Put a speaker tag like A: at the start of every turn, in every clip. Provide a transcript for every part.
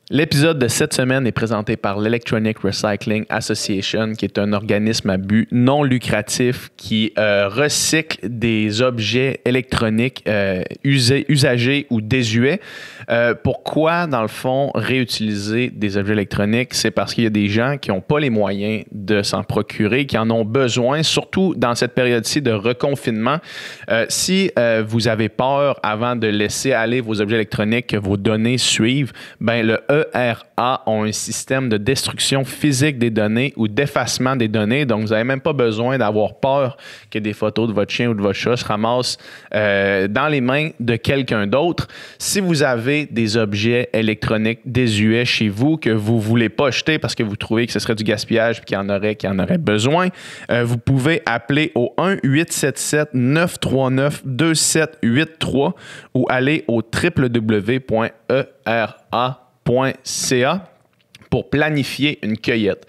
A: L'épisode de cette semaine est présenté par l'Electronic Recycling Association, qui est un organisme à but non lucratif qui recycle des objets électroniques usagés ou désuets. Pourquoi, dans le fond, réutiliser des objets électroniques? C'est parce qu'il y a des gens qui n'ont pas les moyens de s'en procurer, qui en ont besoin, surtout dans cette période-ci de reconfinement. Si vous avez peur avant de laisser aller vos objets électroniques, que vos données suivent, ben le ERA ont un système de destruction physique des données ou d'effacement des données. Donc, vous n'avez même pas besoin d'avoir peur que des photos de votre chien ou de votre chat se ramassent dans les mains de quelqu'un d'autre. Si vous avez des objets électroniques désuets chez vous que vous ne voulez pas jeter parce que vous trouvez que ce serait du gaspillage et qu'il y en aurait besoin, vous pouvez appeler au 1-877-939-2783 ou aller au www.era.ca pour planifier une cueillette.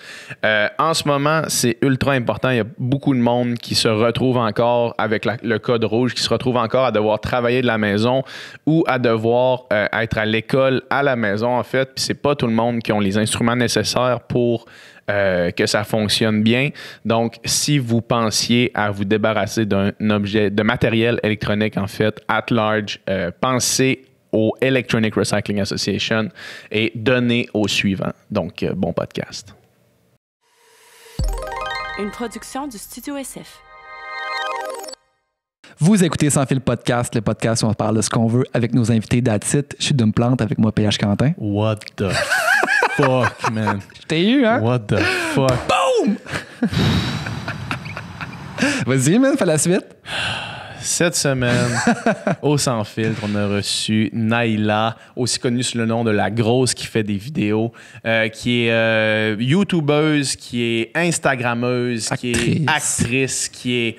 A: En ce moment, c'est ultra important. Il y a beaucoup de monde qui se retrouve encore avec le code rouge, qui se retrouve encore à devoir travailler de la maison ou à devoir être à l'école à la maison, en fait. Puis c'est pas tout le monde qui ont les instruments nécessaires pour que ça fonctionne bien. Donc, si vous pensiez à vous débarrasser d'un objet, de matériel électronique, en fait, at large, pensez au Electronic Recycling Association et donnez au suivant. Donc, bon podcast.
B: Une production du Studio SF.
C: Vous écoutez Sans Fil Podcast, le podcast où on parle de ce qu'on veut avec nos invités d'Atit. Je suis Dom Plante avec moi, PH Quentin.
A: What the fuck, man?
C: Je t'ai eu, hein?
A: What the fuck?
C: Boom! Vas-y, man, fais la suite.
A: Cette semaine, au Sans Filtre, on a reçu Naila, aussi connue sous le nom de La Grosse, qui fait des vidéos, qui est YouTubeuse, qui est Instagrammeuse, qui est actrice, qui est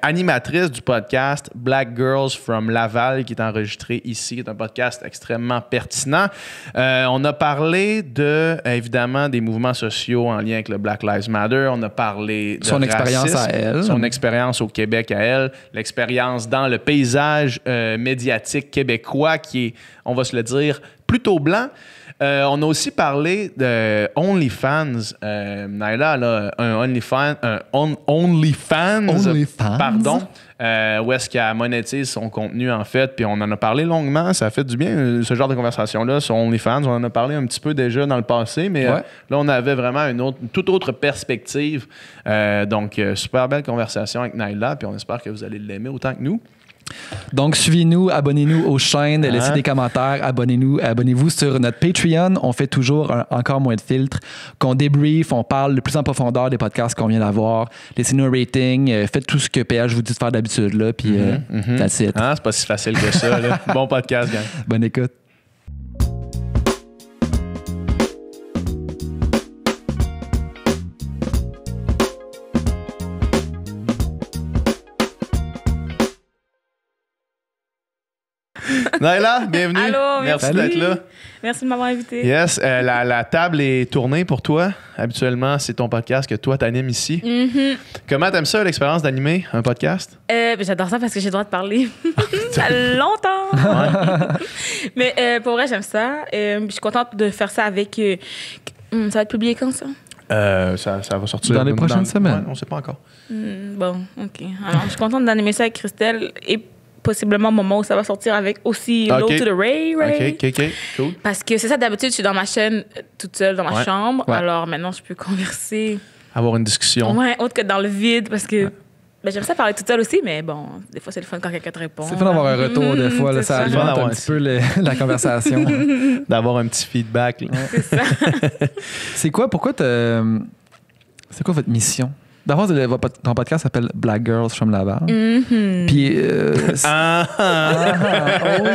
A: animatrice du podcast Black Girls from Laval, qui est enregistré ici, qui est un podcast extrêmement pertinent. On a parlé évidemment, des mouvements sociaux en lien avec le Black Lives Matter. On a parlé de
C: son expérience à elle.
A: Son expérience au Québec à elle. L'expérience dans le paysage médiatique québécois qui est, on va se le dire, plutôt blanc. On a aussi parlé de OnlyFans. Naila, là, un OnlyFans, pardon, où est-ce qu'elle monétise son contenu, en fait. Puis on en a parlé longuement. Ça fait du bien, ce genre de conversation-là, sur OnlyFans. On en a parlé un petit peu déjà dans le passé, mais là, on avait vraiment une toute autre perspective. Donc, super belle conversation avec Naila, puis on espère que vous allez l'aimer autant que nous.
C: Donc, suivez-nous, abonnez-nous aux chaînes, laissez des commentaires, abonnez-vous sur notre Patreon. On fait toujours encore moins de filtres, qu'on débrief, on parle le plus en profondeur des podcasts qu'on vient d'avoir. Laissez-nous un rating, faites tout ce que PH vous dit de faire d'habitude, là, puis that's it.
A: C'est pas si facile que ça, là. Bon podcast, gang.
C: Bonne écoute.
A: Naila, bienvenue.
B: Allô,
A: merci d'être là.
B: Merci de m'avoir invité.
A: Yes, la table est tournée pour toi. Habituellement, c'est ton podcast que toi t'animes ici.
B: Mm-hmm.
A: Comment t'aimes ça, l'expérience d'animer un podcast?
B: J'adore ça parce que j'ai le droit de parler. Ça fait longtemps. Mais pour vrai, j'aime ça. Je suis contente de faire ça avec... ça va être publié quand, ça?
A: Ça va sortir
C: dans les prochaines semaines.
A: Ouais, on ne sait pas encore.
B: Bon, OK. Alors, je suis contente d'animer ça avec Christelle et possiblement au moment où ça va sortir avec aussi Low to the Ray.
A: OK, cool.
B: Parce que c'est ça, d'habitude, je suis dans ma chaîne toute seule dans ma chambre. Ouais. Alors maintenant, je peux converser.
A: Avoir une discussion.
B: Ouais, autre que dans le vide parce que j'aime ça parler toute seule aussi, mais bon, des fois, c'est le fun quand quelqu'un te répond.
C: C'est fun d'avoir un retour, des fois. Là, ça alimente un petit peu la conversation.
A: D'avoir un petit feedback. Là.
B: C'est ça.
C: C'est quoi votre mission? D'abord, ton podcast s'appelle Black Girls from Laval.
B: Mm-hmm.
C: Puis, oh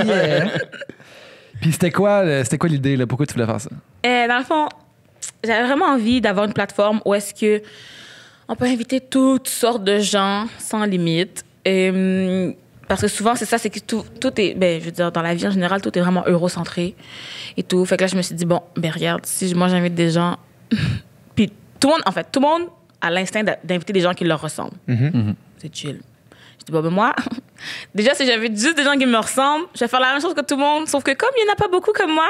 C: yeah! Puis c'était quoi l'idée, là? Pourquoi tu voulais faire ça?
B: Dans le fond, j'avais vraiment envie d'avoir une plateforme où est-ce que on peut inviter toutes sortes de gens sans limite. Parce que souvent, c'est ça, c'est que tout est... je veux dire, dans la vie en général, tout est vraiment eurocentré et tout. Fait que là, je me suis dit, regarde, si moi, j'invite des gens... Puis tout le monde a l'instinct d'inviter des gens qui leur ressemblent.
A: Mm-hmm.
B: C'est chill. Je dis, moi, Déjà, si j'avais juste des gens qui me ressemblent, je vais faire la même chose que tout le monde. Sauf que comme il n'y en a pas beaucoup comme moi,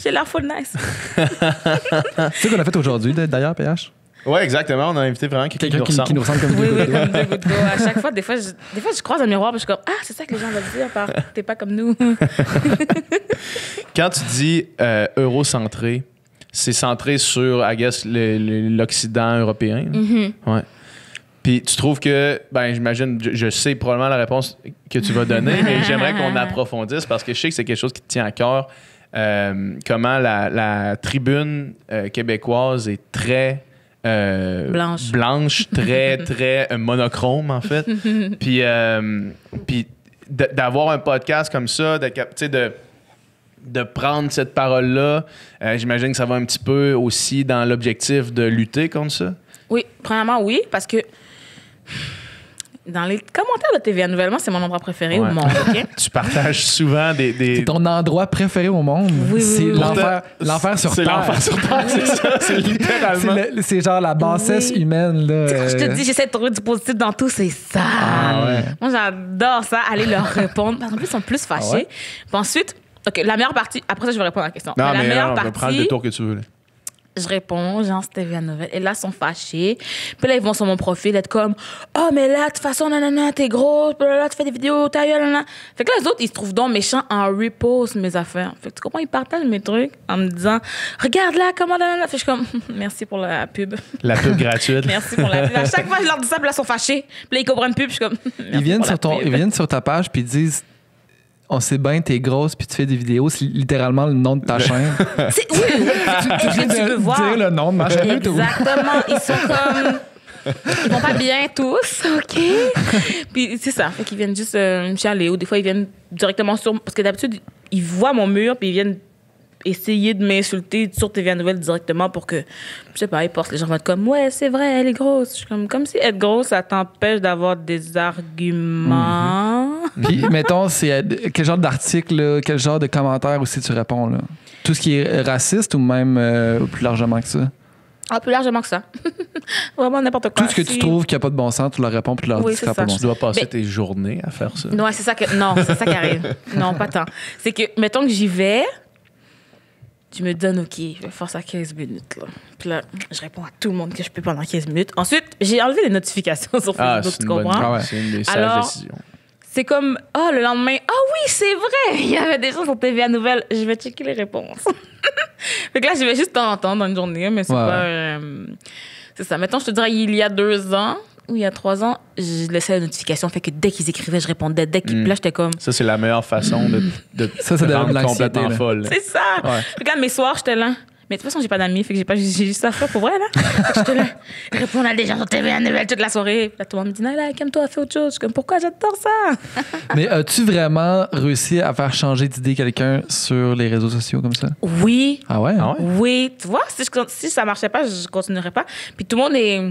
B: j'ai l'air full nice.
C: Tu sais qu'on a fait aujourd'hui, d'ailleurs, PH?
A: Ouais, exactement. On a invité vraiment quelqu'un
C: Qui nous ressemble comme
B: Oui,
C: deux
B: oui,
C: gouttes d'eau.
B: comme deux gouttes d'eau. À chaque fois, des fois, je croise un miroir et je suis comme, ah, c'est ça que les gens veulent dire par t'es pas comme nous.
A: Quand tu dis eurocentré, c'est centré sur, I guess, l'Occident européen. Ouais. Puis tu trouves que, ben j'imagine, je sais probablement la réponse que tu vas donner, mais j'aimerais qu'on approfondisse parce que je sais que c'est quelque chose qui te tient à cœur. Comment la tribune québécoise est très blanche, très, très monochrome, en fait. Puis d'avoir un podcast comme ça, de prendre cette parole-là, j'imagine que ça va un petit peu aussi dans l'objectif de lutter contre ça.
B: Oui, premièrement, oui, parce que dans les commentaires de TVA Nouvelle, moi, c'est mon endroit préféré au monde. Okay?
A: Tu partages souvent des...
C: C'est ton endroit préféré au monde.
B: Oui,
C: c'est
B: oui.
C: l'enfer sur Terre.
A: C'est l'enfer sur Terre, c'est ça. C'est littéralement...
C: C'est genre la bassesse humaine. Là,
B: Je te dis, j'essaie de trouver du positif dans tout, c'est ça.
C: Ah ouais.
B: Moi, j'adore ça, aller leur répondre. Parce qu'en plus, ils sont plus fâchés.
C: Ah ouais?
B: Puis ensuite, OK, la meilleure partie... Après ça, je vais répondre à la question.
A: Non,
B: la
A: mais
B: meilleure
A: on
B: partie...
A: peut prendre le détour que tu veux. Là.
B: Je réponds, genre, c'était TVA Nouvelle. Et là, ils sont fâchés. Puis là, ils vont sur mon profil être comme, oh, mais là, de toute façon, nanana, t'es grosse. Puis là, tu fais des vidéos, ta gueule, nanana. Fait que là, les autres, ils se trouvent donc méchants en repost mes affaires. Fait que tu comprends, ils partagent mes trucs en me disant, regarde là, comment, nanana. Fait que je suis comme, merci pour la pub.
A: La pub gratuite.
B: Merci pour la pub. À chaque fois, je leur dis ça, puis là, ils sont fâchés. Puis là, ils comprennent plus, puis je suis comme,
C: ils viennent sur ta page, puis ils disent, on sait bien, t'es grosse, puis tu fais des vidéos. C'est littéralement le nom de ta chaîne.
B: Oui, tu veux voir.
C: Dire le nom de ma chaîne.
B: Exactement. Ils sont comme... Ils vont pas bien tous, OK? Puis c'est ça. Fait qu'ils viennent juste me chialer. Ou des fois, ils viennent directement sur... Parce que d'habitude, ils voient mon mur, puis ils viennent essayer de m'insulter sur TVA Nouvelle directement pour que, je sais pas, ils postent, les gens vont être comme, ouais, c'est vrai, elle est grosse. Je suis comme si être grosse, ça t'empêche d'avoir des arguments.
C: Puis, mettons, c'est quel genre d'article, là, quel genre de commentaire aussi tu réponds, là? Tout ce qui est raciste ou même plus largement que ça?
B: Ah, plus largement que ça. Vraiment n'importe quoi.
C: Tout ce que tu trouves qui n'a pas de bon sens, tu leur réponds puis tu leur dis que ça n'a pas de bon
A: Tu
C: sens.
A: dois passer tes journées à faire ça.
B: Non, c'est ça qui arrive. Non, pas tant. C'est que, mettons que j'y vais, tu me donnes OK, je vais faire ça 15 minutes. Là. Puis là, je réponds à tout le monde que je peux pendant 15 minutes. Ensuite, j'ai enlevé les notifications sur Facebook, tu comprends?
A: C'est une des sages décisions.
B: C'est comme, le lendemain, oui, c'est vrai, il y avait des gens sur TVA Nouvelle, je vais checker les réponses. Fait que là, je vais juste t'entendre dans une journée, mais c'est pas... c'est ça. Mettons, je te dirais, il y a 2 ans, ou il y a 3 ans, je laissais la notification. Fait que dès qu'ils écrivaient, je répondais. Puis là, j'étais comme...
A: Ça, c'est la meilleure façon de
C: ça
A: rendre complètement folle.
B: C'est ça. Ouais. Regarde, mes soirs, j'étais là. Mais de toute façon, j'ai pas d'amis, fait que j'ai juste ça à faire pour vrai, là. J'étais là, répondre à des gens sur TVA Nouvelle toute la soirée. Puis là, tout le monde me dit, non, là, calme-toi, fais autre chose. Je suis comme, pourquoi j'adore ça?
C: Mais as-tu vraiment réussi à faire changer d'idée quelqu'un sur les réseaux sociaux comme ça?
B: Oui.
C: Ah ouais?
B: Oui. Tu vois, si ça marchait pas, je continuerais pas. Puis tout le monde est...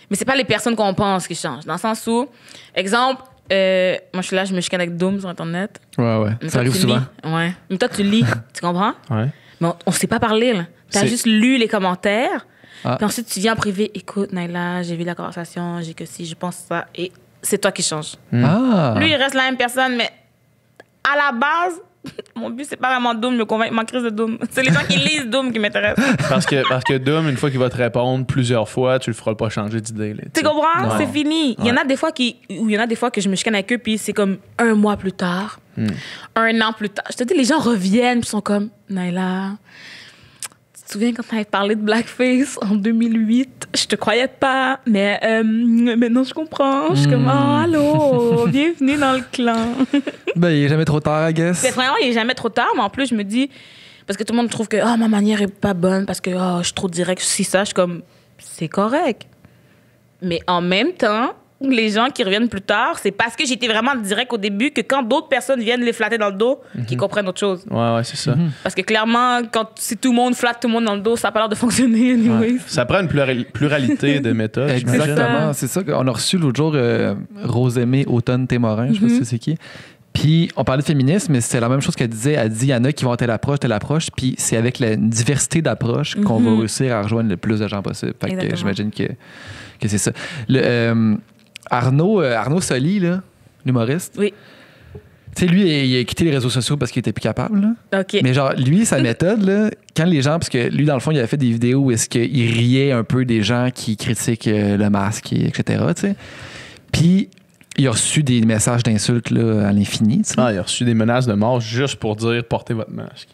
B: Mais c'est pas les personnes qu'on pense qui changent. Dans le sens où, exemple, moi, je suis là, je me chicane avec Doom sur Internet.
C: Ouais.
B: Mais
C: ça arrive souvent.
B: Ouais. Mais toi, tu lis. Tu comprends?
A: Ouais.
B: Mais on s'est pas parlé, là. T'as juste lu les commentaires.
C: Ah.
B: Puis ensuite, tu viens en privé. Écoute, Naila, j'ai vu la conversation, j'ai que si, je pense ça. Et c'est toi qui changes.
C: Ah.
B: Lui, il reste la même personne, mais à la base, mon but, c'est pas vraiment Doom de me convaincre, ma crise de Doom. C'est les gens qui lisent Doom qui m'intéressent.
A: Parce que Doom, une fois qu'il va te répondre plusieurs fois, tu le feras pas changer d'idée.
B: Tu comprends?
A: Non.
B: C'est fini. Il y en a des fois que je me chicane avec eux, puis c'est comme 1 mois plus tard, 1 an plus tard. Je te dis, les gens reviennent, puis sont comme, Naila, tu te souviens quand tu avais parlé de Blackface en 2008? Je te croyais pas, mais maintenant je comprends. Je suis comme, allô, bienvenue dans le clan.
C: Ben, il est jamais trop tard, I guess.
B: C'est vraiment, il est jamais trop tard, mais en plus, je me dis, parce que tout le monde trouve que ma manière est pas bonne, parce que je suis trop direct, si ça, je suis comme, c'est correct. Mais en même temps, les gens qui reviennent plus tard, c'est parce que j'étais vraiment direct au début que quand d'autres personnes viennent les flatter dans le dos, qu'ils comprennent autre chose.
A: Ouais, c'est ça.
B: Parce que clairement, si tout le monde flatte tout le monde dans le dos, ça n'a pas l'air de fonctionner, anyways.
A: Ouais. Ça prend une pluralité de méthodes.
C: Exactement, c'est ça qu'on a reçu l'autre jour Rosemée Automne-Témorin, je sais pas si c'est qui. Puis, on parlait de féminisme, mais c'est la même chose qu'elle disait. Elle dit, il y en a qui vont à telle approche, puis c'est avec la diversité d'approches qu'on va réussir à rejoindre le plus de gens possible. Fait que j'imagine que c'est ça. Arnaud Soli, là, l'humoriste.
B: Oui.
C: Tu sais, lui, il a quitté les réseaux sociaux parce qu'il était plus capable. Là.
B: OK.
C: Mais genre, lui, sa méthode, là, quand les gens... Parce que lui, dans le fond, il avait fait des vidéos où est-ce qu'il riait un peu des gens qui critiquent le masque, etc. Tu sais. Puis, il a reçu des messages d'insultes là, à l'infini. Tu sais.
A: Ah, il a reçu des menaces de mort juste pour dire « portez votre masque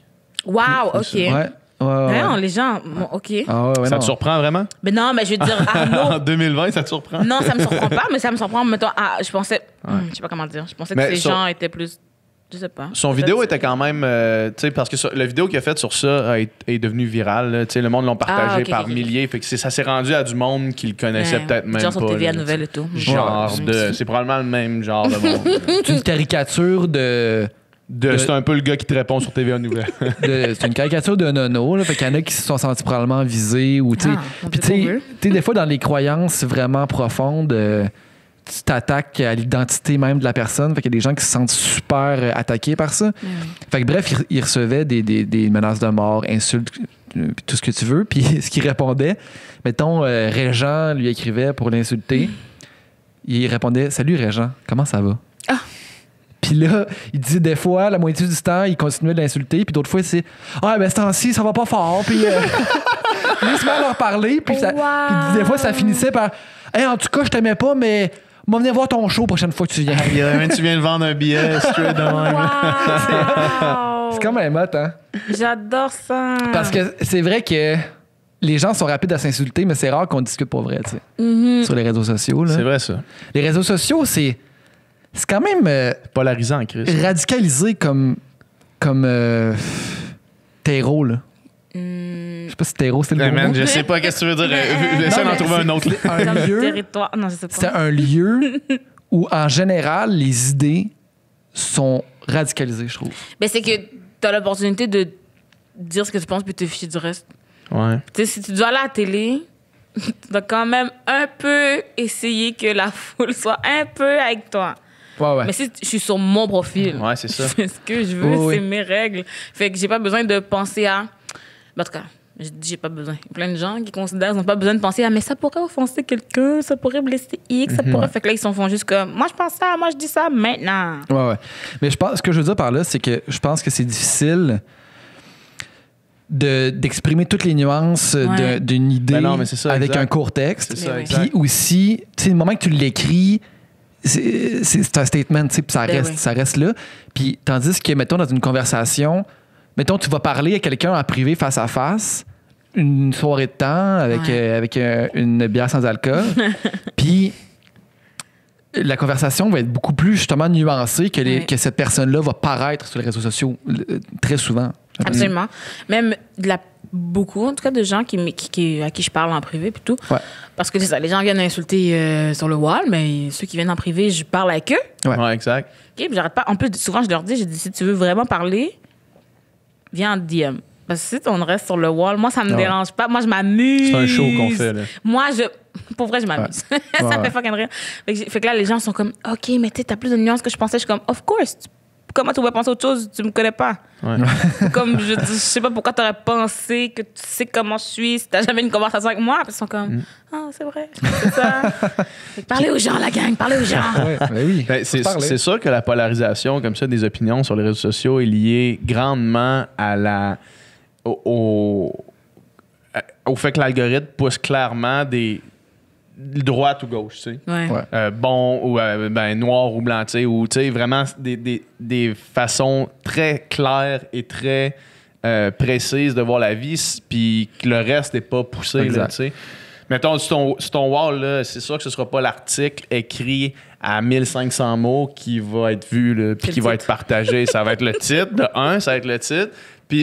B: Wow, OK.
C: Ouais.
B: Non, les gens... Bon, OK.
C: Ah ouais, ».
A: Ça
C: non.
A: te surprend vraiment?
B: Mais non, mais je veux dire, Arnaud...
A: En 2020, ça te surprend?
B: Non, ça me surprend pas, mais ça me surprend, mettons, je pensais... je sais pas comment dire. Je pensais que
A: Mais
B: ces
A: sur-
B: gens étaient plus... Je sais pas.
A: Son vidéo était quand même... tu sais, parce que la vidéo qu'il a faite sur ça est devenue virale. là. Tu sais, le monde l'a partagé
B: ok,
A: par
B: ok.
A: milliers. Fait que ça s'est rendu à du monde qui le connaissait peut-être même
B: Genre sur
A: pas.
B: TV à
A: là,
B: nouvelles et tout.
A: Genre
B: Ouais.
A: de... C'est probablement le même genre de monde.
C: C'est une caricature
A: C'est un peu le gars qui te répond sur TVA Nouvelles.
C: c'est une caricature de nono. Là, fait qu'il y en a qui se sont sentis probablement visés. Ou, tu sais,
B: on
C: puis
B: peut
C: tu sais,
B: trouver.
C: tu sais, des fois, dans les croyances vraiment profondes, tu t'attaques à l'identité même de la personne. Fait qu'il y a des gens qui se sentent super attaqués par ça. Fait que bref, il recevait des menaces de mort, insultes, puis tout ce que tu veux. Puis ce qu'il répondait, mettons, Régent lui écrivait pour l'insulter. Il répondait « Salut Régent, comment ça va? » Puis là, il disait des fois, la moitié du temps, il continuait de l'insulter. Puis d'autres fois, c'est « Ah, ben ce temps-ci, ça va pas fort. » Puis lui, il se met à leur parler. Puis puis des fois, ça finissait par « Hey, en tout cas, je t'aimais pas, mais on va venir voir ton show prochaine fois que tu viens. »
A: Tu viens de vendre un billet straight de même.
B: Wow!
C: C'est quand même hot, hein?
B: J'adore ça.
C: Parce que c'est vrai que les gens sont rapides à s'insulter, mais c'est rare qu'on discute pour vrai, tu sais, sur les réseaux sociaux. Là.
A: C'est vrai, ça.
C: Les réseaux sociaux, c'est quand même
A: Polarisant, Chris.
C: radicalisé comme terreau, là. Je sais pas si terreau, c'est le
A: Hey,
C: bon
A: man,
C: mot.
A: je sais pas qu'est-ce que tu veux dire. Essaie
C: Non,
A: d'en
C: mais
A: trouver un autre.
C: Un
B: Comme
C: lieu,
B: territoire. Non, je sais pas.
C: c'est un lieu où, en général, les idées sont radicalisées, je trouve.
B: Mais c'est que t'as l'opportunité de dire ce que tu penses puis te ficher du reste.
A: Ouais.
B: Tu sais, si tu dois aller à la télé, tu dois quand même un peu essayer que la foule soit un peu avec toi.
C: Ouais.
B: Mais si je suis sur mon profil,
A: Ouais, c'est ça.
B: je fais ce que je veux,
C: Oui,
B: c'est
C: oui.
B: mes règles. Fait que j'ai pas besoin de penser à... En tout cas, je dis j'ai pas besoin. Il y a plein de gens qui considèrent qu'ils n'ont pas besoin de penser à mais ça pourrait offenser quelqu'un, ça pourrait blesser X, ça pourrait... Fait que là, ils s'en font juste comme moi je pense ça, moi je dis ça maintenant.
C: Ouais. Mais je pense, ce que je veux dire par là, c'est que je pense que c'est difficile d'exprimer toutes les nuances
B: Ouais.
C: d'une idée
A: Ben non, mais c'est ça,
C: avec
A: exact.
C: un court texte.
A: C'est ça,
B: oui.
A: exact.
C: Puis aussi, tu sais, le moment que tu l'écris, c'est un statement, tu sais, puis
B: Ben oui.
C: ça reste là. Puis tandis que, mettons, dans une conversation, mettons, tu vas parler à quelqu'un en privé face à face, une soirée de temps avec,
B: Ouais.
C: avec une bière sans alcool, puis la conversation va être beaucoup plus justement nuancée
B: Ouais.
C: que cette personne-là va paraître sur les réseaux sociaux très souvent.
B: Absolument. Même beaucoup, en tout cas, de gens à qui je parle en privé puis tout.
C: Ouais.
B: Parce que c'est ça, les gens viennent insulter sur le wall, mais ceux qui viennent en privé, je parle avec eux.
C: Ouais.
A: Ouais, exact.
B: OK, puis j'arrête pas. En plus, souvent, je leur dis, si tu veux vraiment parler, viens en DM. Parce que si on reste sur le wall, moi, ça me
C: Ouais.
B: dérange pas. Moi, je m'amuse.
A: C'est un show qu'on fait, là.
B: Moi, pour vrai, je m'amuse. ça
C: Ouais.
B: me fait fucking rire. Fait que là, les gens sont comme, OK, mais tu sais, t'as plus de nuances que je pensais. Je suis comme, of course. Comment tu pourrais penser autre chose? Tu me connais pas.
A: Ouais.
B: Comme, je sais pas pourquoi t'aurais pensé que tu sais comment je suis si t'as jamais eu une conversation avec moi. Puis ils sont comme, ah, c'est vrai. C'est ça. Fait que parlez aux gens, la gang. Parlez aux gens.
C: Ouais, ben oui.
A: Ben,
C: faut se parler.
A: c'est sûr que la polarisation comme ça des opinions sur les réseaux sociaux est liée grandement à au fait que l'algorithme pousse clairement des droite ou gauche, tu sais.
B: Ouais.
C: Ouais.
A: Bon ou noir ou blanc, tu sais, ou tu sais, vraiment des façons très claires et très précises de voir la vie, puis que le reste n'est pas poussé, là,
C: Exact.
A: tu sais. Mettons, sur ton wall, là, c'est sûr que ce sera pas l'article écrit à 1500 mots qui va être vu, là, puis
B: C'est
A: qui
B: le
A: va
B: titre.
A: être partagé. Ça va être le titre, ça va être le titre,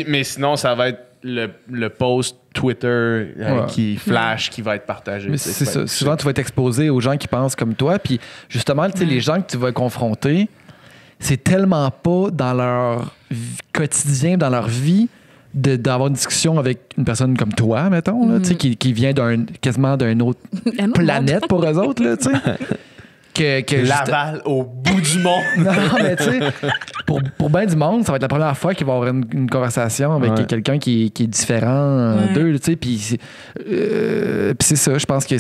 A: mais sinon, ça va être le post Twitter
C: Ouais.
A: qui flash, qui va être partagé.
C: Mais
A: tu sais,
C: c'est
A: qui va
C: ça.
A: être
C: Souvent, tu vas être exposé aux gens qui pensent comme toi. Puis justement, tu sais, les gens que tu vas confronter, c'est tellement pas dans leur quotidien, dans leur vie, d'avoir une discussion avec une personne comme toi, mettons, là, tu sais, qui vient quasiment d'une autre
B: Un autre
C: planète pour eux autres, là, tu sais. Que
A: Laval au bout du monde.
C: Non, mais tu sais, pour bien du monde, ça va être la première fois qu'il va avoir une conversation avec
A: Ouais.
C: quelqu'un qui est différent
B: Ouais.
C: d'eux, tu sais. Puis c'est ça, je pense que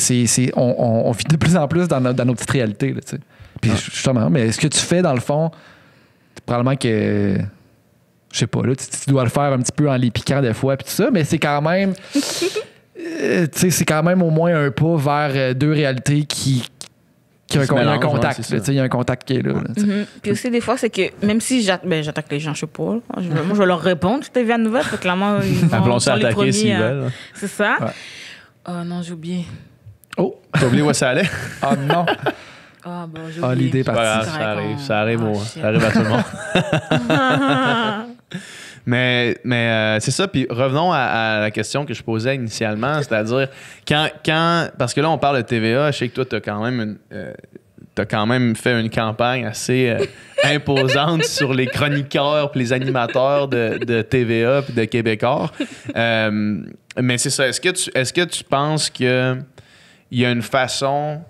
C: on vit de plus en plus dans notre petite réalité, là, tu sais. Puis justement, mais ce que tu fais, dans le fond, probablement que... Je sais pas, là, tu dois le faire un petit peu en les piquant des fois, puis tout ça, mais c'est quand même... tu sais, c'est quand même au moins un pas vers deux réalités qui il y a un contact. Il y a un contact qui est là.
B: Puis aussi, des fois, c'est que même si j'attaque les gens, je sais pas, moi, je vais leur répondre, je t'ai à nouvelle, fait que clairement, ils vont
A: ça
B: les premiers.
A: s'ils veulent.
B: C'est ça.
C: Ouais.
B: Oh non, j'ai oublié.
C: Oh!
A: T'as oublié où ça allait?
C: Ah non!
B: Ah, bon, j'ai oublié.
C: L'idée est partie.
A: Ça arrive à tout le monde. Mais c'est ça. Puis revenons à la question que je posais initialement, c'est-à-dire quand parce que là on parle de TVA, je sais que toi t'as quand même fait une campagne assez imposante sur les chroniqueurs puis les animateurs de TVA puis de Québécois. Mais c'est ça. Est-ce que tu penses que il y a une façon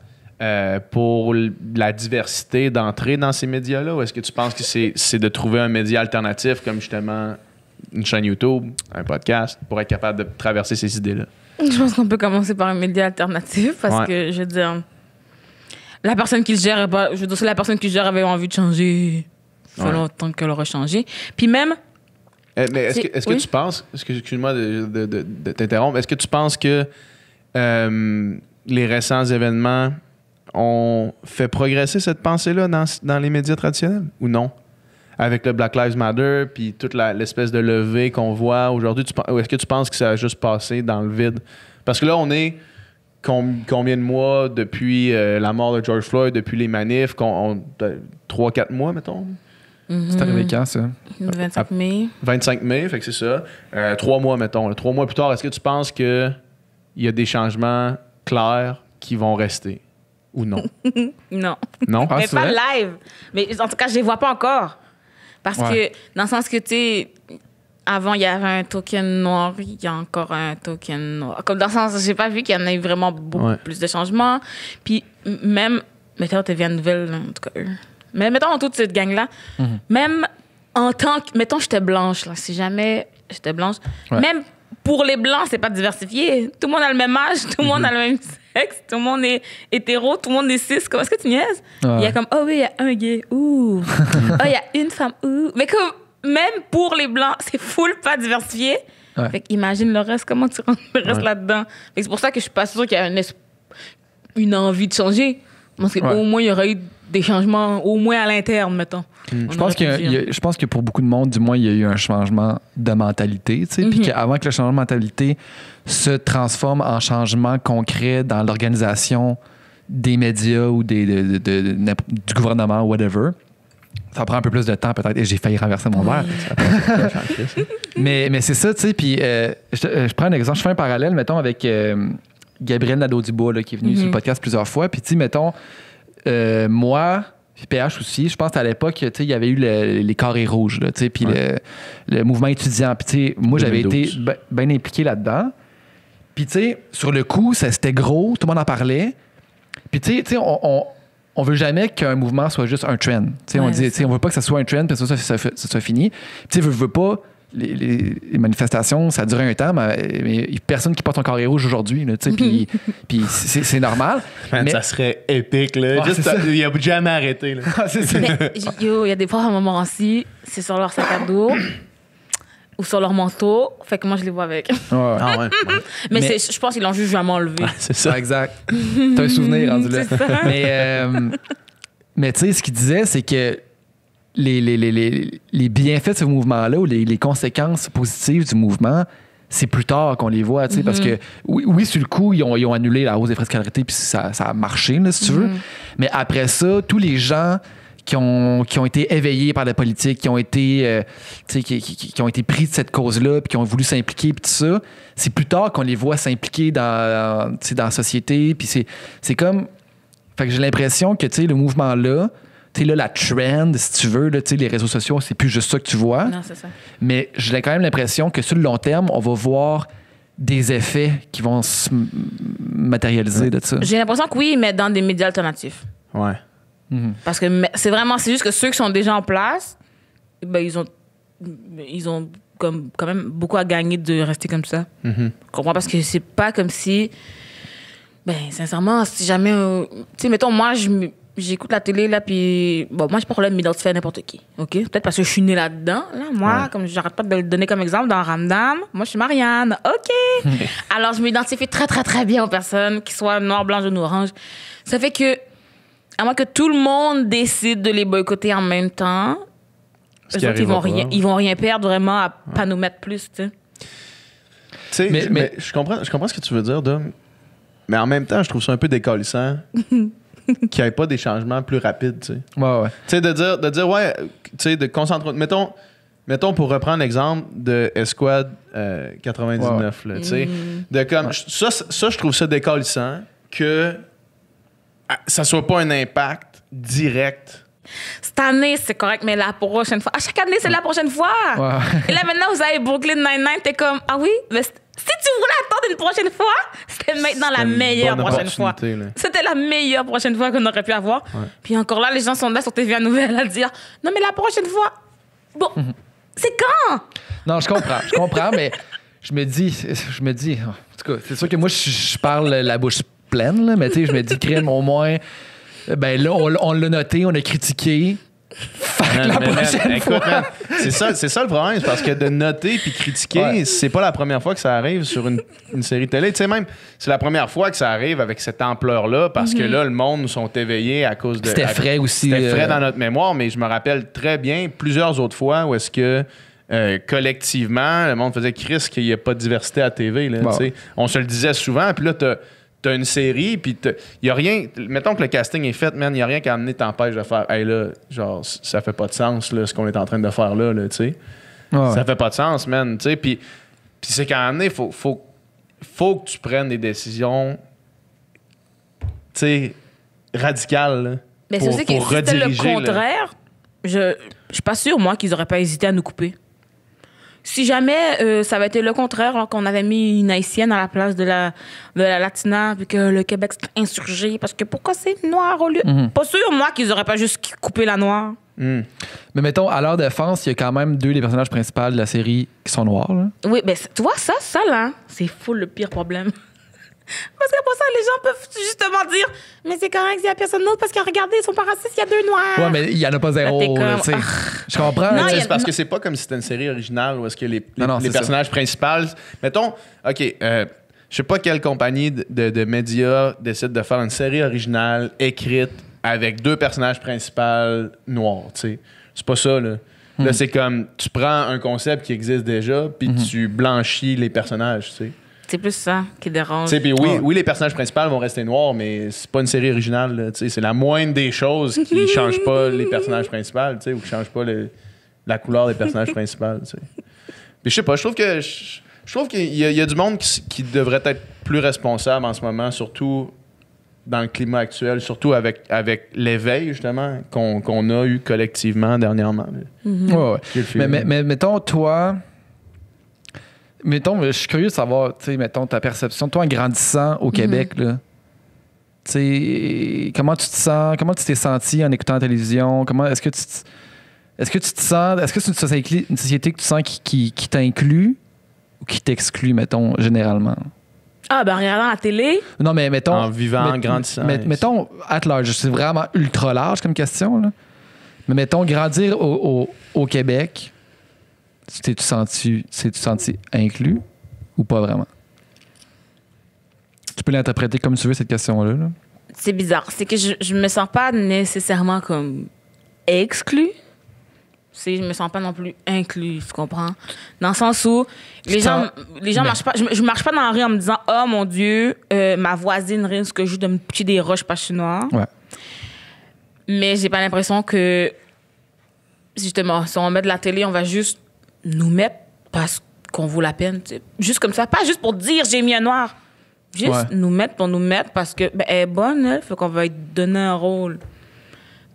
A: pour la diversité d'entrer dans ces médias-là, ou est-ce que tu penses que c'est de trouver un média alternatif comme justement une chaîne YouTube, un podcast, pour être capable de traverser ces idées-là?
B: Je pense qu'on peut commencer par un média alternatif parce que, je veux dire, la personne qui le gère, si la personne qui le gère avait envie de changer, il faut longtemps qu'elle aura changé. Puis même...
A: mais est-ce que tu penses, excuse-moi de t'interrompre, est-ce que tu penses que les récents événements ont fait progresser cette pensée-là dans les médias traditionnels ou non? Avec le Black Lives Matter puis toute l'espèce de levée qu'on voit aujourd'hui, est-ce que tu penses que ça a juste passé dans le vide? Parce que là, on est combien de mois depuis la mort de George Floyd, depuis les manifs, 3-4 mois, mettons?
C: C'est arrivé quand, ça?
B: 25 mai.
A: 25 mai, fait que c'est ça. 3 mois, mettons. 3 mois plus tard, est-ce que tu penses qu'il y a des changements clairs qui vont rester? Ou non?
B: Non.
A: Non?
B: Mais pas live. Mais en tout cas, je les vois pas encore. Parce que, dans le sens que, tu sais, avant, il y avait un token noir, il y a encore un token noir. Comme dans le sens, j'ai pas vu qu'il y en ait vraiment beaucoup plus de changements. Puis même, mettons, tu viens de nouvelle, en tout cas, eux. Mais mettons, toute cette gang-là, même en tant que, mettons, j'étais blanche, là, si jamais j'étais blanche, même pour les blancs, c'est pas diversifié. Tout le monde a le même âge, tout le monde a le même sexe, tout le monde est hétéro, tout le monde est cis. Est-ce que tu niaises? Il y a comme, oh oui, il y a un gay, ouh. Oh, il y a une femme, ouh. Mais comme, même pour les blancs, c'est full pas diversifié. Fait qu'imagine le reste, comment tu rentres le reste là-dedans? Fait que c'est pour ça que je suis pas sûre qu'il y a une envie de changer. Parce qu'au moins, il y aurait eu des changements, au moins à l'interne, mettons.
C: Je pense que pour beaucoup de monde, du moins, il y a eu un changement de mentalité. Puis qu'avant que le changement de mentalité se transforme en changement concret dans l'organisation des médias ou du gouvernement, whatever, ça prend un peu plus de temps peut-être. Et j'ai failli renverser mon verre. mais c'est ça, tu sais. Puis je prends un exemple, je fais un parallèle, mettons, avec Gabriel Nadeau-Dubois, là, qui est venu sur le podcast plusieurs fois. Puis, tu sais, mettons, moi, puis PH aussi, je pense qu'à l'époque, tu sais, il y avait eu les carrés rouges, là, tu sais, puis le mouvement étudiant. Puis, tu sais, moi, j'avais été bien impliqué là-dedans. Puis, tu sais, sur le coup, c'était gros, tout le monde en parlait. Puis, tu sais, on veut jamais qu'un mouvement soit juste un trend. Tu sais, on dit, tu sais, on veut pas que ça soit un trend, puis ça soit fini. Tu sais, veut pas. Les manifestations, ça a duré un temps, mais il n'y a personne qui porte un carré rouge aujourd'hui. Puis c'est normal.
A: Man, mais ça serait épique. Là. Il n'y a jamais arrêté. Là.
B: C'est ça. Il y a des fois, à un moment aussi, c'est sur leur sac à dos ou sur leur manteau. Fait que moi, je les vois avec. Mais je pense qu'ils l'ont juste jamais enlevé.
A: C'est ça.
C: Exact. T'as un souvenir rendu là. Mais tu sais, ce qu'il disait, c'est que les bienfaits de ce mouvement-là ou les conséquences positives du mouvement, c'est plus tard qu'on les voit, tu sais, parce que oui, sur le coup, ils ont annulé la hausse des frais de scolarité puis ça a marché, là, si tu veux. Mais après ça, tous les gens qui ont été éveillés par la politique, qui ont été qui ont été pris de cette cause-là puis qui ont voulu s'impliquer puis tout ça, c'est plus tard qu'on les voit s'impliquer dans la société puis c'est comme... Fait que j'ai l'impression que, tu sais, le mouvement-là, tu sais, là, la trend, si tu veux, là, tu sais, les réseaux sociaux, c'est plus juste ça que tu vois.
B: Non, c'est ça.
C: Mais j'ai quand même l'impression que sur le long terme, on va voir des effets qui vont se matérialiser de ça.
B: J'ai l'impression que oui, mais dans des médias alternatifs.
A: Ouais.
B: Parce que c'est juste que ceux qui sont déjà en place, ben, ils ont comme, quand même beaucoup à gagner de rester comme ça. Je comprends, parce que c'est pas comme si... Ben, sincèrement, si jamais... tu sais, mettons, moi, je j'écoute la télé, là, puis bon, moi, j'ai pas de problème m'identifier à n'importe qui, OK? Peut-être parce que je suis née là-dedans, là. Moi, comme j'arrête pas de le donner comme exemple dans Ramdam, moi, je suis Marianne, OK? Alors, je m'identifie très, très, très bien aux personnes, qu'ils soient noires, blanches ou oranges. Ça fait que, à moins que tout le monde décide de les boycotter en même temps, eux autres, ils vont rien perdre vraiment à pas nous mettre plus, tu sais.
A: Tu sais, mais je comprends ce que tu veux dire, Dom. Mais en même temps, je trouve ça un peu décalissant qu'il n'y ait pas des changements plus rapides, tu sais.
C: Ouais.
A: Tu sais, de dire, ouais, tu sais, de concentrer. Mettons, pour reprendre l'exemple de Esquad 99, là, tu sais. De comme. Ça, je trouve ça décalissant que ça soit pas un impact direct.
B: Cette année, c'est correct, mais la prochaine fois. À chaque année, c'est la prochaine fois.
C: Ouais.
B: Et là, maintenant, vous avez Brooklyn Nine-Nine, t'es comme, ah oui, mais si tu voulais attendre une prochaine fois, c'était maintenant la meilleure prochaine fois.
A: Là.
B: C'était la meilleure prochaine fois qu'on aurait pu avoir. Ouais. Puis encore là, les gens sont là sur TVA Nouvelle à dire, non, mais la prochaine fois, bon, c'est quand?
C: Non, je comprends, mais je me dis, en tout cas, c'est sûr que moi, je parle la bouche pleine, là, mais tu sais, je me dis, crime, au moins. Ben là, on l'a noté, on a critiqué. La prochaine fois.
A: Écoute, c'est ça le problème, parce que de noter puis critiquer, c'est pas la première fois que ça arrive sur une série télé. Tu sais, même, c'est la première fois que ça arrive avec cette ampleur-là, parce que là, le monde sont éveillés à cause de.
C: C'était frais aussi.
A: C'était frais dans notre mémoire, mais je me rappelle très bien plusieurs autres fois où est-ce que. Collectivement, le monde faisait crise qu'il n'y a pas de diversité à la TV. Là, on se le disait souvent, puis là, t'as une série, puis il n'y a rien. Mettons que le casting est fait, man, il n'y a rien qui t'empêche de faire. Hey là, genre, ça fait pas de sens, là, ce qu'on est en train de faire là, tu sais. Ça fait pas de sens, man, tu sais. Puis c'est qu'à un moment donné, faut que tu prennes des décisions, tu sais, radicales, là,
B: mais c'est aussi que si c'était le contraire, je suis pas sûre, moi, qu'ils n'auraient pas hésité à nous couper. Si jamais ça avait été le contraire, là, qu'on avait mis une haïtienne à la place de la latina, puis que le Québec s'est insurgé, parce que pourquoi c'est noir au lieu... Pas sûr, moi, qu'ils auraient pas juste coupé la noire.
C: Mais mettons, à leur défense, il y a quand même deux des personnages principaux de la série qui sont noirs. Là.
B: Oui, mais tu vois, ça, là, c'est fou le pire problème. Parce qu'après ça, les gens peuvent justement dire « Mais c'est correct, il n'y a personne d'autre parce que regardez, ils sont pas racistes, il y a deux noirs. »
C: Ouais, mais il n'y en a pas zéro. Là, je comprends.
A: Non, c'est parce que c'est pas comme si c'était une série originale où est-ce que les personnages principaux... Mettons, OK, je sais pas quelle compagnie de médias décide de faire une série originale écrite avec deux personnages principaux noirs, tu sais. C'est pas ça, là. Là, c'est comme, tu prends un concept qui existe déjà puis tu blanchis les personnages, tu sais.
B: C'est plus ça qui dérange.
A: Puis oui, les personnages principaux vont rester noirs, mais c'est pas une série originale. Là, c'est la moindre des choses qui ne change pas les personnages principaux, ou qui ne change pas la couleur des personnages principaux. Puis je sais pas, je trouve qu'il y a du monde qui devrait être plus responsable en ce moment, surtout dans le climat actuel, surtout avec l'éveil, justement, qu'on a eu collectivement dernièrement.
C: Ouais. Mais mettons, toi... Mettons, je suis curieux de savoir, tu sais, mettons, ta perception. Toi, en grandissant au Québec, là, tu sais, comment tu te sens, comment tu t'es senti en écoutant la télévision? Est-ce que tu te sens, est-ce que c'est une société que tu sens qui t'inclut ou qui t'exclut, mettons, généralement?
B: Ah, ben, en regardant la télé.
C: Non, mais mettons.
A: En vivant, en grandissant.
C: Mettons, at large, c'est vraiment ultra large comme question, là. Mais mettons, grandir au Québec. T'es-tu senti inclus ou pas vraiment? Tu peux l'interpréter comme tu veux, cette question-là. Là.
B: C'est bizarre. C'est que je me sens pas nécessairement comme exclue. Je me sens pas non plus inclus, tu comprends? Dans le sens où les gens marchent pas. Je marche pas dans la rue en me disant « Oh mon Dieu, ma voisine risque juste de me pitcher des roches parce que je suis noire. »
C: Ouais.
B: Mais j'ai pas l'impression que, justement, si on met de la télé, on va juste nous mettre parce qu'on vaut la peine. T'sais. Juste comme ça. Pas juste pour dire j'ai mis un noir. Juste nous mettre pour nous mettre parce que elle est bonne, elle, fait qu'on va lui donner un rôle.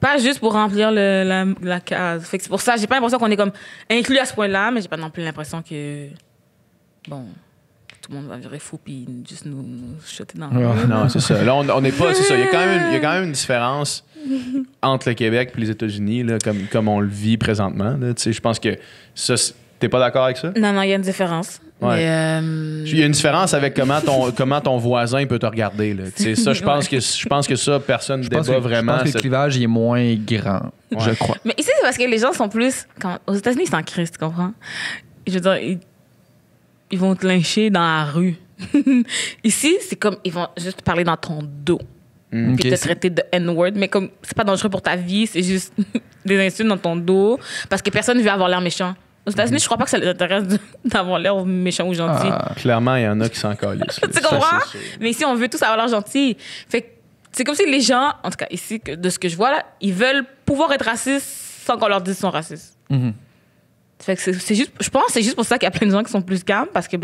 B: Pas juste pour remplir la case. Fait que c'est pour ça, j'ai pas l'impression qu'on est comme inclus à ce point-là, mais j'ai pas non plus l'impression que bon, tout le monde va virer fou puis juste nous jeter dans le rue.
A: Non, c'est ça. Là, on n'est pas. C'est ça. Il y a quand même une différence entre le Québec et les États-Unis, là, comme on le vit présentement. Je pense que ça, t'es pas d'accord avec ça?
B: Non, il y a une différence.
A: Ouais.
B: Mais,
A: Il y a une différence avec comment ton voisin peut te regarder. Là. Ça, je pense que ça, personne ne débat vraiment.
C: Je pense que le clivage il est moins grand, je crois.
B: Mais ici, c'est parce que les gens sont plus... Aux États-Unis, c'est en crise, tu comprends? Je veux dire, ils vont te lyncher dans la rue. Ici, c'est comme, ils vont juste te parler dans ton dos. Puis te traiter de N-word. Mais comme, c'est pas dangereux pour ta vie, c'est juste des insultes dans ton dos. Parce que personne ne veut avoir l'air méchant. Aux États-Unis, je crois pas que ça les intéresse d'avoir l'air méchant ou gentil.
A: Clairement, il y en a qui s'en calissent.
B: Tu comprends? Mais ici, on veut tous avoir l'air gentil. Fait que c'est comme si les gens, en tout cas ici, de ce que je vois là, ils veulent pouvoir être racistes sans qu'on leur dise qu'ils sont racistes. Fait que c'est juste, je pense que c'est juste pour ça qu'il y a plein de gens qui sont plus calmes parce que,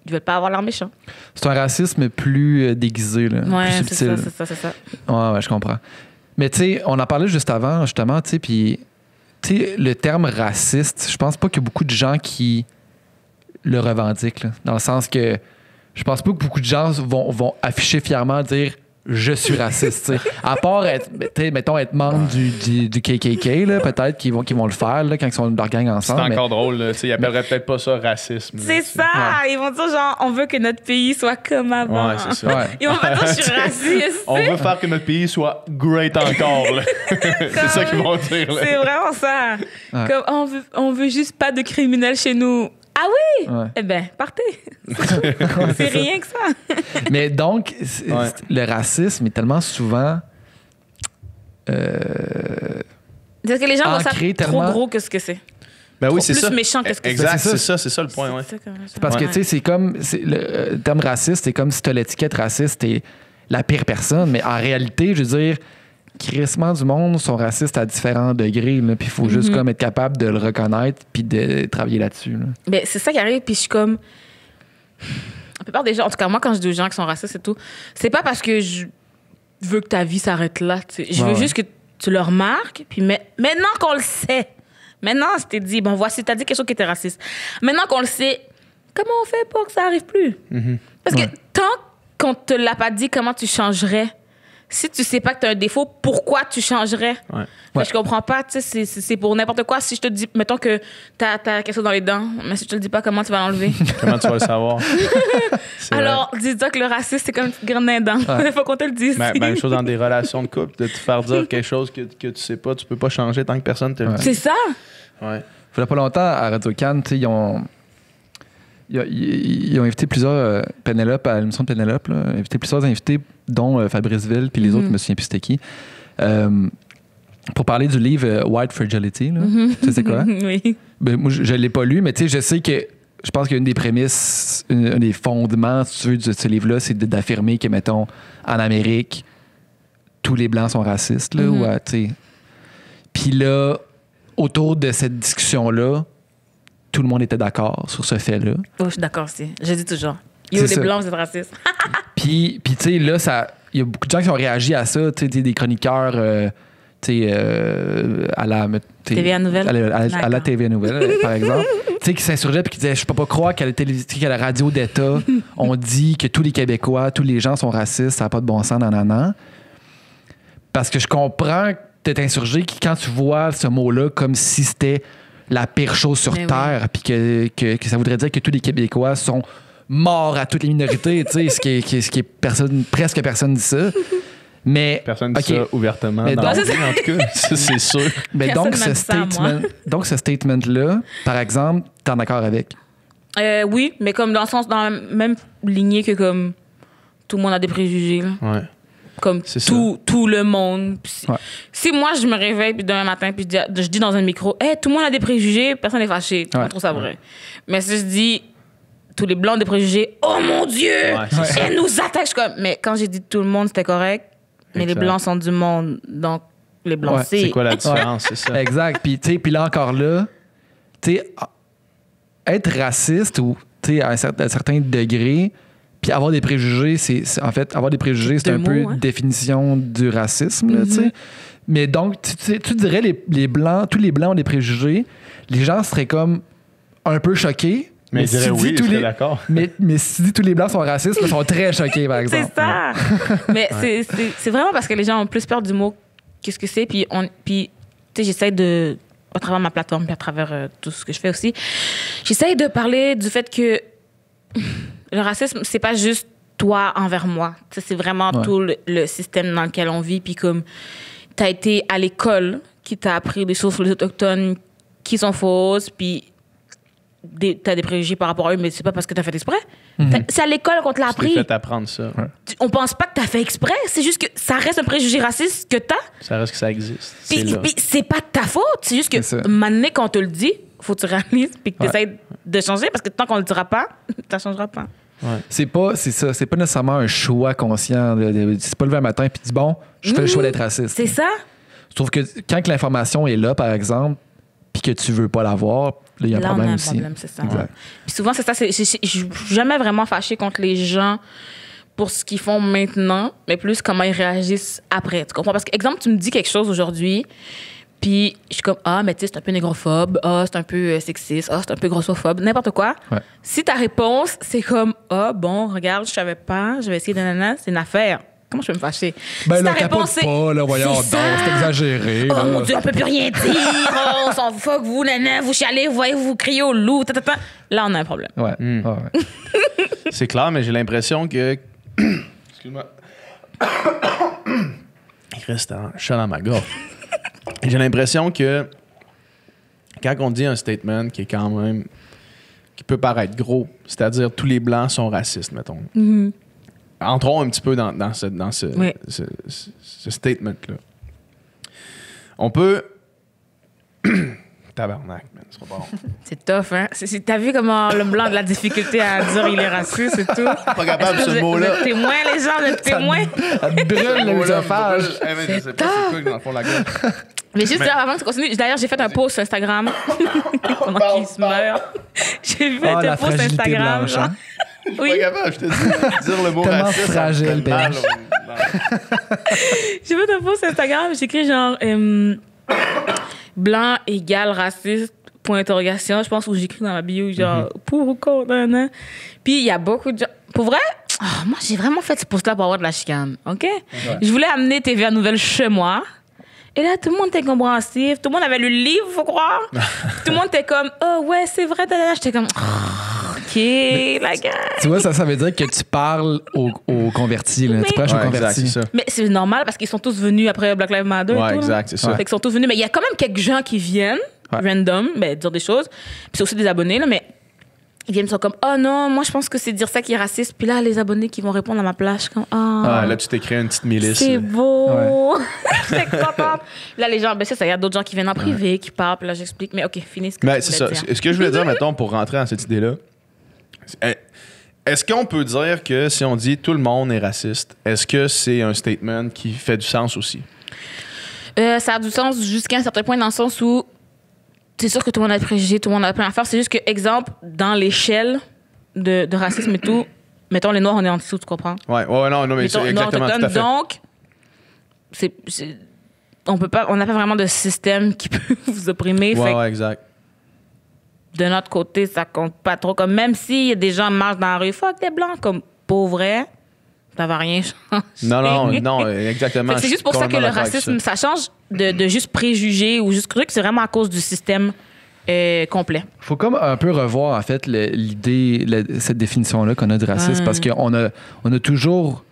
B: ils veulent pas avoir l'air méchant.
C: C'est un racisme plus déguisé, là, plus subtil.
B: C'est ça.
C: Ouais, je comprends. Mais tu sais, on en parlait juste avant, justement, tu sais, puis tu sais, le terme raciste, je pense pas qu'il y a beaucoup de gens qui le revendiquent, là, dans le sens que je pense pas que beaucoup de gens vont afficher fièrement dire je suis raciste, tu sais. À part mettons être membre du KKK, là, peut-être qu'ils vont le faire là, quand ils sont dans leur gang ensemble.
A: C'est encore drôle, là. Ils appelleraient peut-être pas ça racisme.
B: C'est ça! Ils vont dire genre, on veut que notre pays soit comme avant.
A: Ouais, c'est ça. Ouais.
B: Ils vont pas dire je suis raciste.
A: On veut faire que notre pays soit great encore, là. C'est ça qu'ils vont dire, là.
B: C'est vraiment ça. Ouais. Comme, on veut juste pas de criminels chez nous. Ah oui? Ouais. Eh bien, partez. C'est rien que ça.
C: Mais donc, le racisme est tellement souvent...
B: Parce que les gens voient ça trop gros que ce que c'est.
A: Ben oui, c'est
B: plus
A: ça.
B: Méchant que ce que c'est.
A: Exact, c'est ça le point. Ouais.
C: C'est parce que, tu sais, c'est comme... le terme raciste, c'est comme si tu as l'étiquette raciste, t'es la pire personne. Mais en réalité, je veux dire... crissement du monde sont racistes à différents degrés, puis il faut juste comme être capable de le reconnaître puis de travailler là-dessus. Là.
B: Ben, c'est ça qui arrive, puis je suis comme... La plupart des gens, en tout cas moi quand je dis aux gens qui sont racistes et tout, c'est pas parce que je veux que ta vie s'arrête là, je veux juste que tu le remarques, puis maintenant qu'on le sait, maintenant je t'ai dit, voici, t'as dit quelque chose qui était raciste, maintenant qu'on le sait, comment on fait pour que ça arrive plus? Parce que tant qu'on te l'a pas dit, comment tu changerais? Si tu sais pas que tu as un défaut, pourquoi tu changerais? Je comprends pas. C'est pour n'importe quoi. Si je te dis, mettons que tu as quelque chose dans les dents, mais si je te le dis pas, comment tu vas l'enlever?
A: Comment tu vas le savoir?
B: Alors, dis-toi que le racisme, c'est comme une petite graine d'un dent. Il faut qu'on te le dise.
A: Même chose dans des relations de couple, de te faire dire quelque chose que tu sais pas, tu peux pas changer tant que personne te le dit.
B: C'est ça?
C: Ouais. Il y a pas longtemps, à Radio-Can, ils ont invité plusieurs... Pénélope, à l'émission de Pénélope, là, invité plusieurs invités, dont Fabrice Ville, puis les autres, je me souviens plus c'était qui, pour parler du livre White Fragility. Là. Tu sais c'est quoi?
B: Oui.
C: Ben, moi, je l'ai pas lu, mais tu sais, je sais que je pense qu'une des prémices, un des fondements, si tu veux, de ce livre-là, c'est d'affirmer que, mettons, en Amérique, tous les Blancs sont racistes. Là, ou, tu sais. Puis là, autour de cette discussion-là, tout le monde était d'accord sur ce fait-là.
B: Oh, je suis d'accord aussi. Je dis toujours. Yo, les Blancs, vous êtes racistes.
C: Puis tu sais, là, il y a beaucoup de gens qui ont réagi à ça, tu sais, des chroniqueurs, à la...
B: TVA Nouvelle?
C: À la TVA Nouvelle, par exemple. Tu sais, qui s'insurgeaient puis qui disaient, je peux pas croire qu'à la radio d'État, on dit que tous les Québécois, tous les gens sont racistes, ça n'a pas de bon sens, nanana. Parce que je comprends que t'es insurgé quand tu vois ce mot-là comme si c'était la pire chose sur Terre, puis que ça voudrait dire que tous les Québécois sont morts à toutes les minorités, tu sais, ce qui est personne, presque personne dit ça. Mais,
A: personne dit ça ouvertement. Mais en tout cas, ça, c'est sûr.
C: Mais donc, ce statement-là, par exemple, t'es en accord avec?
B: Oui, mais comme dans la même lignée que comme tout le monde a des préjugés. Là.
A: Ouais.
B: Comme tout le monde. Si moi, je me réveille puis demain matin puis je dis dans un micro, hey, tout le monde a des préjugés, personne n'est fâché. On trouve ça vrai. Mais si je dis, tous les Blancs ont des préjugés, oh mon Dieu, elle nous attaque. Mais quand j'ai dit tout le monde, c'était correct. Mais les Blancs sont du monde. Donc, les Blancs,
A: c'est quoi la différence? C'est ça.
C: Exact. Puis là, encore là, tu sais, être raciste ou à un certain degré, puis avoir des préjugés, en fait, avoir des préjugés, c'est un peu définition du racisme, là, tu sais. Mais donc, tu dirais les Blancs, tous les Blancs ont des préjugés, les gens seraient comme un peu choqués.
A: Mais je dirais oui, je suis d'accord.
C: Mais si tu dis tous les Blancs sont racistes, ils sont très choqués, par exemple.
B: C'est ça! Mais c'est vraiment parce que les gens ont plus peur du mot qu'est-ce que c'est. Puis tu sais, j'essaie de, à travers ma plateforme, puis à travers tout ce que je fais aussi, j'essaie de parler du fait que Le racisme, c'est pas juste toi envers moi. Ça, c'est vraiment tout le système dans lequel on vit. Puis comme t'as été à l'école qui t'a appris des choses sur les Autochtones qui sont fausses, puis t'as des préjugés par rapport à eux, mais c'est pas parce que t'as fait exprès. C'est à l'école qu'on te l'a appris.
A: Tu t'es fait apprendre ça. Ouais.
B: On pense pas que t'as fait exprès. C'est juste que ça reste un préjugé raciste que t'as.
A: Ça reste que ça existe.
B: Puis c'est pas de ta faute. C'est juste que maintenant, quand on te le dit, faut que tu réalises puis que tu essaies de changer parce que tant qu'on le dira pas, ça changera pas.
C: Ouais. C'est pas nécessairement un choix conscient. C'est pas levé un matin et puis dis bon, je fais le choix d'être raciste.
B: C'est ça.
C: Je trouve que quand l'information est là, par exemple, puis que tu veux pas l'avoir, là, il y a un problème aussi.
B: Problème, c'est ça. Puis souvent, c'est ça. Je suis jamais vraiment fâchée contre les gens pour ce qu'ils font maintenant, mais plus comment ils réagissent après. Tu comprends? Parce que, exemple, tu me dis quelque chose aujourd'hui, puis je suis comme, ah, mais tu sais, c'est un peu négrophobe, ah, c'est un peu sexiste, ah, c'est un peu grossophobe, n'importe quoi. Ouais. Si ta réponse, c'est comme, ah, bon, regarde, je savais pas, je vais essayer de c'est une affaire. Comment je peux me fâcher?
C: Ben
B: si
C: là, capote pas, là, voyons donc, c'est exagéré.
B: Oh mon Dieu, on peut plus rien dire, oh, on s'en fout, vous, nanana, vous chialez, vous voyez, vous criez au loup, tatata. Là, on a un problème.
C: Ouais.
A: C'est clair, mais j'ai l'impression que... Excuse-moi. Il reste un chat dans ma gorge. J'ai l'impression que quand on dit un statement qui est quand même... qui peut paraître gros, c'est-à-dire tous les Blancs sont racistes, mettons. Mm-hmm. Entrons un petit peu dans ce statement-là. On peut... Tabarnak, man, c'est pas bon.
B: C'est tough, hein? T'as vu comment le Blanc a de la difficulté à dire il est raciste et tout?
A: Pas capable ce mot-là.
B: Vous êtes témoins, les gens, vous êtes témoins?
C: Ça brûle l'œsophage.
A: Je sais pas c'est quoi dans le fond de la gueule.
B: Mais juste dire avant que tu continues, d'ailleurs, j'ai fait un post sur Instagram pendant qu'il se meurt. J'ai fait un post Instagram.
C: Blanche, hein?
A: Je suis pas capable, je te dis, dire le mot raciste.
C: Fragile,
A: mal.
B: J'ai fait un post Instagram, j'ai écrit genre blanc égale raciste, point d'interrogation. Je pense où j'écris dans ma bio, genre pour ou contre, nan. Puis il y a beaucoup de gens. Pour vrai, moi j'ai vraiment fait ce post-là pour avoir de la chicane, OK? Ouais. Je voulais amener TVA Nouvelle chez moi. Et là, tout le monde était compréhensif. Tout le monde avait lu le livre, faut croire. Tout le monde était comme, oh ouais, c'est vrai. J'étais comme, OK, la gueule.
C: Tu vois, ça veut dire que tu parles aux convertis. Là. Tu prêches aux convertis.
A: Exact,
B: mais c'est normal parce qu'ils sont tous venus après Black Lives Matter.
A: Ouais,
B: et tout,
A: exact, c'est ça.
B: Fait qu'ils sont tous venus. Mais il y a quand même quelques gens qui viennent, random, dire des choses. Puis c'est aussi des abonnés, là, mais ils viennent, ils sont comme, oh non, moi je pense que c'est dire ça qui est raciste. Puis là, les abonnés qui vont répondre à ma place, comme,
A: ah, là, tu t'es créé une petite milice.
B: C'est beau. J'étais contente. Là, les gens, c'est ça, il y a d'autres gens qui viennent en privé, qui parlent, puis là, j'explique. Mais OK, finis ce que tu voulais
A: ça.
B: dire.
A: Ce que je voulais dire, mettons, pour rentrer dans cette idée-là, est-ce qu'on peut dire que si on dit tout le monde est raciste, est-ce que c'est un statement qui fait du sens aussi?
B: Ça a du sens jusqu'à un certain point, dans le sens où c'est sûr que tout le monde a préjugé, tout le monde a plein à faire. C'est juste que, exemple, dans l'échelle de racisme et tout, mettons, les Noirs, on est en dessous, tu comprends?
A: Ouais, non, mais
B: mettons,
A: c'est exactement tout à fait.
B: Donc, on n'a pas vraiment de système qui peut vous opprimer.
A: Ouais, exact.
B: De notre côté, ça compte pas trop. Comme même s'il y a des gens qui marchent dans la rue, fuck les Blancs, comme pour vrai, ça va rien changer.
A: Non, exactement.
B: C'est juste pour ça que le racisme, ça change de juste préjugés ou juste truc, c'est vraiment à cause du système complet.
C: Faut comme un peu revoir, en fait, l'idée, cette définition-là qu'on a de racisme, parce qu'on a toujours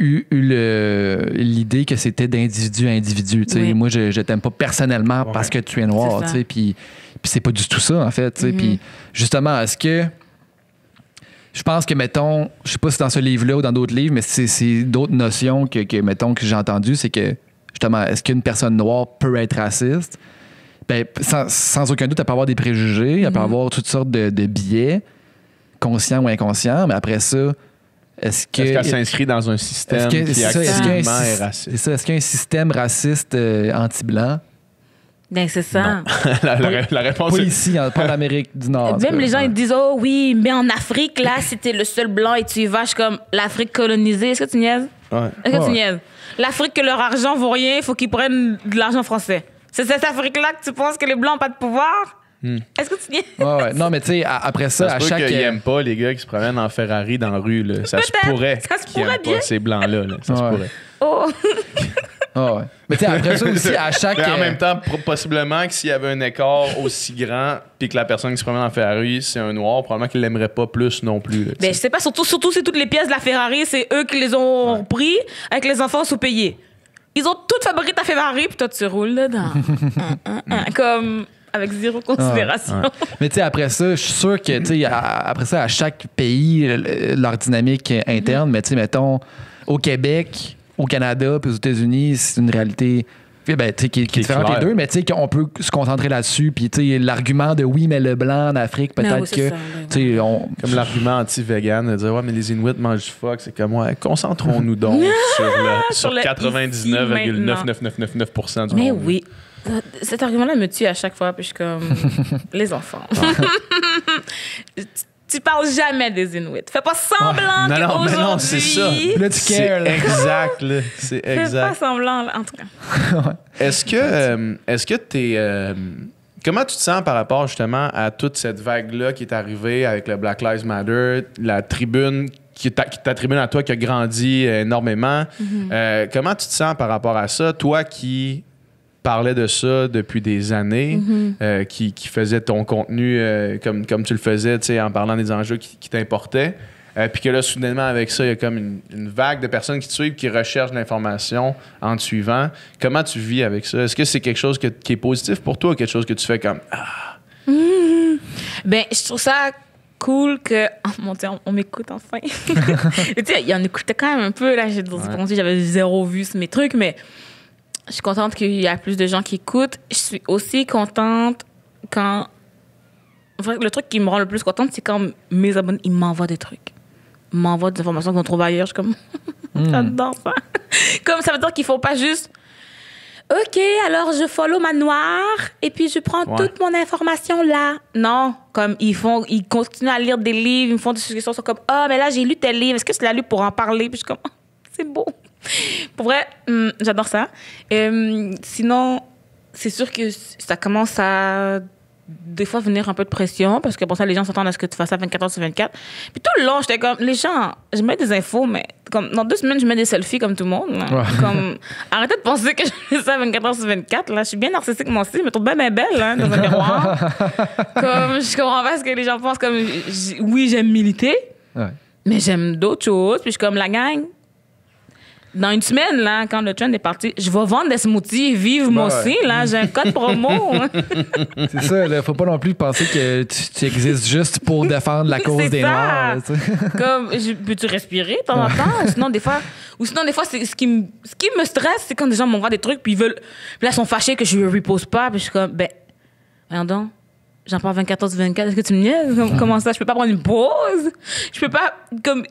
C: eu l'idée que c'était d'individu à individu. Oui. Moi, je t'aime pas personnellement parce que tu es noir, puis c'est pas du tout ça, en fait. Puis justement, est-ce que... Je pense que, mettons, je sais pas si c'est dans ce livre-là ou dans d'autres livres, mais c'est d'autres notions mettons, que j'ai entendues, c'est que, justement, est-ce qu'une personne noire peut être raciste? Ben, sans aucun doute, elle peut avoir des préjugés, elle peut avoir toutes sortes de biais, conscients ou inconscients, mais après ça, est-ce qu'elle
A: s'inscrit dans un système qui activement est raciste?
C: C'est ça. Est-ce qu'il y a un système raciste anti-blanc?
B: Ben, c'est ça.
A: la réponse
C: pas ici, pas en Amérique du Nord.
B: Même les gens, ils disent, oh oui, mais en Afrique, là, si t'es le seul blanc et tu y vas, je suis comme l'Afrique colonisée. Est-ce que tu niaises?
A: Ouais.
B: Est-ce que tu niaises? L'Afrique, que leur argent vaut rien, il faut qu'ils prennent de l'argent français. C'est cette Afrique-là que tu penses que les blancs n'ont pas de pouvoir? Est-ce que tu niaises?
C: Ouais. Non, mais tu sais, après ça, à chaque...
A: qu'ils n'aiment pas les gars qui se promènent en Ferrari dans la rue. Là. Ça se pourrait qu'ils n'aiment pas ces blancs-là. Là. Ça se pourrait.
B: Oh!
C: Ah ouais. Mais tu sais, après ça aussi, à chaque.
A: Mais en même temps, possiblement que s'il y avait un écart aussi grand, puis que la personne qui se promène en Ferrari, c'est un noir, probablement qu'il l'aimerait pas plus non plus. Là,
B: Ben, je sais pas, surtout si toutes les pièces de la Ferrari, c'est eux qui les ont pris avec les enfants sous-payés. Ils ont toutes fabriqué ta Ferrari, puis toi, tu roules dedans. Comme avec zéro considération.
C: Mais tu sais, après ça, je suis sûr que, tu sais, après ça, à chaque pays, leur dynamique interne, mais tu sais, mettons, au Québec, au Canada, puis aux États-Unis, c'est une réalité. Ben, qui est différente
A: clair.
C: les deux, mais tu sais qu'on peut se concentrer là-dessus. Puis tu sais, l'argument de oui, mais le blanc en Afrique, peut-être que. Tu sais,
A: comme l'argument anti-vegan de dire ouais, mais les Inuits mangent du phoque, c'est comme ouais, concentrons-nous donc sur
B: le
A: 99,99999% du
B: mais
A: monde.
B: Mais oui. Cet argument-là me tue à chaque fois, puis je suis comme les enfants. Tu parles jamais des Inuits. Fais pas semblant qu'aujourd'hui...
A: Non, c'est ça.
C: Là, tu cares.
A: C'est exact, là. C'est exact.
B: Fais pas semblant, là, en tout cas.
A: Est-ce que t'es... comment tu te sens par rapport, justement, à toute cette vague-là qui est arrivée avec le Black Lives Matter, la tribune, ta tribune à toi qui a grandi énormément. Comment tu te sens par rapport à ça? Toi qui parlais de ça depuis des années, qui faisait ton contenu comme tu le faisais, en parlant des enjeux qui t'importaient. Puis que là, soudainement, avec ça, il y a comme une vague de personnes qui te suivent, qui recherchent de l'information en te suivant. Comment tu vis avec ça? Est-ce que c'est quelque chose qui est positif pour toi ou quelque chose que tu fais comme...
B: Ben, je trouve ça cool que... Oh mon Dieu, on m'écoute enfin. Tu sais, il y en écoutait quand même un peu. Là, j'avais zéro vue sur mes trucs, mais je suis contente qu'il y a plus de gens qui écoutent. Je suis aussi contente quand... Le truc qui me rend le plus contente, c'est quand mes abonnés, ils m'envoient des trucs. Ils m'envoient des informations qu'on trouve ailleurs. Je suis comme... J'adore ça. Comme ça veut dire qu'il faut pas juste... OK, alors je follow ma noire et puis je prends toute mon information là. Non, comme ils continuent à lire des livres, ils me font des suggestions, ils sont comme mais là j'ai lu tel livre, est-ce que tu l'as lu pour en parler? Puis je suis comme c'est beau. Pour vrai, j'adore ça. Sinon, c'est sûr que ça commence à des fois venir un peu de pression parce que pour ça les gens s'attendent à ce que tu fasses ça 24 heures sur 24. Puis tout le long, j'étais comme les gens, je mets des infos mais comme dans 2 semaines je mets des selfies comme tout le monde. Comme arrêtez de penser que je fais ça 24 heures sur 24 là, je suis bien narcissique moi aussi, je me trouve bien belle hein, dans un miroir. Comme je comprends pas ce que les gens pensent comme oui, j'aime militer. Mais j'aime d'autres choses, puis je suis comme la gang. Dans 1 semaine, là, quand le trend est parti, je vais vendre des smoothies vive moi aussi. Là, j'ai un code promo.
C: C'est ça, il ne faut pas non plus penser que tu existes juste pour défendre la cause des Noirs. Là,
B: comme, peux-tu respirer de temps en temps? Sinon, des fois, c'est, ce qui me stresse, c'est quand des gens m'envoient des trucs, puis puis là, ils sont fâchés que je ne repose pas, puis je suis comme, voyons donc. J'en parle 24 heures sur 24. Est-ce que tu me niaises? Comment ça? Je peux pas prendre une pause? Je peux pas... Comme...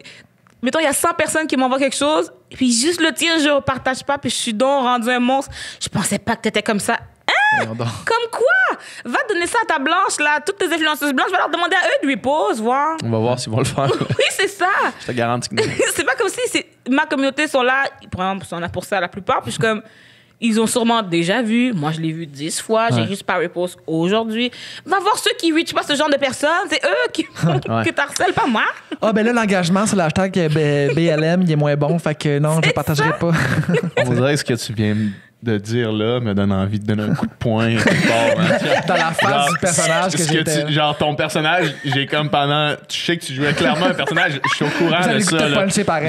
B: Mettons, il y a 100 personnes qui m'envoient quelque chose, puis juste le tien, je ne partage pas, puis je suis donc rendu un monstre. Je pensais pas que t'étais comme ça. Hein? Comme quoi? Va donner ça à ta blanche, là. Toutes tes influenceuses blanches, va leur demander à eux de repose, voir.
A: On va voir s'ils vont le faire.
B: Oui, c'est ça.
A: Je te garantis que non.
B: C'est pas comme si ma communauté sont là, par exemple, ils sont là pour ça la plupart, puis je suis comme... Ils ont sûrement déjà vu. Moi, je l'ai vu 10 fois. J'ai juste pas repost aujourd'hui. Va voir ceux qui reachent pas ce genre de personnes. C'est eux qui t'harcèlent, pas moi.
C: Ben là, l'engagement sur l'hashtag BLM, il est moins bon. Fait que non, je ne partagerai pas.
A: On dirait que ce que tu viens de dire là me donne envie de donner un coup de poing
C: dans la face du personnage que j'étais.
A: Genre ton personnage, j'ai comme pendant... Tu sais que tu jouais clairement un personnage, je suis au courant de ça.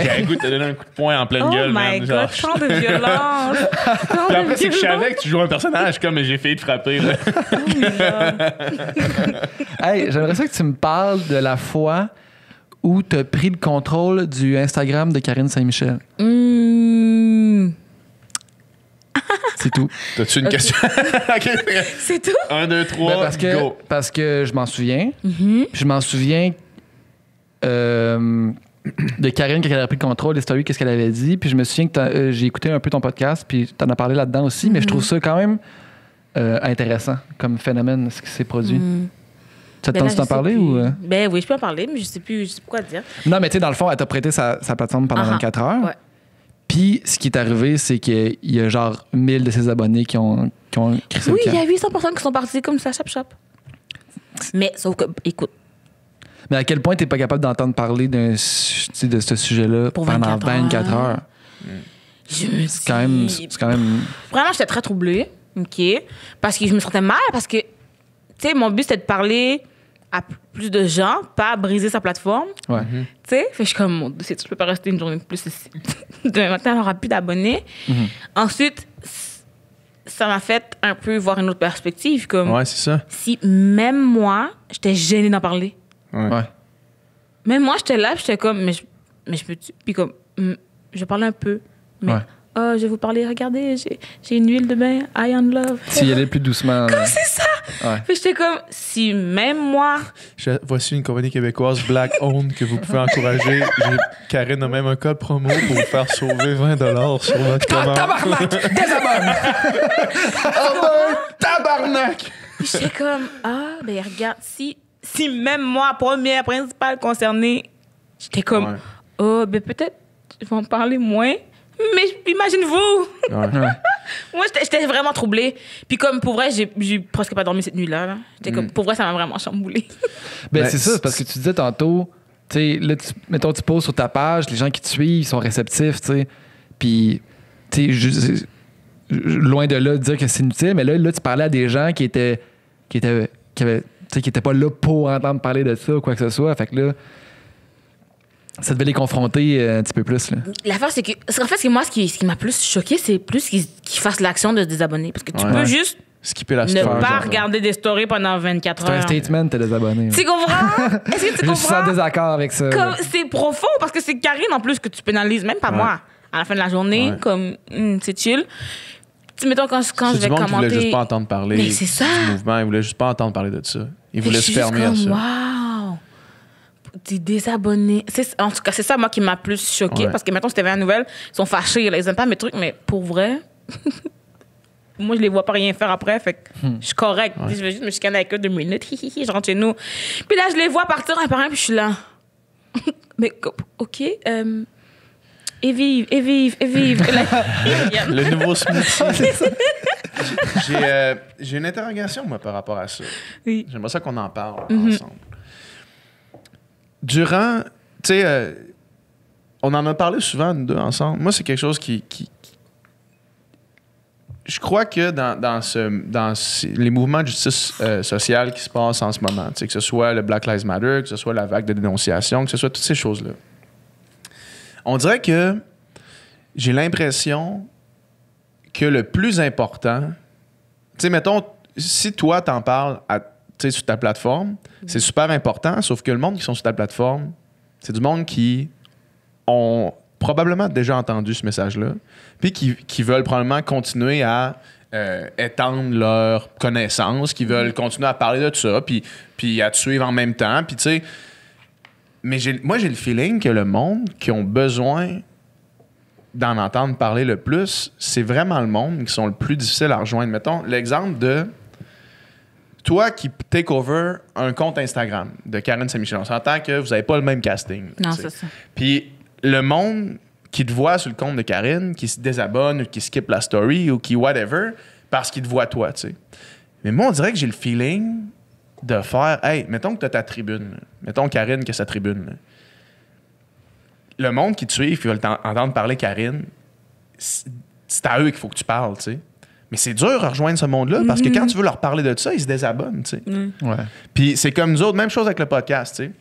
A: J'ai un goût de te donner un coup de poing en pleine gueule.
B: Oh my God, tant de violence.
A: Puis après, c'est que je savais que tu jouais un personnage comme j'ai failli te frapper. Là.
C: Hey, j'aimerais ça que tu me parles de la fois où tu as pris le contrôle du Instagram de Karine Saint-Michel. C'est tout.
A: T'as-tu une question? Okay.
B: C'est tout?
A: 1, 2, 3, go.
C: Parce que je m'en souviens. Je m'en souviens de Karine quand elle a pris le contrôle, les stories, qu'est-ce qu'elle avait dit. Puis je me souviens que j'ai écouté un peu ton podcast, puis t'en as parlé là-dedans aussi, mais je trouve ça quand même intéressant comme phénomène, ce qui s'est produit. Ça te tente de t'en parler ou...
B: Ben oui, je peux en parler, mais je sais plus quoi dire.
C: Non, mais tu sais, dans le fond, elle t'a prêté sa plateforme pendant 24 heures.
B: Ouais.
C: Puis, ce qui est arrivé, c'est qu'il y a genre 1000 de ses abonnés qui ont crissé le camp.
B: Oui, il y a 800 personnes qui sont parties comme ça, chap. Mais, sauf que, écoute.
C: Mais à quel point t'es pas capable d'entendre parler de ce sujet-là pendant 24 heures?
B: Je me
C: C'est quand même.
B: Vraiment, j'étais très troublée. OK? Parce que je me sentais mal, parce que, tu sais, mon but, c'était de parler à plus de gens, pas briser sa plateforme.
C: Ouais.
B: Tu sais? Fait que je suis comme, mon Dieu, je peux pas rester une journée de plus ici. Demain matin, on aura plus d'abonnés. Ensuite, ça m'a fait un peu voir une autre perspective. Comme
A: Ouais, c'est ça.
B: si même moi, j'étais gênée d'en parler.
C: Ouais.
B: Même moi, j'étais là, puis j'étais comme, mais je peux-tu? Puis comme, je parlais un peu. Mais,
C: Ouais.
B: oh, je vais vous parler, regardez, j'ai une huile de bain, I am love.
C: S'il y allait plus doucement.
B: Comme
C: là.
B: c'est ça!
C: Ouais.
B: Puis j'étais comme, si même moi,
A: Voici une compagnie québécoise Black Owned que vous pouvez encourager. Karine a même un code promo pour vous faire sauver 20 $ sur votre commande.
C: Tabarnak! Désabonne!
A: Tabarnak!
B: puis j'étais comme, ben regarde, si même moi, première, principale concernée, j'étais comme,
A: Ouais.
B: ben peut-être, je vais en parler moins. Mais imagine-vous!
A: Ouais.
B: Moi, j'étais vraiment troublée. Puis comme, pour vrai, j'ai presque pas dormi cette nuit-là. Là. J'étais comme, pour vrai, ça m'a vraiment chamboulée.
C: Ben,
A: Ben,
C: c'est ça, parce que tu disais tantôt, tu sais, là, mettons, tu poses sur ta page, les gens qui te suivent sont réceptifs, tu sais. Puis, tu sais, loin de là de dire que c'est inutile, mais là, tu parlais à des gens qui étaient pas là pour entendre parler de ça ou quoi que ce soit. Fait que là, ça devait les confronter un petit peu plus, là.
B: L'affaire, c'est que, en fait, moi, ce qui m'a plus choqué, c'est plus qu'ils fassent l'action de se désabonner. Parce que tu
A: Ouais.
B: peux juste
A: Skipper la
B: ne
A: story.
B: pas
A: genre.
B: regarder des stories pendant 24
C: C'est un
B: heures.
C: statement, t'es désabonné.
B: Tu comprends? Est-ce que tu
C: Je suis en
B: comprends?
C: désaccord avec ça.
B: Comme, c'est profond parce que c'est Karine en plus que tu pénalises, même pas moi. À la fin de la journée,
A: Ouais.
B: comme, c'est chill. Tu mettons, quand je
A: C'est
B: vais
A: du monde qui voulait
B: commenter.
A: juste pas entendre parler
B: Mais c'est ça.
A: du mouvement. Ils voulaient juste pas entendre parler de ça. Ils voulaient se fermer à ça.
B: Waouh! T'es désabonné. En tout cas, c'est ça, moi, qui m'a plus choquée.
A: Ouais.
B: Parce que, mettons, si t'avais une nouvelle, ils sont fâchés. Là, ils aiment pas mes trucs, mais pour vrai, moi, je les vois pas rien faire après. Fait que je suis correcte. Je vais juste me chicaner avec eux 2 minutes. Je rentre chez nous. Puis là, je les vois partir un par un, puis je suis là. Mais, OK. Et vive, et vive, et vive. Et là, ils viennent.
A: Le nouveau smoothie. J'ai une interrogation, moi, par rapport à ça.
B: Oui.
A: J'aimerais ça qu'on en parle ensemble. Durant, tu sais, on en a parlé souvent, nous deux, ensemble. Moi, c'est quelque chose qui je crois que dans les mouvements de justice sociale qui se passent en ce moment, tu sais, que ce soit le Black Lives Matter, que ce soit la vague de dénonciation, que ce soit toutes ces choses-là, on dirait que j'ai l'impression que le plus important, tu sais, mettons, si toi, t'en parles sur ta plateforme, c'est super important, sauf que le monde qui sont sur ta plateforme, c'est du monde qui ont probablement déjà entendu ce message-là, puis qui veulent probablement continuer à étendre leur connaissance, qui veulent continuer à parler de ça, puis à te suivre en même temps, puis tu sais... Mais moi, j'ai le feeling que le monde qui ont besoin d'en entendre parler le plus, c'est vraiment le monde qui sont le plus difficiles à rejoindre. Mettons l'exemple de toi qui take over un compte Instagram de Karine Saint-Michel. On s'entend que vous n'avez pas le même casting.
B: Non,
A: t'sais.
B: c'est ça.
A: Puis le monde qui te voit sur le compte de Karine, qui se désabonne ou qui skip la story ou qui whatever, parce qu'il te voit toi, tu sais. Mais moi, on dirait que j'ai le feeling de faire, hey, mettons que tu as ta tribune. Là. Mettons Karine qui a sa tribune. Là. Le monde qui te suit, qui veut entendre parler Karine, c'est à eux qu'il faut que tu parles, tu sais. Mais c'est dur à rejoindre ce monde-là parce que quand tu veux leur parler de ça, ils se désabonnent, tu sais.
C: Ouais.
A: Puis c'est comme nous autres, même chose avec le podcast, tu sais.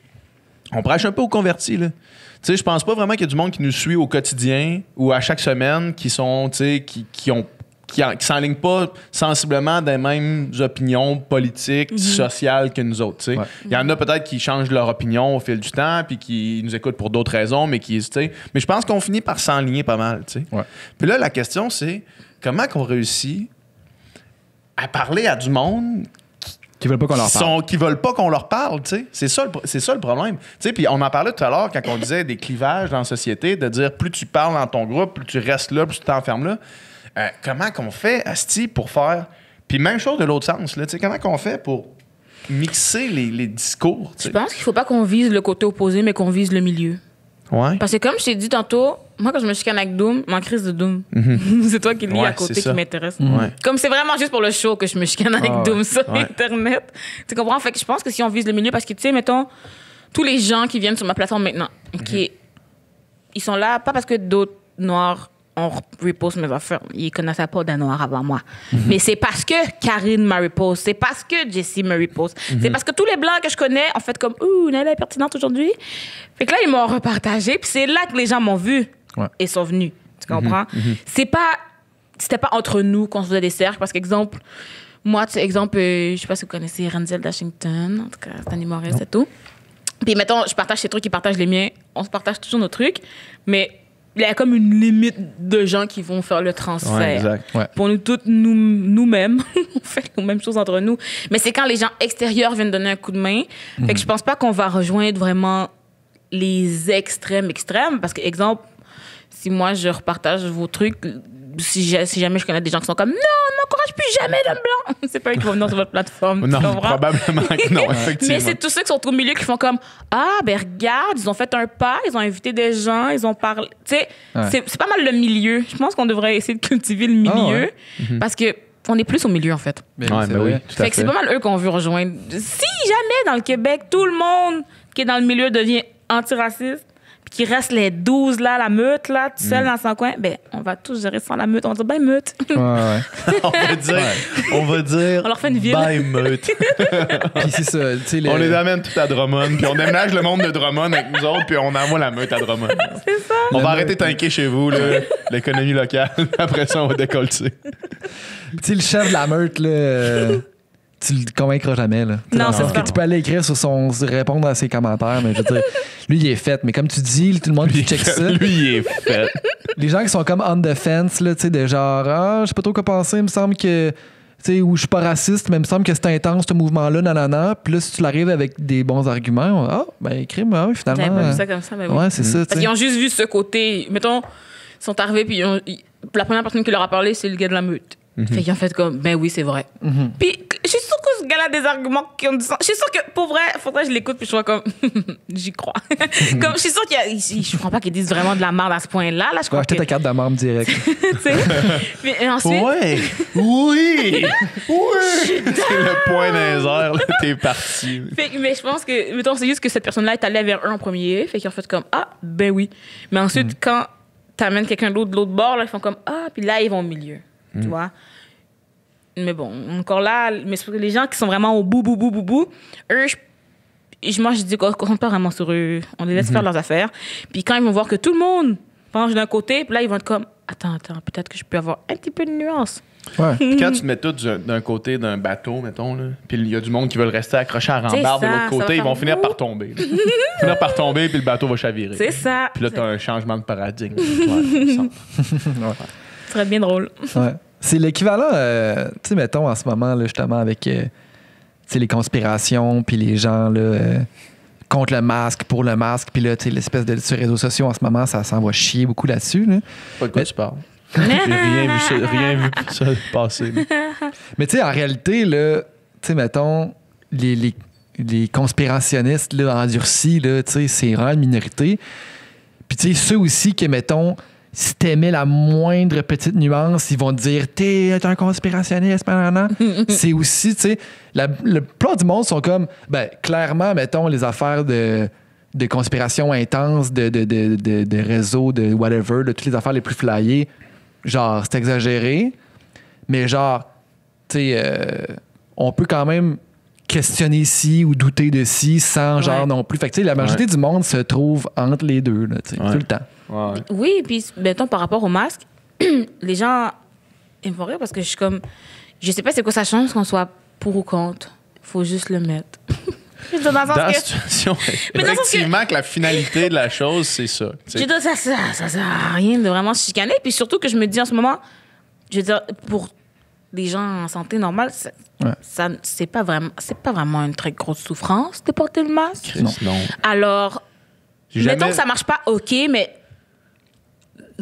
A: On prêche un peu aux convertis, là. Tu sais, je pense pas vraiment qu'il y a du monde qui nous suit au quotidien ou à chaque semaine qui sont, tu sais, qui s'enlignent pas sensiblement des mêmes opinions politiques, sociales que nous autres, tu sais.
C: Ouais.
A: Il y en a peut-être qui changent leur opinion au fil du temps puis qui nous écoutent pour d'autres raisons, mais qui, tu sais. Mais je pense qu'on finit par s'enligner pas mal, tu sais.
C: Ouais.
A: Puis là, la question, c'est comment qu'on réussit à parler à du monde
C: Qui veulent pas qu'on leur parle.
A: qui veulent pas qu'on leur parle, tu sais. C'est ça le problème. Tu sais, puis on en parlait tout à l'heure quand on disait des clivages dans la société, de dire plus tu parles dans ton groupe, plus tu restes là, plus tu t'enfermes là. Comment qu'on fait, asti, pour faire... Puis même chose de l'autre sens, là, tu sais, comment qu'on fait pour mixer les discours, tu
B: Je
A: sais?
B: pense qu'il faut pas qu'on vise le côté opposé, mais qu'on vise le milieu.
A: Ouais.
B: Parce que comme je t'ai dit tantôt, moi, quand je me chicane avec Doom, ma crise de Doom, c'est toi qui lis
A: Ouais,
B: à côté
A: c'est ça.
B: qui m'intéresse.
A: Ouais.
B: Comme c'est vraiment juste pour le show que je me chicane avec
C: Ah ouais.
B: Doom sur
A: Ouais.
B: Internet. Tu comprends? Fait que je pense que si on vise le milieu, parce que, tu sais, mettons, tous les gens qui viennent sur ma plateforme maintenant, OK, ils sont là, pas parce que d'autres Noirs on reposte mes affaires. Ils connaissaient pas d'un noir avant moi. Mais c'est parce que Karine m'a repost. C'est parce que Jessie me repost. C'est parce que tous les blancs que je connais ont fait comme, ouh, Nella est pertinente aujourd'hui. Fait que là, ils m'ont repartagé. Puis c'est là que les gens m'ont vu et sont venus. Tu comprends? C'était pas entre nous qu'on se faisait des cercles. Parce qu'exemple, moi, tu sais, exemple, je sais pas si vous connaissez Renzel Washington. En tout cas, c'est un humoriste et tout. Puis, mettons, je partage ses trucs, il partage les miens. On se partage toujours nos trucs. Mais il y a comme une limite de gens qui vont faire le transfert.
A: Ouais, exact.
C: Ouais.
B: Pour nous toutes, nous-mêmes, on fait les mêmes choses entre nous. Mais c'est quand les gens extérieurs viennent donner un coup de main. Fait que je pense pas qu'on va rejoindre vraiment les extrêmes. Parce que, exemple, si moi, je repartage vos trucs, si jamais je connais des gens qui sont comme « Non, on n'encourage plus jamais l'homme blanc! » C'est pas eux qui vont venir sur votre plateforme.
A: Non, probablement que non, effectivement.
B: Mais c'est tous ceux qui sont au milieu qui font comme « Ah, ben regarde, ils ont fait un pas, ils ont invité des gens, ils ont parlé... » Tu sais, c'est pas mal le milieu. Je pense qu'on devrait essayer de cultiver le milieu parce que on est plus au milieu, en fait.
C: Mais
A: Oui,
C: tout à
B: Fait
C: fait.
B: que c'est pas mal eux qu'on veut rejoindre. Si jamais, dans le Québec, tout le monde qui est dans le milieu devient antiraciste, puis qu'il reste les 12 là, la meute, là, tout seul dans son coin, ben, on va tous gérer sans la meute. On va dire, ben, meute.
C: Ouais.
A: on va dire
B: On leur fait une ville.
A: bye meute.
C: Puis c'est ça, tu sais,
A: On les amène tout à Drummond, puis on déménage le monde de Drummond avec nous autres, puis on envoie la meute à Drummond.
B: C'est ça.
A: On va arrêter de tanker chez vous, là, l'économie locale. Après ça, on va décoller.
C: Tu sais, le chef de la meute, là, tu le convaincras jamais, là.
B: Non,
C: Dans le
B: c'est
C: sens
B: ça.
C: que tu peux aller écrire répondre à ses commentaires, mais je veux dire, lui, il est fait. Mais comme tu dis, tout le monde qui check ça,
A: Lui, il est fait.
C: les gens qui sont comme on the fence, là, tu sais, de genre, ah, je sais pas trop quoi penser, il me semble que, tu sais, ou je suis pas raciste, mais il me semble que c'est intense, ce mouvement-là, nanana. Puis là, si tu l'arrives avec des bons arguments, ben, écris, oui, finalement.
B: J'avais pas vu ça comme ça, mais oui.
C: Ouais, c'est ça, tu
B: Parce
C: sais.
B: qu'ils ont juste vu ce côté. Mettons, ils sont arrivés, puis la première personne qui leur a parlé, c'est le gars de la meute. Fait qu'ils ont fait comme, ben oui, c'est vrai. Puis je suis sûre que ce gars-là a des arguments qui ont du sens. Je suis sûre que, pour vrai, faudrait que je l'écoute, puis je sois comme, j'y crois. Comme, je suis sûre je crois pas qu'ils disent vraiment de la merde à ce point-là. Là, je
C: Tu vas
B: crois
C: acheter
B: que...
C: ta carte de membre direct.
B: Tu sais. Puis ensuite...
A: Ouais! Oui! Oui! C'est le point dans les airs, là, t'es parti.
B: Mais je pense que, mettons, c'est juste que cette personne-là est allée vers eux en premier. Fait qu'ils ont fait comme, ah, ben oui. Mais ensuite, quand t'amènes quelqu'un d'autre de l'autre bord, là, ils font comme, ah, puis là, ils vont au milieu. Tu vois? Mais bon, encore là, mais les gens qui sont vraiment au bout, eux, moi, je dis qu'on ne compte pas vraiment sur eux. On les laisse faire leurs affaires. Puis quand ils vont voir que tout le monde penche d'un côté, puis là, ils vont être comme, attends, peut-être que je peux avoir un petit peu de nuance.
C: Ouais.
A: Puis quand tu te mets tout d'un côté d'un bateau, mettons, là, puis il y a du monde qui veut rester accroché à la rambarde de
B: C'est ça,
A: l'autre
B: ça
A: côté,
B: va
A: ils vont
B: faire
A: finir par tomber. Là. Ils vont finir par tomber, puis le bateau va chavirer.
B: C'est ça.
A: Puis là, t'as un changement de paradigme.
B: Ce serait bien drôle.
C: Ouais. C'est l'équivalent, tu sais, mettons, en ce moment, là, justement, avec tu sais, les conspirations, puis les gens là, contre le masque, pour le masque, puis là, tu sais, l'espèce de sur les réseaux sociaux en ce moment, ça s'envoie chier beaucoup là-dessus. Là.
A: Pas de quoi tu parles. J'ai rien vu ça passer.
C: Mais tu sais, en réalité, là, tu sais, mettons, les conspirationnistes là, endurcis, là, tu sais, c'est vraiment une minorité. Puis tu sais, ceux aussi que, mettons, si t'aimais la moindre petite nuance, ils vont te dire « T'es un conspirationniste, nanana. » C'est aussi, tu sais, le plupart du monde sont comme, ben, clairement, mettons, les affaires de conspiration intense, de réseaux, de whatever, de toutes les affaires les plus flyées, genre, c'est exagéré, mais genre, tu sais, on peut quand même questionner ci ou douter de ci sans genre non plus. Fait que tu sais, la majorité du monde se trouve entre les deux, là, tu sais, tout le temps.
A: Ouais.
B: Oui, puis, mettons, par rapport au masque, les gens, ils me font rire parce que je suis comme, je sais pas c'est quoi ça change qu'on soit pour ou contre. Faut juste le mettre. Je veux dire, dans le sens
A: Dans la
B: que-
A: situation,
B: Mais dans le sens
A: effectivement, que la finalité de la chose, c'est ça. tu sais.
B: Je veux dire, ça sert à rien de vraiment se chicaner. Puis surtout que je me dis en ce moment, je veux dire, pour des gens en santé normale, c'est pas vraiment une très grosse souffrance de porter le masque.
A: Chris, non.
B: Alors,
A: J'ai jamais-
B: mettons que ça marche pas, OK, mais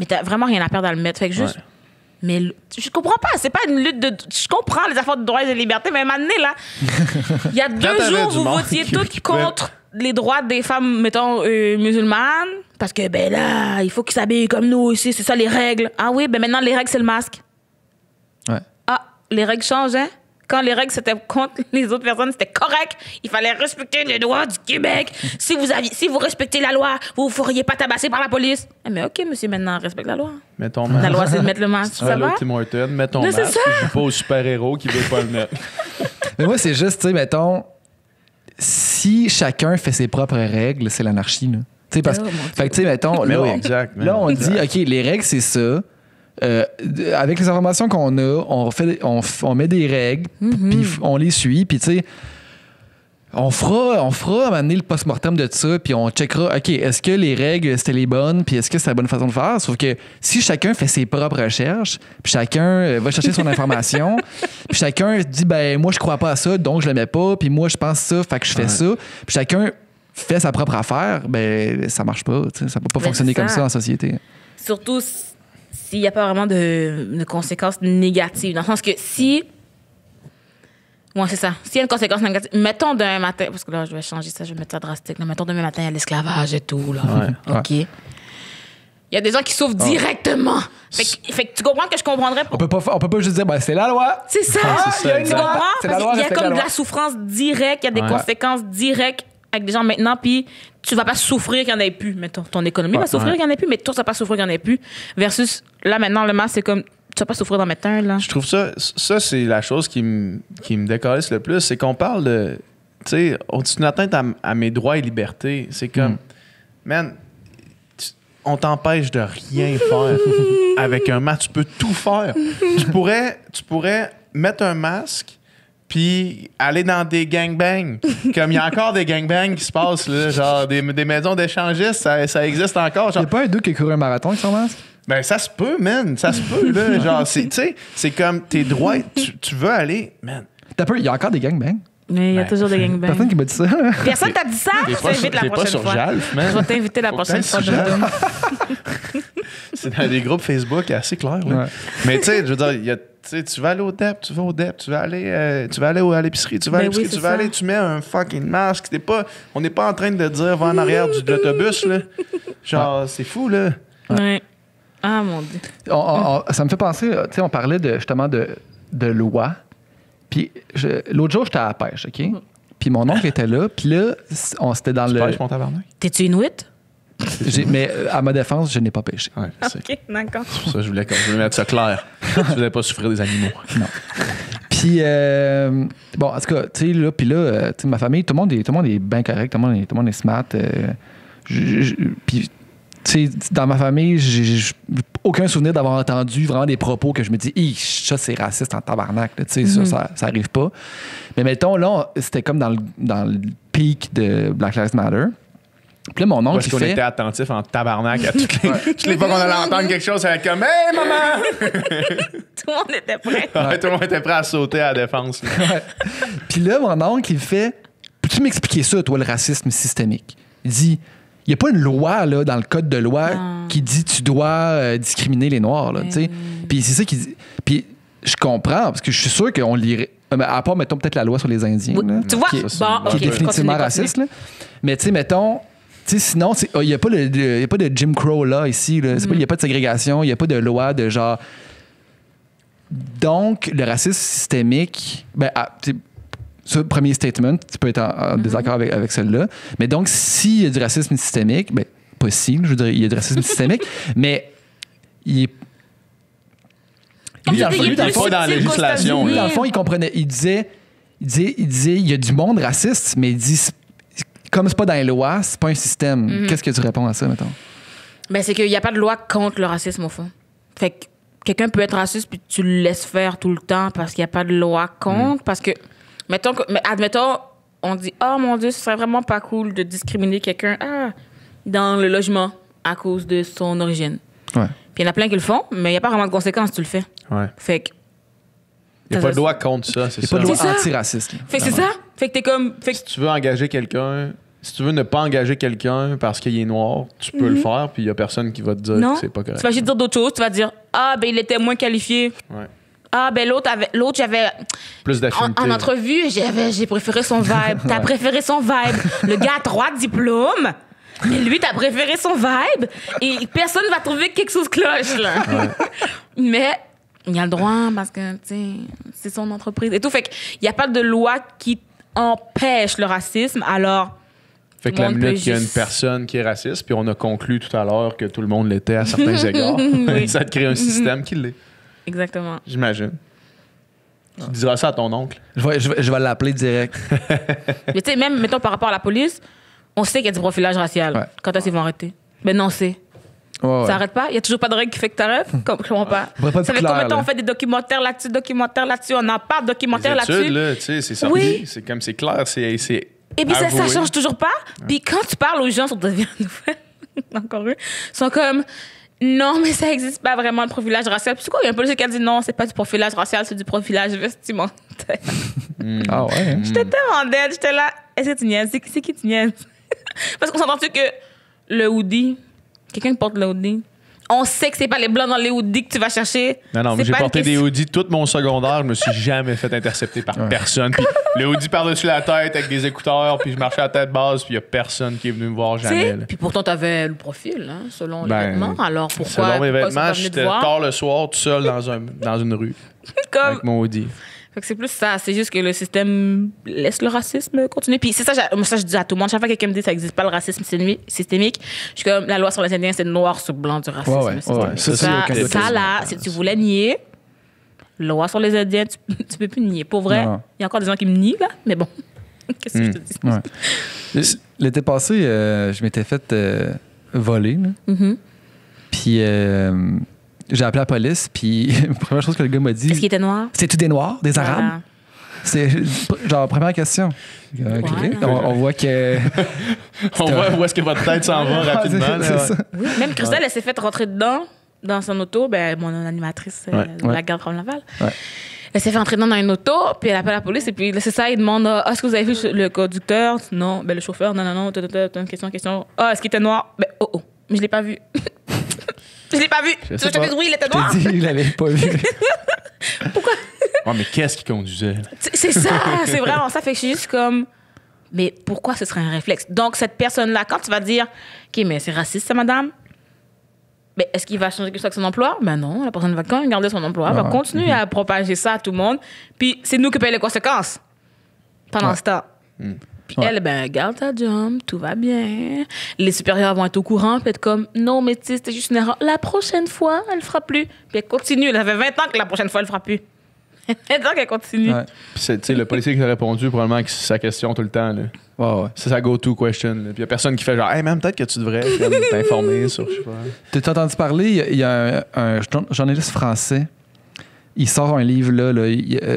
B: t'as vraiment rien à perdre à le mettre. Fait que juste...
A: Ouais.
B: Mais je comprends pas, c'est pas une lutte de... Je comprends les affaires de droits et de liberté, mais à un moment donné, là, il y a 2
A: t'avais
B: jours,
A: du
B: vous
A: monde
B: votiez
A: qui
B: toutes
A: pouvait-
B: contre les droits des femmes, mettons, musulmanes, parce que, ben là, il faut qu'ils s'habillent comme nous aussi, c'est ça les règles. Ah oui, ben maintenant, les règles, c'est le masque.
C: Ouais.
B: Ah, les règles changent, hein? Quand les règles, c'était contre les autres personnes, c'était correct. Il fallait respecter les lois du Québec. Si vous respectez la loi, vous ne feriez pas tabasser par la police. Mais OK, monsieur, maintenant, respecte la loi.
A: Mets ton masque.
B: La loi, c'est de mettre le masque. Ça va?
A: Tim Horton, mets ton
B: Mais c'est
A: masque.
B: ça.
A: Je joue pas au super-héros qui veut pas le mettre.
C: Mais moi, c'est juste, tu sais, mettons, si chacun fait ses propres règles, c'est l'anarchie, là. Tu sais, parce que,
B: Oh, mon
C: fait que, tu sais, mettons,
A: Mais
C: là,
A: oui, exact, man.
C: là, on dit, OK, les règles, c'est ça. Avec les informations qu'on a, on met des règles, puis on les suit, puis tu sais, on fera à un moment donné le post-mortem de ça, puis on checkera, OK, est-ce que les règles, c'était les bonnes, puis est-ce que c'est la bonne façon de faire? Sauf que si chacun fait ses propres recherches, puis chacun va chercher son information, puis chacun dit, ben moi, je crois pas à ça, donc je le mets pas, puis moi, je pense ça, fait que je fais ça, puis chacun fait sa propre affaire, ben ça marche pas, tu sais, ça peut pas fonctionner comme ça en société.
B: Surtout s'il n'y a pas vraiment de conséquences négatives. Dans le sens que si... Ouais, c'est ça. S'il y a une conséquence négative, mettons demain matin, parce que là, je vais changer ça, je vais mettre ça drastique. Là, mettons demain matin, il y a l'esclavage et tout. Là.
A: Ouais.
B: OK. Il y a des gens qui souffrent directement. Fait que tu comprends que je comprendrais
C: On peut pas juste dire, ben c'est la loi.
B: C'est ça.
A: c'est ça,
B: Tu
A: exact.
B: comprends?
C: C'est la loi,
B: Il y a
C: respecte
B: comme
C: la
B: de
C: loi.
B: la souffrance directe, il y a des
A: Ouais.
B: conséquences directes avec des gens maintenant, puis tu vas pas souffrir qu'il n'y en ait plus. Mettons, ton économie va souffrir qu'il n'y en ait plus, mais toi, tu vas pas souffrir qu'il n'y en ait plus. Versus, là, maintenant, le masque, c'est comme, tu vas pas souffrir d'en mettre un, là.
A: Je trouve ça c'est la chose qui me décalisse le plus, c'est qu'on parle de, tu sais, c'est une atteinte à mes droits et libertés. C'est comme, man, on t'empêche de rien faire avec un masque. Tu peux tout faire. Tu pourrais mettre un masque puis aller dans des gangbangs. Comme il y a encore des gangbangs qui se passent, là, genre des maisons d'échangistes, ça existe encore.
C: Il
A: Genre,
C: n'y a pas un deux qui a couru un marathon avec son masque?
A: ben, ça se peut, man. Ça se peut, là. Genre, tu sais, c'est comme tes droits, tu veux aller, man.
C: T'as peur, il y a encore des gangbangs.
B: Mais il y a
A: Ben,
B: toujours des gangbangs.
C: Personne qui m'a dit ça.
B: Personne t'a dit ça?
A: T'es
B: Je
A: pas
B: t'invite la
A: t'es pas
B: prochaine
A: sur
B: fois.
A: Jalf, man.
B: Je vais t'inviter la
A: Faut que
B: prochaine
A: t'ailles
B: fois.
A: sur
B: Dom Dom.
A: C'est dans des groupes Facebook assez clairs, là.
C: Ouais.
A: Mais tu sais, je veux dire, tu sais, tu vas aller au DEP, tu vas au DEP, tu vas aller à l'épicerie, tu vas à
B: Ben
A: l'épicerie,
B: oui, c'est
A: tu vas
B: ça.
A: aller, tu mets un fucking masque. On n'est pas en train de dire va en arrière de l'autobus, là. Genre, c'est fou, là.
B: Ouais. Ah, mon Dieu.
C: Ça me fait penser, tu sais, on parlait justement de loi. Puis l'autre jour, j'étais à la pêche, OK? Puis mon oncle était là, puis là, c'était dans
A: Tu
C: le...
A: pêches mon tabarnak?
B: T'es-tu Inuit?
C: Mais à ma défense, je n'ai pas pêché.
A: Ouais, c'est
B: OK, d'accord.
A: pour ça que je voulais mettre ça clair. Tu voulais pas souffrir des animaux.
C: Puis, bon, en tout cas, tu sais, là, puis là, tu sais, ma famille, tout le monde est bien correct, tout le monde est smart. Puis, tu sais, dans ma famille, j'ai aucun souvenir d'avoir entendu vraiment des propos que je me dis, ça, c'est raciste en tabarnak, là, tu sais, ça arrive pas. Mais mettons, là, c'était comme dans le pic de Black Lives Matter. Puis là, mon oncle,
A: Parce qu'on était attentifs en tabarnak à toutes les fois qu'on allait entendre quelque chose, ça allait être comme « Hey, maman! »
B: Tout le monde était prêt.
A: Ouais, tout le monde était prêt à sauter à la défense. là.
C: Ouais. Puis là, mon oncle, il fait peux-tu m'expliquer ça, toi, le racisme systémique? Il dit il n'y a pas une loi là, dans le code de loi qui dit tu dois discriminer les Noirs. Là, Puis c'est ça qu'il dit. Puis je comprends, parce que je suis sûr qu'on lirait. À part, mettons, peut-être la loi sur les Indiens.
B: Oui,
C: là,
B: tu vois,
A: ça, c'est
B: bon,
A: une bonne
C: qui est
B: OK,
C: définitivement
B: continue.
C: raciste. Là. Mais tu sais, mettons. Sinon, il n'y a pas de Jim Crow là, ici. Il n'y a pas de ségrégation, il n'y a pas de loi de genre. Donc, le racisme systémique, ce premier statement, tu peux être en désaccord avec celui-là. Mais donc, s'il y a du racisme systémique, pas si, je veux dire, il y a du racisme systémique, mais il est.
A: Il a
B: Il est
A: fallu
B: plus
A: pas dans la
B: subtil
A: législation.
B: qu'aux
C: Lui,
A: là.
C: dans le fond, il comprenait. Il disait, il y a du monde raciste, mais il dit, comme c'est pas dans les lois, c'est pas un système. Qu'est-ce que tu réponds à ça, mettons?
B: Ben, c'est qu'il n'y a pas de loi contre le racisme, au fond. Fait que quelqu'un peut être raciste puis tu le laisses faire tout le temps parce qu'il n'y a pas de loi contre. Parce que, admettons, on dit « Oh mon Dieu, ce serait vraiment pas cool de discriminer quelqu'un dans le logement à cause de son origine. »
C: Ouais.
B: Puis il y en a plein qui le font, mais il n'y a pas vraiment de conséquences, tu le fais.
A: Ouais.
B: Fait que...
A: Il n'y a pas de loi contre ça, c'est
C: Il n'y a
A: ça.
C: pas de loi
B: C'est ça.
C: antiraciste. là.
B: Fait que c'est ça. Fait que t'es comme... Fait que
A: Si tu veux engager quelqu'un, si tu veux ne pas engager quelqu'un parce qu'il est noir, tu peux le faire, puis il n'y a personne qui va te dire
B: non,
A: que c'est pas correct.
B: tu vas juste dire d'autres choses. Tu vas dire « Ah, ben il était moins qualifié.
A: Ouais.
B: Ah, ben l'autre, j'avais...
A: Plus d'affinité.
B: En entrevue, j'ai préféré son vibe. T'as préféré son vibe. Le gars a 3 diplômes, mais lui, t'as préféré son vibe. Et personne va trouver que quelque chose cloche, là. Mais Il a le droit parce que, tu sais, c'est son entreprise et tout. Fait qu'il n'y a pas de loi qui empêche le racisme, alors...
A: Fait que la minute qu'il y a une personne qui est raciste, puis on a conclu tout à l'heure que tout le monde l'était à certains égards,
B: Oui.
A: ça te crée un système qui l'est.
B: Exactement.
A: J'imagine. Tu diras ça à ton oncle.
C: Je vais l'appeler direct.
B: Mais tu sais, même, mettons, par rapport à la police, on sait qu'il y a du profilage racial.
C: Ouais.
B: Quand est-ce qu'ils vont arrêter? Ben non, c'est.
C: Ouais.
B: Ça arrête pas? Il y a toujours pas de règle qui fait que t'arrêtes? Je comprends pas.
C: On pourrait pas être
B: Ça fait
C: plus
B: combien de
C: clair,
B: temps
C: là.
B: on fait des documentaires là-dessus, on n'a pas de documentaire
A: Les études,
B: là-dessus.
A: là, tu sais, c'est sorti.
B: Oui.
A: C'est comme, c'est clair, c'est
B: Et puis ça
A: avoué.
B: change toujours pas. Puis quand tu parles aux gens sur Devient Nouvelle, encore eux, ils sont comme non, mais ça existe pas vraiment le profilage racial. Puis c'est quoi? Il y a un policier qui a dit non, c'est pas du profilage racial, c'est du profilage vestimentaire.
C: Ah ouais?
B: J'étais tellement dead, j'étais là. Est-ce que tu niaises? C'est qui tu niaises? Parce qu'on s'entend-tu que le hoodie, quelqu'un qui porte le hoodie, on sait que c'est pas les blancs dans les hoodies que tu vas chercher.
A: Non,
B: C'est
A: j'ai
B: pas
A: porté
B: une
A: des
B: question-
A: hoodies tout mon secondaire. Je me suis jamais fait intercepter par personne. Puis le hoodie par-dessus la tête avec des écouteurs, puis je marchais à la tête basse, puis il y a personne qui est venu me voir
B: Tu sais,
A: jamais. là.
B: puis pourtant, t'avais le profil, hein, selon les
A: Ben,
B: vêtements. Alors pourquoi?
A: Selon mes
B: pourquoi ils sont
A: vêtements,
B: pas venus te
A: j'étais
B: voir?
A: tard le soir, tout seul dans une rue,
B: Comme...
A: avec mon hoodie.
B: Fait que c'est plus ça. C'est juste que le système laisse le racisme continuer. Puis c'est ça, moi, ça, je dis à tout le monde. Chaque fois que quelqu'un me dit que ça n'existe pas le racisme systémique, je suis comme, la loi sur les Indiens, c'est noir sur blanc du racisme
C: Ouais.
B: systémique.
C: Ça, c'est aucun doute.
B: Ça, là, si tu voulais nier, loi sur les Indiens, tu peux plus nier. Pour vrai,
C: Non.
B: il y a encore des gens qui me nient, là. Mais bon, qu'est-ce que je te dis?
C: Ouais. L'été passé, je m'étais fait voler. Là.
B: Mhm.
C: Puis j'ai appelé la police. Puis la première chose que le gars m'a dit,
B: Est-ce qu'il était noir?
C: c'est-tu des Noirs, des Arabes?
B: Voilà.
C: C'est genre première question. OK.
B: Ouais.
C: On voit que...
A: On voit où est-ce que votre tête s'en va rapidement.
C: C'est
A: là,
C: ça.
B: Oui, même Christelle, elle s'est fait rentrer dedans, dans son auto. Ben, mon animatrice de la gare de Laval.
C: Ouais.
B: Elle s'est fait entrer dans une auto, puis elle appelle la police, et puis là, c'est ça, il demande est-ce que vous avez vu le conducteur? Non. Ben, le chauffeur, non, question. Ah, est-ce qu'il était noir? Ben, oh, mais je l'ai pas vu. Je l'ai pas vu. Tu veux que je te dise oui, il était noir?
C: Je t'ai dit, il l'avait pas vu.
B: Pourquoi?
A: Ouais, mais qu'est-ce qui conduisait? là?
B: C'est ça, c'est vraiment ça. Fait que je suis juste comme, mais pourquoi ce serait un réflexe? Donc, cette personne-là, quand tu vas dire, OK, mais c'est raciste, ça, madame? Mais est-ce qu'il va changer quelque chose avec son emploi? Ben non, la personne va quand même garder son emploi, va continuer à propager ça à tout le monde, puis c'est nous qui payons les conséquences pendant ce temps. Puis elle, ben, garde ta job, tout va bien. Les supérieurs vont être au courant, puis être comme, non, mais tu sais, c'était juste une erreur. La prochaine fois, elle le fera plus. Puis elle continue. Ça fait 20 ans que la prochaine fois, elle le fera plus. 20 ans qu'elle continue.
C: Ouais.
A: Puis c'est, tu sais, le policier qui a répondu, probablement que c'est sa question tout le temps. Là.
C: Ouais.
A: C'est sa go-to question. Là. Puis il y a personne qui fait genre, hey, même peut-être que tu devrais comme, t'informer sur, je sais pas.
C: T'as entendu parler, il y a un journaliste français, il sort un livre, là,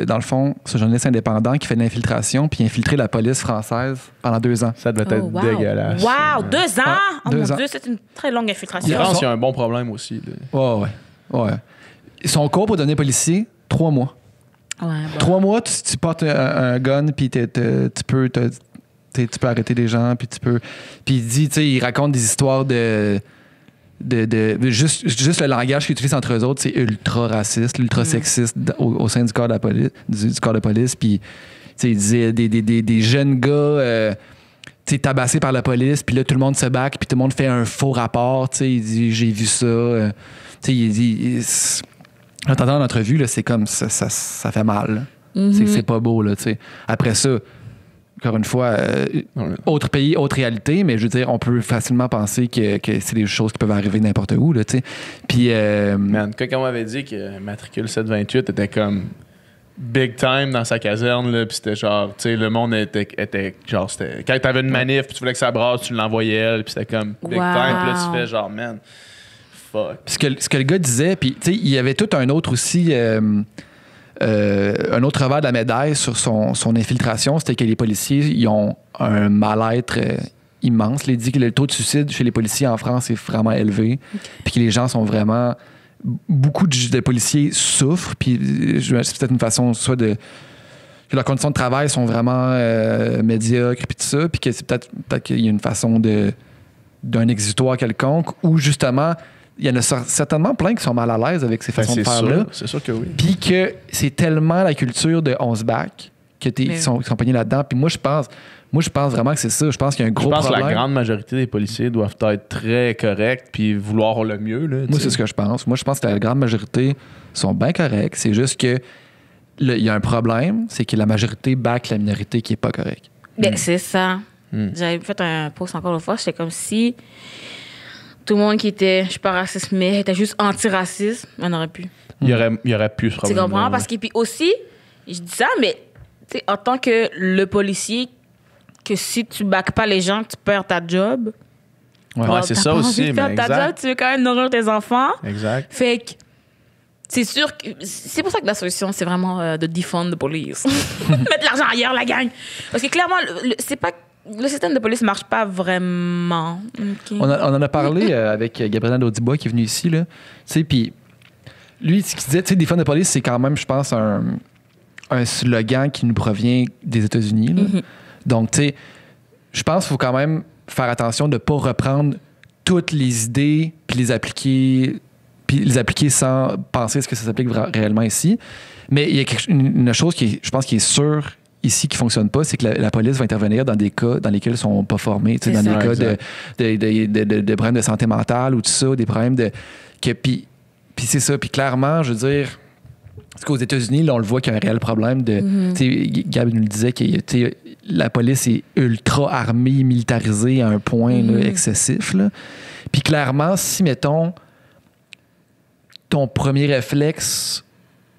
C: dans le fond, ce journaliste indépendant qui fait de l'infiltration, puis il a infiltré la police française pendant 2 ans.
A: Ça devait être
B: wow.
A: dégueulasse.
B: Wow, 2 ans? Oh
C: 2
B: mon
C: ans.
B: Dieu, c'est une très longue infiltration.
A: Je
C: Il
A: pense qu'il y a un bon problème aussi. Là.
C: Ouais. Son cours pour devenir policier, 3 mois.
B: Ouais, bon.
C: 3 mois, tu portes un gun, puis tu peux arrêter des gens, puis tu peux... Puis il dit, tu sais, il raconte des histoires de juste le langage qu'ils utilisent entre eux autres, c'est ultra raciste, ultra sexiste au sein du corps de la police, du corps de police. Puis, tu sais, il disait des jeunes gars... tu sais, tabassés par la police, puis là, tout le monde se back, puis tout le monde fait un faux rapport, tu sais, il dit, j'ai vu ça. Tu sais, il dit... En entendant l'entrevue, là, c'est comme ça fait mal. C'est pas beau, là, tu sais. Après ça, encore une fois, autre pays, autre réalité, mais je veux dire, on peut facilement penser que c'est des choses qui peuvent arriver n'importe où, là, tu sais. Puis...
A: Man, quelqu'un m'avait dit que matricule 728 était comme big time dans sa caserne, là, puis c'était genre, tu sais, le monde était genre, c'était... Quand t'avais une manif, puis tu voulais que ça brasse, tu l'envoyais elle, puis c'était comme big
B: Wow.
A: time, puis là, tu fais genre, man, fuck.
C: Ce que le gars disait, puis tu sais, il y avait tout un autre aussi, un autre revers de la médaille sur son infiltration, c'était que les policiers, ils ont un mal-être immense. Il dit que le taux de suicide chez les policiers en France est vraiment élevé, puis que les gens sont vraiment... Beaucoup de policiers souffrent, puis c'est peut-être une façon soit de... que leurs conditions de travail sont vraiment médiocres, puis tout ça, puis que c'est peut-être qu'il y a une façon d'un exutoire quelconque, ou justement... Il y en a certainement plein qui sont mal à l'aise avec ces façons de faire-là.
A: C'est sûr que oui.
C: Puis que c'est tellement la culture de on se back qui sont pognés là-dedans. Puis moi, je pense vraiment que c'est ça. Je pense qu'il y a un gros problème.
A: Je pense que la grande majorité des policiers doivent être très corrects puis vouloir le mieux. Là,
C: moi, c'est ce que je pense. Moi, je pense que la grande majorité sont bien corrects. C'est juste que il y a un problème, c'est que la majorité back la minorité qui est pas correcte.
B: Ben, c'est ça. J'avais fait un post encore une fois. C'était comme si tout le monde qui était, je suis pas raciste, mais était juste anti-raciste, on aurait pu.
A: Il y aurait pu ce
B: Tu
A: problème.
B: comprends? Parce que, puis aussi, je dis ça, mais tu sais, en tant que le policier, que si tu backes pas les gens, tu perds ta job.
A: Ouais, c'est ça aussi.
B: Tu perds ta job, tu veux quand même nourrir tes enfants.
A: Exact.
B: Fait que c'est sûr que c'est pour ça que la solution, c'est vraiment de defund the police. Mettre l'argent ailleurs, la gang. Parce que clairement, c'est pas. Le système de police marche pas vraiment. Okay.
C: On en a parlé avec Gabriel Audibois qui est venu ici, là. Tu sais, puis lui, ce qu'il disait, tu sais, defund the police, c'est quand même, je pense, un slogan qui nous provient des États-Unis. Là. Donc, tu sais, je pense qu'il faut quand même faire attention de ne pas reprendre toutes les idées puis les appliquer sans penser à ce que ça s'applique réellement ici. Mais il y a une chose je pense qui est sûre ici qui ne fonctionne pas, c'est que la police va intervenir dans des cas dans lesquels ils ne sont pas formés, dans des cas de problèmes de santé mentale ou tout ça, des problèmes de... Puis c'est ça. Puis clairement, je veux dire, parce qu'aux États-Unis, là, on le voit qu'il y a un réel problème de... Gab nous le disait que la police est ultra armée, militarisée à un point là, excessif. Là. Puis clairement, si, mettons, ton premier réflexe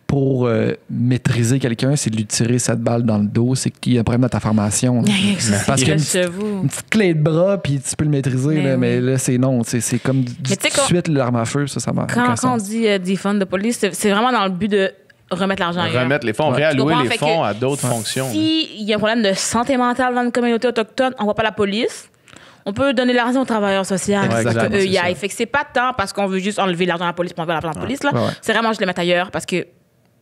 C: pour maîtriser quelqu'un, c'est de lui tirer cette balle dans le dos, c'est qu'il y a un problème dans ta formation. Parce qu'il y a une petite clé de bras, puis tu peux le maîtriser, mais là, c'est non. C'est comme tout de suite l'arme à feu, ça marche.
B: Quand on dit defund de police, c'est vraiment dans le but de remettre l'argent ailleurs.
A: Remettre les fonds, réallouer les fonds à d'autres fonctions.
B: S'il y a un problème de santé mentale dans une communauté autochtone, on ne voit pas la police. On peut donner l'argent aux travailleurs sociaux pour qu'eux y aillent. Fait que c'est pas tant parce qu'on veut juste enlever l'argent à la police pour enlever l'argent à la police. Là. C'est vraiment juste le mettre ailleurs parce que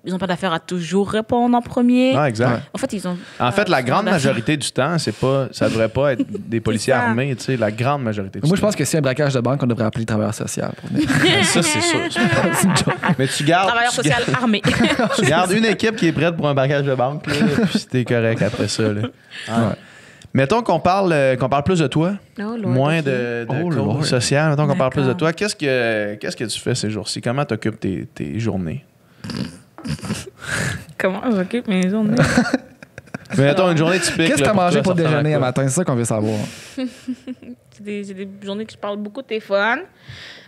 B: ils n'ont pas d'affaire à toujours répondre en premier.
A: Ah, exact.
B: En fait,
A: la grande majorité du temps, ça ne devrait pas être des policiers armés, tu sais, la grande majorité du temps.
C: Moi, je pense que c'est un braquage de banque, on devrait appeler travailleur social.
A: Ça, c'est sûr. Mais tu gardes...
B: Travailleur social armé.
A: Tu gardes une équipe qui est prête pour un braquage de banque, là, puis t'es correct après ça. Là. Mettons qu'on parle plus de toi, moins de cours social. Mettons qu'on parle plus de toi. Qu'est-ce que tu fais ces jours-ci? Comment tu occupes tes journées?
B: Comment j'occupe mes journées?
A: Mais mettons une journée typique.
C: Qu'est-ce que tu as mangé pour déjeuner un matin? C'est ça qu'on veut savoir.
B: J'ai des journées que je parle beaucoup au téléphone.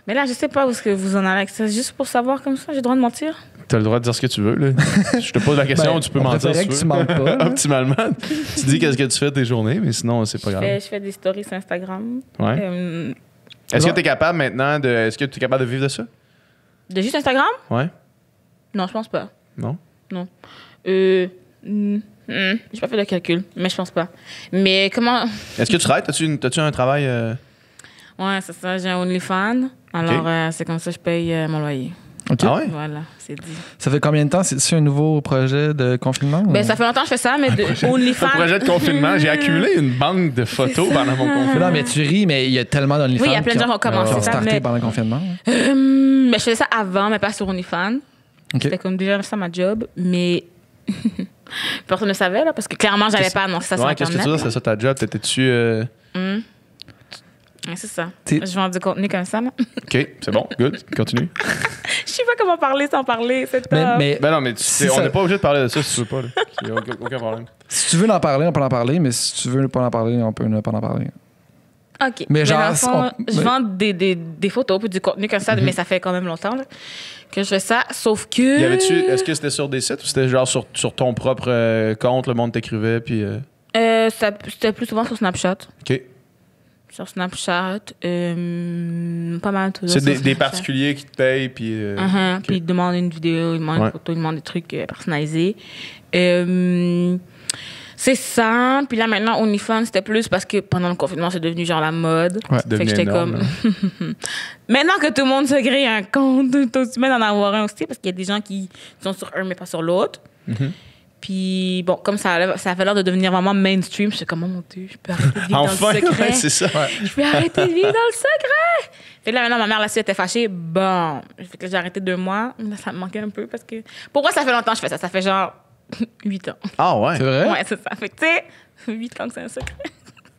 B: Mais là, je sais pas où est-ce que vous en allez avec ça. Juste pour savoir comme ça, j'ai le droit de mentir?
A: Tu as le droit de dire ce que tu veux. Là. Je te pose la question, tu peux mentir si tu veux.
C: Tu mens pas.
A: Optimalement. Tu dis qu'est-ce que tu fais tes journées, mais sinon, c'est pas grave.
B: Je fais des stories sur Instagram.
A: Ouais. Est-ce que tu es capable maintenant de vivre de ça?
B: De juste Instagram?
A: Ouais.
B: Non, je pense pas.
A: Non?
B: Non. J'ai pas fait de calcul, mais je pense pas. Mais comment...
A: Est-ce que tu travailles? T'as-tu un travail...
B: Ouais, c'est ça. J'ai un OnlyFans. Alors, c'est comme ça que je paye mon loyer.
C: Okay.
A: Ah ouais?
B: Voilà, c'est dit.
C: Ça fait combien de temps? C'est un nouveau projet de confinement?
B: Ben, ça fait longtemps que je fais ça, mais OnlyFans...
A: Un projet de confinement. J'ai accumulé une banque de photos pendant mon confinement.
C: Non, mais tu ris, mais il y a tellement d'OnlyFans
B: oui, il y a plein de gens qui ont commencé ça.
C: starté pendant le confinement.
B: Mais je faisais ça avant, mais pas sur OnlyFans.
C: Okay.
B: C'était comme déjà ça ma job, mais personne ne savait, là, parce que clairement, j'avais pas annoncé ça sur Internet.
A: Qu'est-ce que tu dis? C'est ça ta job? T'étais-tu...
B: C'est ça. Je vends du contenu comme ça, là.
A: OK, c'est bon. Good. Continue.
B: Je sais pas comment parler sans parler, c'est top.
C: Mais
A: non, mais on n'est pas obligé de parler de ça si tu veux pas. Il n'y a aucun problème.
C: Si tu veux en parler, on peut en parler, mais si tu veux pas en parler, on peut ne pas en parler.
B: OK.
C: Mais genre,
B: dans le fond, je vends des photos puis du contenu comme ça, mais ça fait quand même longtemps là, que je fais ça. Sauf que...
A: Est-ce que c'était sur des sites ou c'était genre sur ton propre compte, le monde t'écrivait? Puis
B: c'était plus souvent sur Snapchat.
A: OK.
B: Sur Snapchat, pas mal tout ça.
A: C'est des particuliers qui te payent, puis...
B: Puis ils demandent une vidéo, ils demandent une photo, ils demandent des trucs personnalisés. C'est ça. Puis là, maintenant, OnlyFans, c'était plus parce que pendant le confinement, c'est devenu genre la mode.
A: Ouais,
B: fait que j'étais
A: énorme,
B: comme... Maintenant que tout le monde se crée un compte, t'as aussi bien d'en avoir un aussi parce qu'il y a des gens qui sont sur un, mais pas sur l'autre. Puis, bon, comme ça avait l'air de devenir vraiment mainstream, je suis comme, oh mon Dieu, je peux arrêter de vivre dans le secret.
A: Ouais, c'est ça.
B: Je peux arrêter de vivre dans le secret. Fait que là, maintenant, ma mère, là-dessus, était fâchée. Bon, fait que j'ai arrêté 2 mois. Là, ça me manquait un peu parce que... Pour moi, ça fait longtemps que je fais ça. Ça fait genre 8 ans.
A: Ah ouais?
C: C'est vrai?
B: Ouais, c'est ça. Fait que, tu sais, 8 ans que c'est un secret.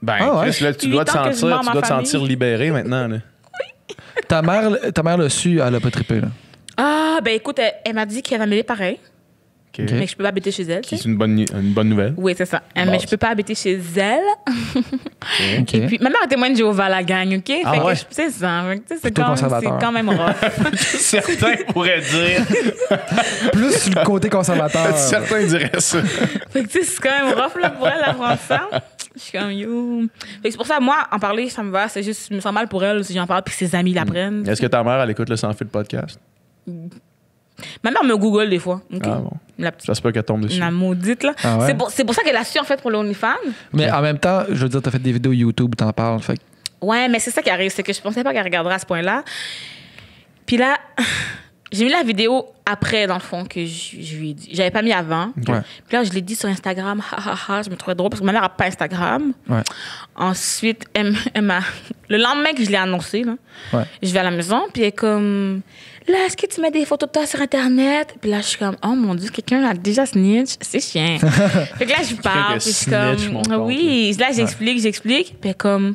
A: Ben,
C: Ah ouais.
A: Chris, là, tu
B: 8
A: dois te
B: ans que je
A: sentir,
B: mords
A: tu
B: ma
A: dois te
B: famille.
A: sentir libéré maintenant. Là.
C: Ta mère l'a su, elle a pas trippé, là.
B: Ah, ben écoute, elle m'a dit qu'elle va m'aider pareil,
A: OK.
B: mais que je peux pas habiter chez elle. tu
A: Qui
B: sais.
A: est une bonne nouvelle.
B: Oui, c'est ça. Mais je peux pas habiter chez elle.
C: OK.
B: Et puis, ma mère est témoin de Jéhovah, la gang, OK?
A: Ah
B: fait que
A: ouais?
B: c'est ça. Fait que, tu sais,
C: Plutôt conservateur.
B: c'est quand même rough.
A: Certains pourraient dire.
C: Plus sur le côté conservateur.
A: Certains diraient ça.
B: Fait que, tu sais, c'est quand même rough, là, pour elle, apprendre ça. Je suis comme, yo. Fait que c'est pour ça, moi, en parler, ça me va. C'est juste, je me sens mal pour elle si j'en parle puis que ses amis l'apprennent.
A: Est-ce que ta mère, elle écoute le Sans Fil podcast?
B: Ma mère me Google des fois. OK?
A: Ah bon.
B: La petite,
A: Ça se peut qu'elle tombe dessus.
B: la maudite, là.
C: Ah ouais?
B: C'est pour ça qu'elle a su, en fait, pour l'OnlyFans.
C: Mais en même temps, je veux dire, t'as fait des vidéos YouTube où t'en parles. Fait que
B: Ouais, mais c'est ça qui arrive. C'est que je pensais pas qu'elle regarderait à ce point-là. Puis là, j'ai mis la vidéo après, dans le fond, que je lui ai dit. J'avais pas mis avant.
C: Ouais.
B: Puis là, je l'ai dit sur Instagram. Je me trouvais drôle parce que ma mère n'a pas Instagram.
C: Ouais.
B: Ensuite, elle m'a... Le lendemain que je l'ai annoncé, là,
C: Ouais.
B: je vais à la maison, puis elle est comme... Là, est-ce que tu mets des photos de toi sur Internet? Puis là, je suis comme, oh mon Dieu, quelqu'un a déjà snitch. C'est chiant. Fait que là, je parle,
A: qui
B: puis
A: a
B: je suis
A: snitch
B: comme...
A: mon compte,
B: Oui, là, j'explique. Puis elle est comme...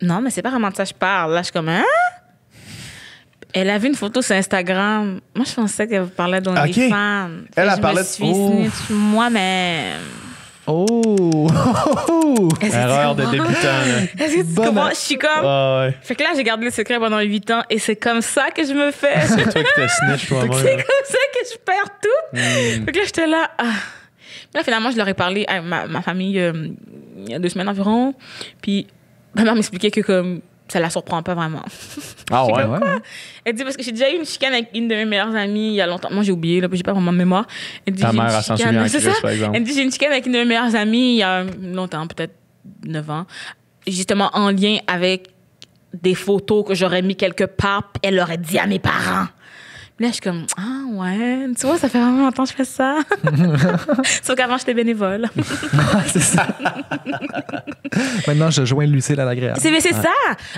B: Non, mais c'est pas vraiment de ça que je parle. Là, je suis comme, hein? Elle a vu une photo sur Instagram. Moi, je pensais qu'elle parlait d'OnlyFans.
A: Elle a
B: Je
A: parlé
B: me
A: de-
B: suis
A: Oh.
B: snitch moi-même.
C: Oh!
B: Est-ce que tu
A: Erreur de
B: comprends?
A: débutant. Là.
B: Est-ce que tu
C: Bonne-
B: comprends? Je suis comme...
A: Ah ouais.
B: Fait que là, j'ai gardé le secret pendant 8 ans et c'est comme ça que je me fais.
A: C'est toi qui t'as snitch toi-même.
B: C'est comme ça que je perds tout. Fait que là, j'étais là. Ah. Puis là, finalement, je leur ai parlé à ma famille il y a 2 semaines environ. Puis ma mère m'expliquait que comme ça la surprend pas vraiment.
A: Ah ouais.
C: Ouais.
B: Elle dit parce que j'ai déjà eu une chicane avec une de mes meilleures amies il y a longtemps. Moi, j'ai oublié, là, puis j'ai pas vraiment de mémoire. Elle dit,
A: Ta
B: j'ai une
A: mère, elle s'en
B: chicane-
A: souvient en
B: c'est
A: Christ,
B: ça?
A: par exemple.
B: Elle dit j'ai une chicane avec une de mes meilleures amies il y a longtemps, peut-être 9 ans. Justement, en lien avec des photos que j'aurais mis quelque part, puis elle aurait dit à mes parents. Puis là, je suis comme, ah ouais, tu vois, ça fait vraiment longtemps que je fais ça. Sauf qu'avant, j'étais bénévole.
C: C'est ça. Maintenant, je joins Lucille à l'agréable.
B: C'est ça.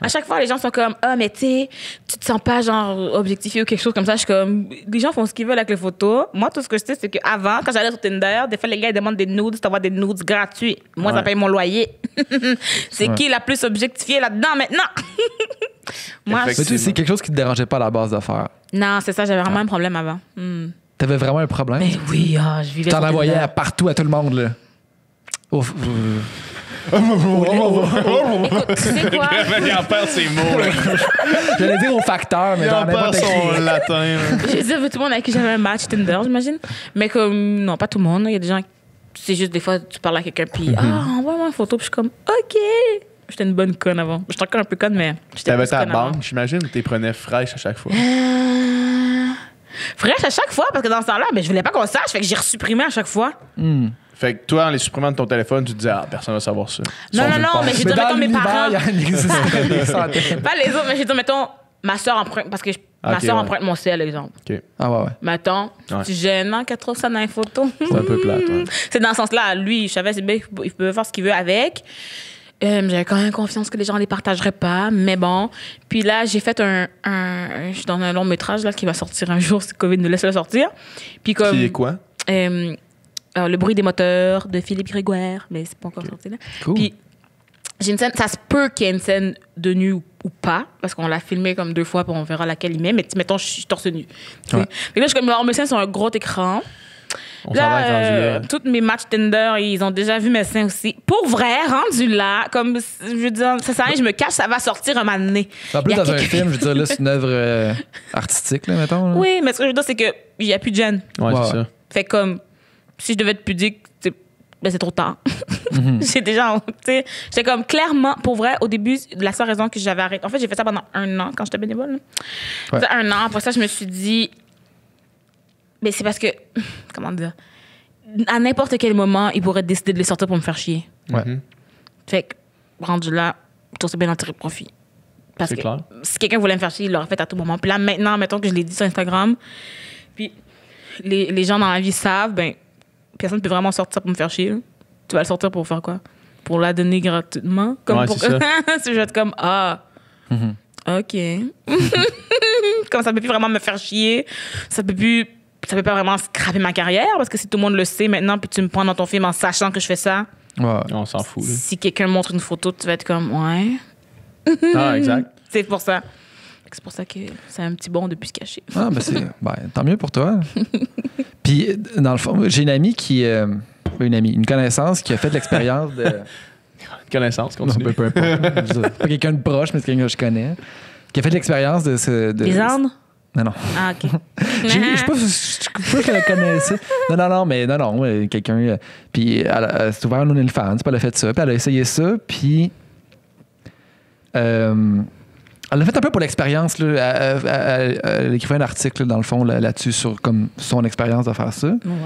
B: À chaque fois, les gens sont comme, ah, mais tu sais, tu te sens pas genre objectifié ou quelque chose comme ça. Je suis comme, les gens font ce qu'ils veulent avec les photos. Moi, tout ce que je sais, c'est qu'avant, quand j'allais sur Tinder, des fois, les gars, ils demandent des nudes, tu envoies des nudes gratuits. Moi, ça
A: Ouais.
B: paye mon loyer. C'est
C: Ouais.
B: qui la plus objectifiée là-dedans maintenant? Moi,
C: Mais tu sais, c'est quelque chose qui te dérangeait pas à la base de faire.
B: non, c'est ça, j'avais vraiment un problème avant.
C: T'avais vraiment un problème.
B: Mais oui, je vivais
C: T'en
B: sur
C: envoyais
B: Tinder.
C: à partout à tout le monde, là. Ouf.
B: Écoute, tu sais quoi?
A: Il en perd ses mots. Là.
C: J'allais dire au facteur, mais
A: Il
C: dans
A: en perd
C: n'importe
A: son
C: qui.
A: latin. là.
B: J'ai dit à tout le monde avec qui j'avais un match Tinder, j'imagine. Mais comme, non, pas tout le monde. Il y a des gens, c'est juste des fois, tu parles à quelqu'un, puis, envoie-moi une photo, puis je suis comme, OK. J'étais une bonne conne avant. J'étais encore un peu conne, mais j'étais
A: T'avais
B: plus
A: ta
B: conne avant.
A: banque, j'imagine, ou t'es prenais fraîche à chaque fois?
B: Fraîche à chaque fois, parce que dans ce temps-là, je voulais pas qu'on sache, fait que j'ai resupprimé à chaque fois.
A: Fait que toi, en les supprimant de ton téléphone, tu te disais, ah, personne va savoir ça.
B: Non,
A: Sont
B: non,
A: nulle
B: non,
A: part.
B: mais j'ai
C: Mais
B: dit,
C: dans
B: mettons, mes
C: l'univers,
B: parents.
C: il y en existerait des centaines.
B: Pas les autres, mais j'ai dit, mettons, ma soeur emprunte, parce que ma
A: Ok,
B: soeur
A: ouais.
B: emprunte mon ciel, exemple.
A: OK.
C: Ah ouais, ouais.
B: Mettons,
A: Ouais.
B: c'est gênant qu'elle trouve ça dans les photos.
A: C'est un peu plate. Ouais.
B: C'est dans ce sens-là. Lui, je savais, c'est bien, il peut faire ce qu'il veut avec. J'avais quand même confiance que les gens ne les partageraient pas, mais bon. Puis là, j'ai fait je suis dans un long métrage là, qui va sortir un jour si COVID nous laisse le sortir. Puis comme,
A: Qui est quoi?
B: Le bruit des moteurs de Philippe Grégoire, mais c'est pas encore sorti là.
C: Cool.
B: Puis j'ai une scène, ça se peut qu'il y ait une scène de nu ou pas, parce qu'on l'a filmé comme 2 fois, puis on verra laquelle il met, mais mettons, je suis torse nu. Tu sais.
C: Ouais.
B: Fait que là, je suis comme, mes seins sur un gros écran.
A: On s'en va être rendu là.
B: Tous mes matchs Tinder, ils ont déjà vu mes seins aussi. Pour vrai, rendu là, comme, je veux dire, ça sert à rien, je me cache, ça va sortir un moment donné.
C: En plus,
B: Il y a
C: dans un
B: quelqu'un-
C: film, je veux dire, là, c'est une œuvre artistique, là, mettons. là.
B: Oui, mais ce que je veux dire, c'est qu'il n'y a plus de gêne.
A: Ouais,
C: Ouais.
A: c'est ça.
B: Fait comme, si je devais être pudique, c'est trop tard. J'ai déjà, tu sais, j'étais comme, clairement, pour vrai, au début, la seule raison que j'avais arrêté, en fait, j'ai fait ça pendant 1 an quand j'étais bénévole. Là.
C: Ouais.
B: C'était 1 an, après ça, je me suis dit, mais c'est parce que, comment dire, à n'importe quel moment, ils pourraient décider de les sortir pour me faire chier.
C: Ouais.
B: Fait que, rendu là, je trouve bien en tirer profit. Parce
A: C'est
B: que
A: clair.
B: si quelqu'un voulait me faire chier, il l'aurait fait à tout moment. Puis là, maintenant, mettons que je l'ai dit sur Instagram, puis les gens dans la vie savent, ben, personne ne peut vraiment sortir pour me faire chier. Là. Tu vas le sortir pour faire quoi? Pour la donner gratuitement? Comme
A: Ouais,
B: pour
A: c'est ça.
B: je vais être comme, OK. Comme ça peut plus vraiment me faire chier. Ça peut plus ça peut pas vraiment scraper ma carrière parce que si tout le monde le sait maintenant puis tu me prends dans ton film en sachant que je fais ça,
C: Ouais.
A: On s'en fout. Là.
B: si quelqu'un montre une photo, tu vas être comme, ouais.
A: Ah, exact.
B: C'est pour ça. C'est pour ça que c'est un petit bon de plus se cacher.
C: Ah, tant mieux pour toi. Puis, dans le fond, j'ai une amie une connaissance qui a fait l'expérience de.
A: Connaissance,
C: Non,
A: continue.
C: peu importe. Pas quelqu'un de proche, mais c'est quelqu'un que je connais. Qui a fait l'expérience de.
B: Les Andes?
C: Non.
B: Ah, OK.
C: Je sais pas qu'elle la connaissait. Non, mais quelqu'un. Puis elle s'est ouvert un OnlyFans, puis elle a fait ça, puis elle a essayé ça, puis. Elle l'a fait un peu pour l'expérience. Là. Elle écrivait un article, dans le fond, là-dessus, sur comme son expérience de faire ça.
B: Oh, wow.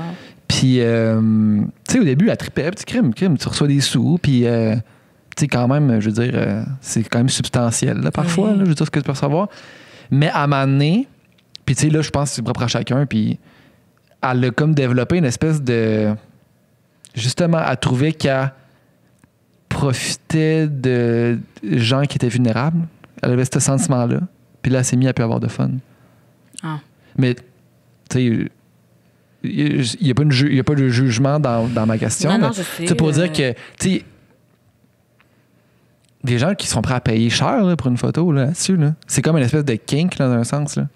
C: Puis, tu sais, au début, elle tripait, petit crime, tu reçois des sous, puis, tu sais, quand même, je veux dire, c'est quand même substantiel, là, parfois, là, je veux dire, ce que tu peux recevoir. Mais à un moment donné, puis, tu sais, là, je pense que c'est propre à chacun, puis elle a comme développé une espèce de. Justement, elle trouvait qu'elle profitait de gens qui étaient vulnérables. Elle avait ce sentiment-là. Puis là, elle s'est mise à plus avoir de fun.
B: Ah.
C: Mais, tu sais, il n'y a pas de jugement dans ma question.
B: Non,
C: mais,
B: je sais.
C: tu sais, pour dire que, tu sais, des gens qui sont prêts à payer cher là, pour une photo là-dessus, là, c'est comme une espèce de kink, là, dans un sens. Là.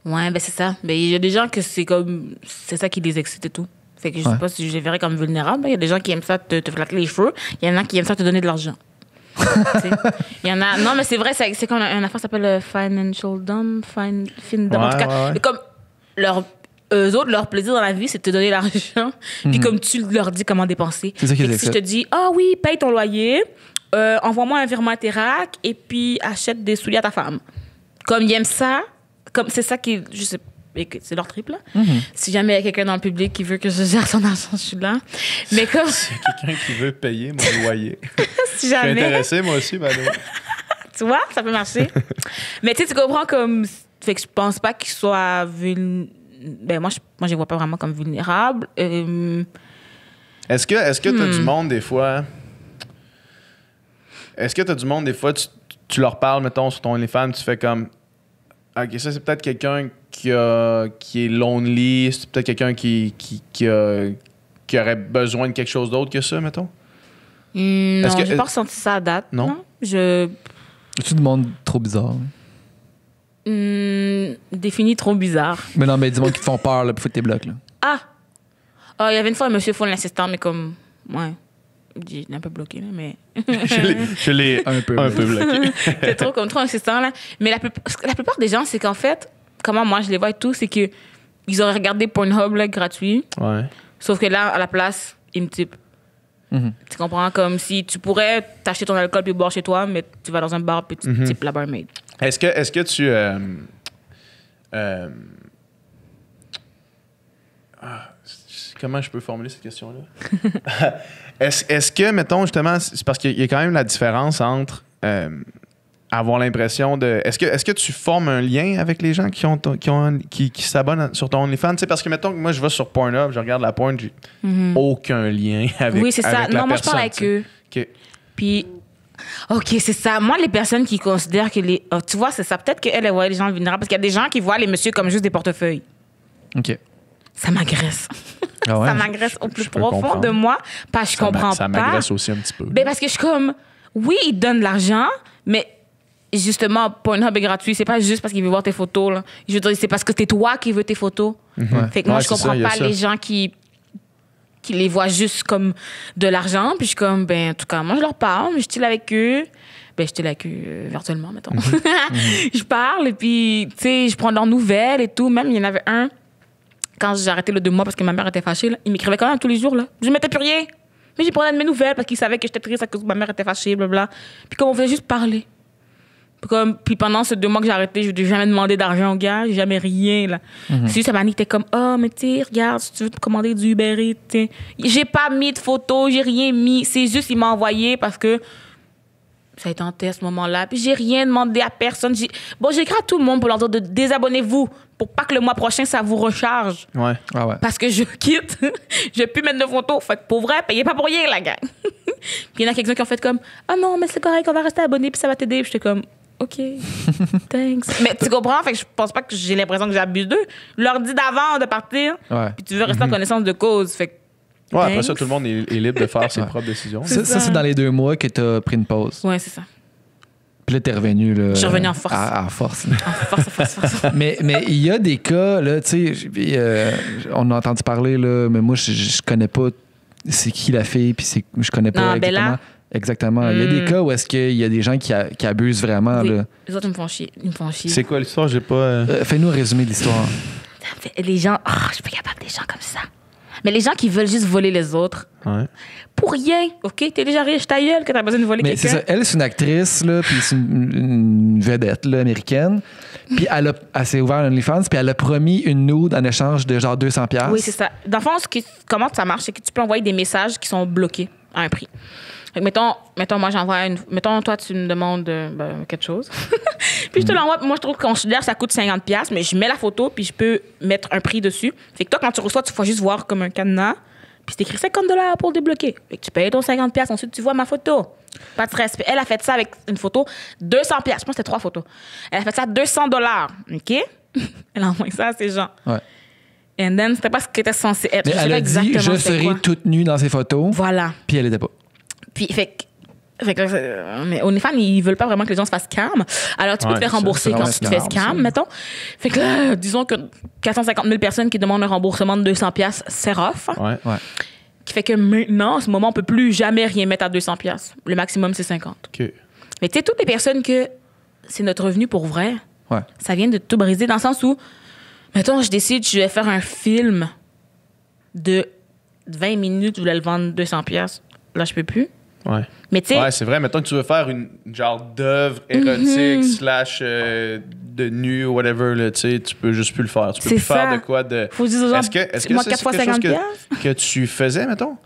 B: Ouais, ben c'est ça. Ben, il y a des gens que c'est comme. C'est ça qui les excite et tout. Fait que je sais pas si je les verrais comme vulnérables. Il y a des gens qui aiment ça te flatter les cheveux. Il y en a qui aiment ça te donner de l'argent. Il y en a. Non, mais c'est vrai, c'est comme une affaire qui s'appelle Financial Dumb. Fin en tout cas, comme eux autres, leur plaisir dans la vie, c'est de te donner l'argent. Puis comme tu leur dis comment dépenser.
C: C'est ça qu'ils
B: si je te dis, oui, paye ton loyer, envoie-moi un virement à Interac et puis achète des souliers à ta femme. Comme ils aiment ça, comme c'est ça qui. Je sais pas. C'est leur trip, là. Si jamais il y a quelqu'un dans le public qui veut que je gère son argent, je suis là. Mais comme...
A: S'il y a quelqu'un qui veut payer mon loyer.
B: si
A: Je
B: jamais...
A: suis intéressé, moi aussi, Mano.
B: Tu vois, ça peut marcher. Mais tu sais, tu comprends comme... Fait que je pense pas qu'ils soient... Ben moi, je les vois pas vraiment comme vulnérables.
A: Est-ce que tu as du monde, des fois... Est-ce que tu as du monde, des fois, tu leur parles, mettons, sur ton OnlyFans, tu fais comme... OK, ça, c'est peut-être quelqu'un qui est lonely, c'est peut-être quelqu'un qui aurait besoin de quelque chose d'autre que ça, mettons?
B: Non, j'ai pas ressenti ça à date.
A: Non?
C: Es-tu du monde trop bizarre?
B: Défini trop bizarre.
C: Mais non, mais dis-moi qui te font peur, là, pour foutre tes blocs, là.
B: Il y avait une fois un monsieur fou l'assistant, mais comme... Ouais. J'ai un peu bloqué, là, mais...
A: je l'ai un peu bloqué.
B: C'est trop insistant, là. Mais la plupart des gens, c'est qu'en fait, comment moi je les vois et tout, c'est que ils auraient regardé Pornhub, là, gratuit.
A: Ouais.
B: Sauf que là, à la place, ils me typent. Tu comprends? Comme si tu pourrais t'acheter ton alcool puis boire chez toi, mais tu vas dans un bar puis tu types la barmaid.
A: Est-ce que tu... comment je peux formuler cette question-là? Est-ce que, mettons, justement, c'est parce qu'il y a quand même la différence entre avoir l'impression de... Est-ce que tu formes un lien avec les gens qui s'abonnent sur ton OnlyFans? Tu sais, parce que, mettons, que moi, je vais sur Pornhub, je regarde la porn, j'ai aucun lien avec
B: Oui, c'est ça.
A: avec la
B: Non, moi, je parle
A: personne,
B: avec eux.
A: OK.
B: Puis... OK, c'est ça. Moi, les personnes qui considèrent que les... tu vois, c'est ça. Peut-être qu'elles voient les gens vulnérables. Parce qu'il y a des gens qui voient les messieurs comme juste des portefeuilles.
C: OK.
B: Ça m'agresse.
C: Ah ouais?
B: Ça m'agresse au plus
A: Je peux
B: profond
A: comprendre.
B: de moi. Parce que je comprends pas.
A: Ça m'agresse aussi un petit peu.
B: Ben parce que je suis comme... Oui, ils donnent de l'argent, mais justement, Pornhub est gratuit. C'est pas juste parce qu'il veut voir tes photos. Là. Je veux dire, c'est parce que c'est toi qui veux tes photos. Fait que moi,
A: Ouais,
B: je
A: c'est
B: comprends
A: ça, il y a
B: pas
A: ça.
B: les gens qui les voient juste comme de l'argent. Puis je suis comme, ben en tout cas, moi, je leur parle, je chill avec eux. Ben, je chill avec eux virtuellement, mettons. Je parle et puis, tu sais, je prends leurs nouvelles et tout. Même, il y en avait un, quand j'ai arrêté le 2 mois parce que ma mère était fâchée, là, il m'écrivait quand même tous les jours. Là. Je ne mettais plus rien. Mais j'ai pris de mes nouvelles parce qu'il savait que j'étais triste à cause que ma mère était fâchée, blablabla. Puis comme on faisait juste parler. Puis pendant ces 2 mois que j'ai arrêté, je n'ai jamais demandé d'argent au gars, j'ai jamais rien. Là. C'est juste, Amani était comme, mais tu sais, regarde, si tu veux te commander du Uber Eats, t'sais. J'ai pas mis de photos, j'ai rien mis. C'est juste, il m'a envoyé parce que ça a été en test à ce moment-là. Puis j'ai rien demandé à personne. J'ai écrit à tout le monde pour leur dire de désabonnez-vous pour pas que le mois prochain, ça vous recharge.
A: Ouais.
C: Ah ouais.
B: Parce que je quitte. Je vais plus mettre de photos. Fait que pour vrai, payez pas pour rien, la gang. Puis il y en a quelques-uns qui ont fait comme, non, mais c'est correct, on va rester abonné puis ça va t'aider. Puis j'étais comme, OK, thanks. Mais tu comprends? Fait que je pense pas que j'ai l'impression que j'abuse d'eux. Je leur dis d'avant de partir, puis tu veux rester en connaissance de cause. Fait que,
A: ouais, après ça, tout le monde est libre de faire ses propres décisions.
C: Ça, c'est dans les 2 mois que tu as pris une pause.
B: Ouais, c'est ça.
C: Puis là, t'es revenu. Là,
B: je suis revenu en force.
C: En force.
B: En force.
C: mais il y a des cas, là, tu sais, on a entendu parler, là, mais moi, je connais pas c'est qui la fille, puis je connais pas exactement.
B: Bella.
C: Exactement. Il y a des cas où est-ce qu'il y a des gens qui abusent vraiment.
B: Oui.
C: Là.
B: Les autres, ils me font chier.
A: C'est quoi l'histoire? J'ai pas...
C: Fais-nous un résumé de l'histoire.
B: Les gens... je suis pas capable des gens comme ça. Mais les gens qui veulent juste voler les autres, pour rien, OK? T'es déjà riche, ta gueule, que t'as besoin de voler quelqu'un.
C: Mais c'est ça. Elle, c'est une actrice, là, puis c'est une vedette là, américaine. Puis elle s'est ouvert un OnlyFans, puis elle a promis une nude en échange de genre 200$.
B: Oui, c'est ça. Dans le fond, comment ça marche, c'est que tu peux envoyer des messages qui sont bloqués à un prix. Fait que mettons, moi, j'envoie mettons, toi, tu me demandes quelque chose. Puis je te l'envoie. Moi, je trouve qu'on considère que ça coûte 50$, mais je mets la photo, puis je peux mettre un prix dessus. Fait que toi, quand tu reçois, tu vas juste voir comme un cadenas, puis c'est écrit 50$ pour le débloquer. Fait que tu payes ton 50$, ensuite tu vois ma photo. Pas de stress. Puis elle a fait ça avec une photo, 200$. Je pense que c'était 3 photos. Elle a fait ça 200$. OK? Elle a envoyé ça à ces gens.
C: Ouais.
B: And then, c'était pas ce qu'elle était censé être.
C: Mais elle a dit, je serai toute nue dans ses photos.
B: Voilà.
C: Puis elle était pas.
B: Puis, mais OnlyFans, ils veulent pas vraiment que les gens se fassent scam. Alors, tu peux te faire rembourser quand tu te fais scam, mettons. Fait que là, disons que 450 000 personnes qui demandent un remboursement de 200$, c'est rough.
A: Ouais.
B: Qui fait que maintenant, en ce moment, on peut plus jamais rien mettre à 200$. Le maximum, c'est 50$.
A: OK.
B: Mais tu sais, toutes les personnes que c'est notre revenu pour vrai, ça vient de tout briser dans le sens où, mettons, je décide, je vais faire un film de 20 minutes, je voulais le vendre 200$. Là, je peux plus.
A: Ouais.
B: Mais tu sais.
A: Ouais, c'est vrai. Mettons que tu veux faire une genre d'œuvre érotique / de nu ou whatever, là, tu sais, tu peux juste plus le faire. Tu peux plus faire de quoi de.
B: Faut dire aux gens,
A: est-ce que
B: moi,
A: c'est
B: 4 fois
A: quelque
B: 50$?
A: chose que tu faisais, mettons?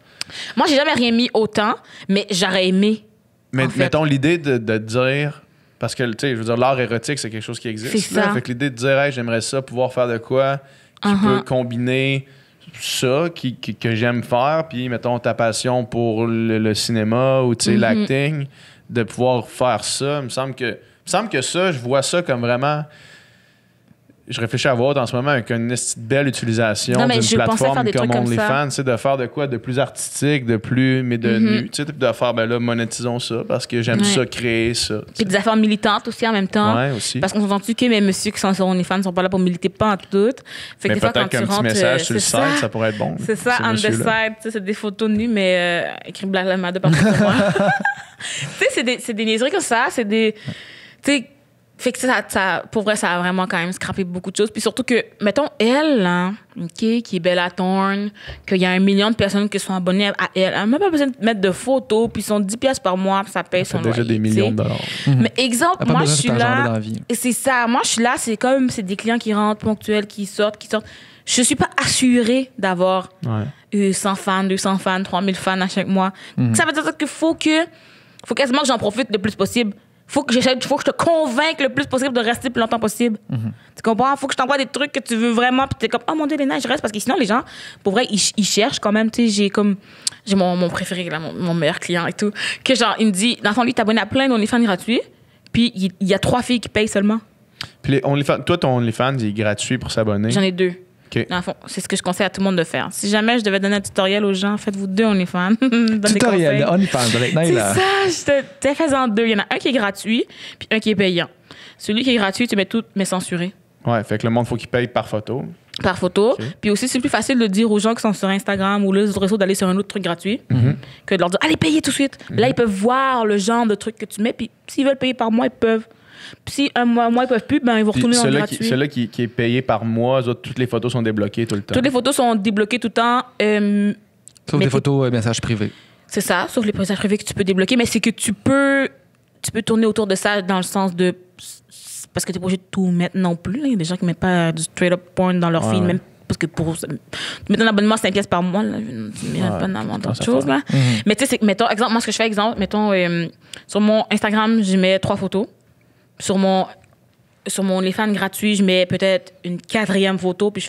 B: Moi, j'ai jamais rien mis autant, mais j'aurais aimé.
A: Mais mettons l'idée de dire. Parce que, tu sais, je veux dire, l'art érotique, c'est quelque chose qui existe.
B: C'est ça.
A: Fait que l'idée de dire, hey, j'aimerais ça, pouvoir faire de quoi qui peut combiner ça que j'aime faire, puis mettons ta passion pour le cinéma ou tu sais l'acting, de pouvoir faire ça, il me semble que ça, je vois ça comme vraiment. Je réfléchis à voir en ce moment avec une belle utilisation d'une plateforme comme OnlyFans, de faire de quoi de plus artistique, de plus, mais de nu, tu sais, de faire, ben là, monétisons ça parce que j'aime ça, créer ça.
B: Puis des affaires militantes aussi en même temps.
A: Ouais, aussi.
B: Parce qu'on s'entend-tu que mes messieurs qui sont sur OnlyFans ne sont pas là pour militer pas en tout. Fait que
A: mais peut-être qu'un petit message sur le site, ça pourrait être bon.
B: C'est ça, on the side, c'est des photos nues, mais écrit Black Lives Matter partout pour moi. Tu sais, c'est des niaiseries comme ça, c'est des. Tu sais, fait que ça, pour vrai, ça a vraiment quand même scrappé beaucoup de choses. Puis surtout que, mettons, elle, hein, qui est Bella Thorne, qu'il y a 1 million de personnes qui sont abonnées à elle. Elle n'a même pas besoin de mettre de photos, puis ils sont 10$ par mois, puis ça paye son loyer.
A: déjà des millions de dollars.
B: Mais exemple, moi, je suis là.
C: C'est
B: ça. Moi, je suis là, c'est comme, c'est des clients qui rentrent ponctuels, qui sortent. Je suis pas assurée d'avoir 100 fans, 200 fans, 3000 fans à chaque mois. Ça veut dire qu'il faut quasiment que j'en profite le plus possible. Faut que je te convainque le plus possible de rester le plus longtemps possible. Tu comprends? Faut que je t'envoie des trucs que tu veux vraiment, puis t'es comme, oh mon Dieu, Léna, je reste. Parce que sinon, les gens, pour vrai, ils cherchent quand même. Tu sais, j'ai mon préféré, là, mon meilleur client et tout, que genre, il me dit, dans le fond, lui, t'abonnes à plein d'OnlyFans gratuits, puis il y a 3 filles qui payent seulement.
A: Puis toi, ton OnlyFans, il est gratuit pour s'abonner?
B: J'en ai 2.
A: Okay.
B: Dans le fond, c'est ce que je conseille à tout le monde de faire. Si jamais je devais donner un tutoriel aux gens, faites-vous 2 OnlyFans.
C: Tutoriel de OnlyFans avec Naila.
B: C'est ça, je te fais en 2. Il y en a un qui est gratuit, puis un qui est payant. Celui qui est gratuit, tu mets tout, mais censuré.
A: Ouais, fait que le monde, faut qu'il paye par photo.
B: Par photo. Okay. Puis aussi, c'est plus facile de dire aux gens qui sont sur Instagram ou les autres réseaux d'aller sur un autre truc gratuit que de leur dire, allez, payez tout de suite. Là, ils peuvent voir le genre de truc que tu mets, puis s'ils veulent payer par mois, ils peuvent. Puis si un mois, ils peuvent plus, ben ils vont retourner dans le gratuit.
A: Celui-là qui est payé par mois, toutes les photos sont débloquées tout le temps.
B: Toutes les photos sont débloquées tout le temps.
C: Sauf des photos messages privés.
B: C'est ça, sauf les messages privés que tu peux débloquer, mais c'est que tu peux tourner autour de ça dans le sens de... Parce que tu n'es pas obligé de tout mettre non plus. Il y a des gens qui ne mettent pas du straight-up porn dans leur feed, même parce que pour mettre un abonnement 5$ par mois, là, tu ne mets pas dans d'autres choses. Là. Mais tu sais, mettons, exemple, moi, ce que je fais, mettons, sur mon Instagram, je mets 3 photos. Sur mon OnlyFans gratuit, je mets peut-être une 4e photo, puis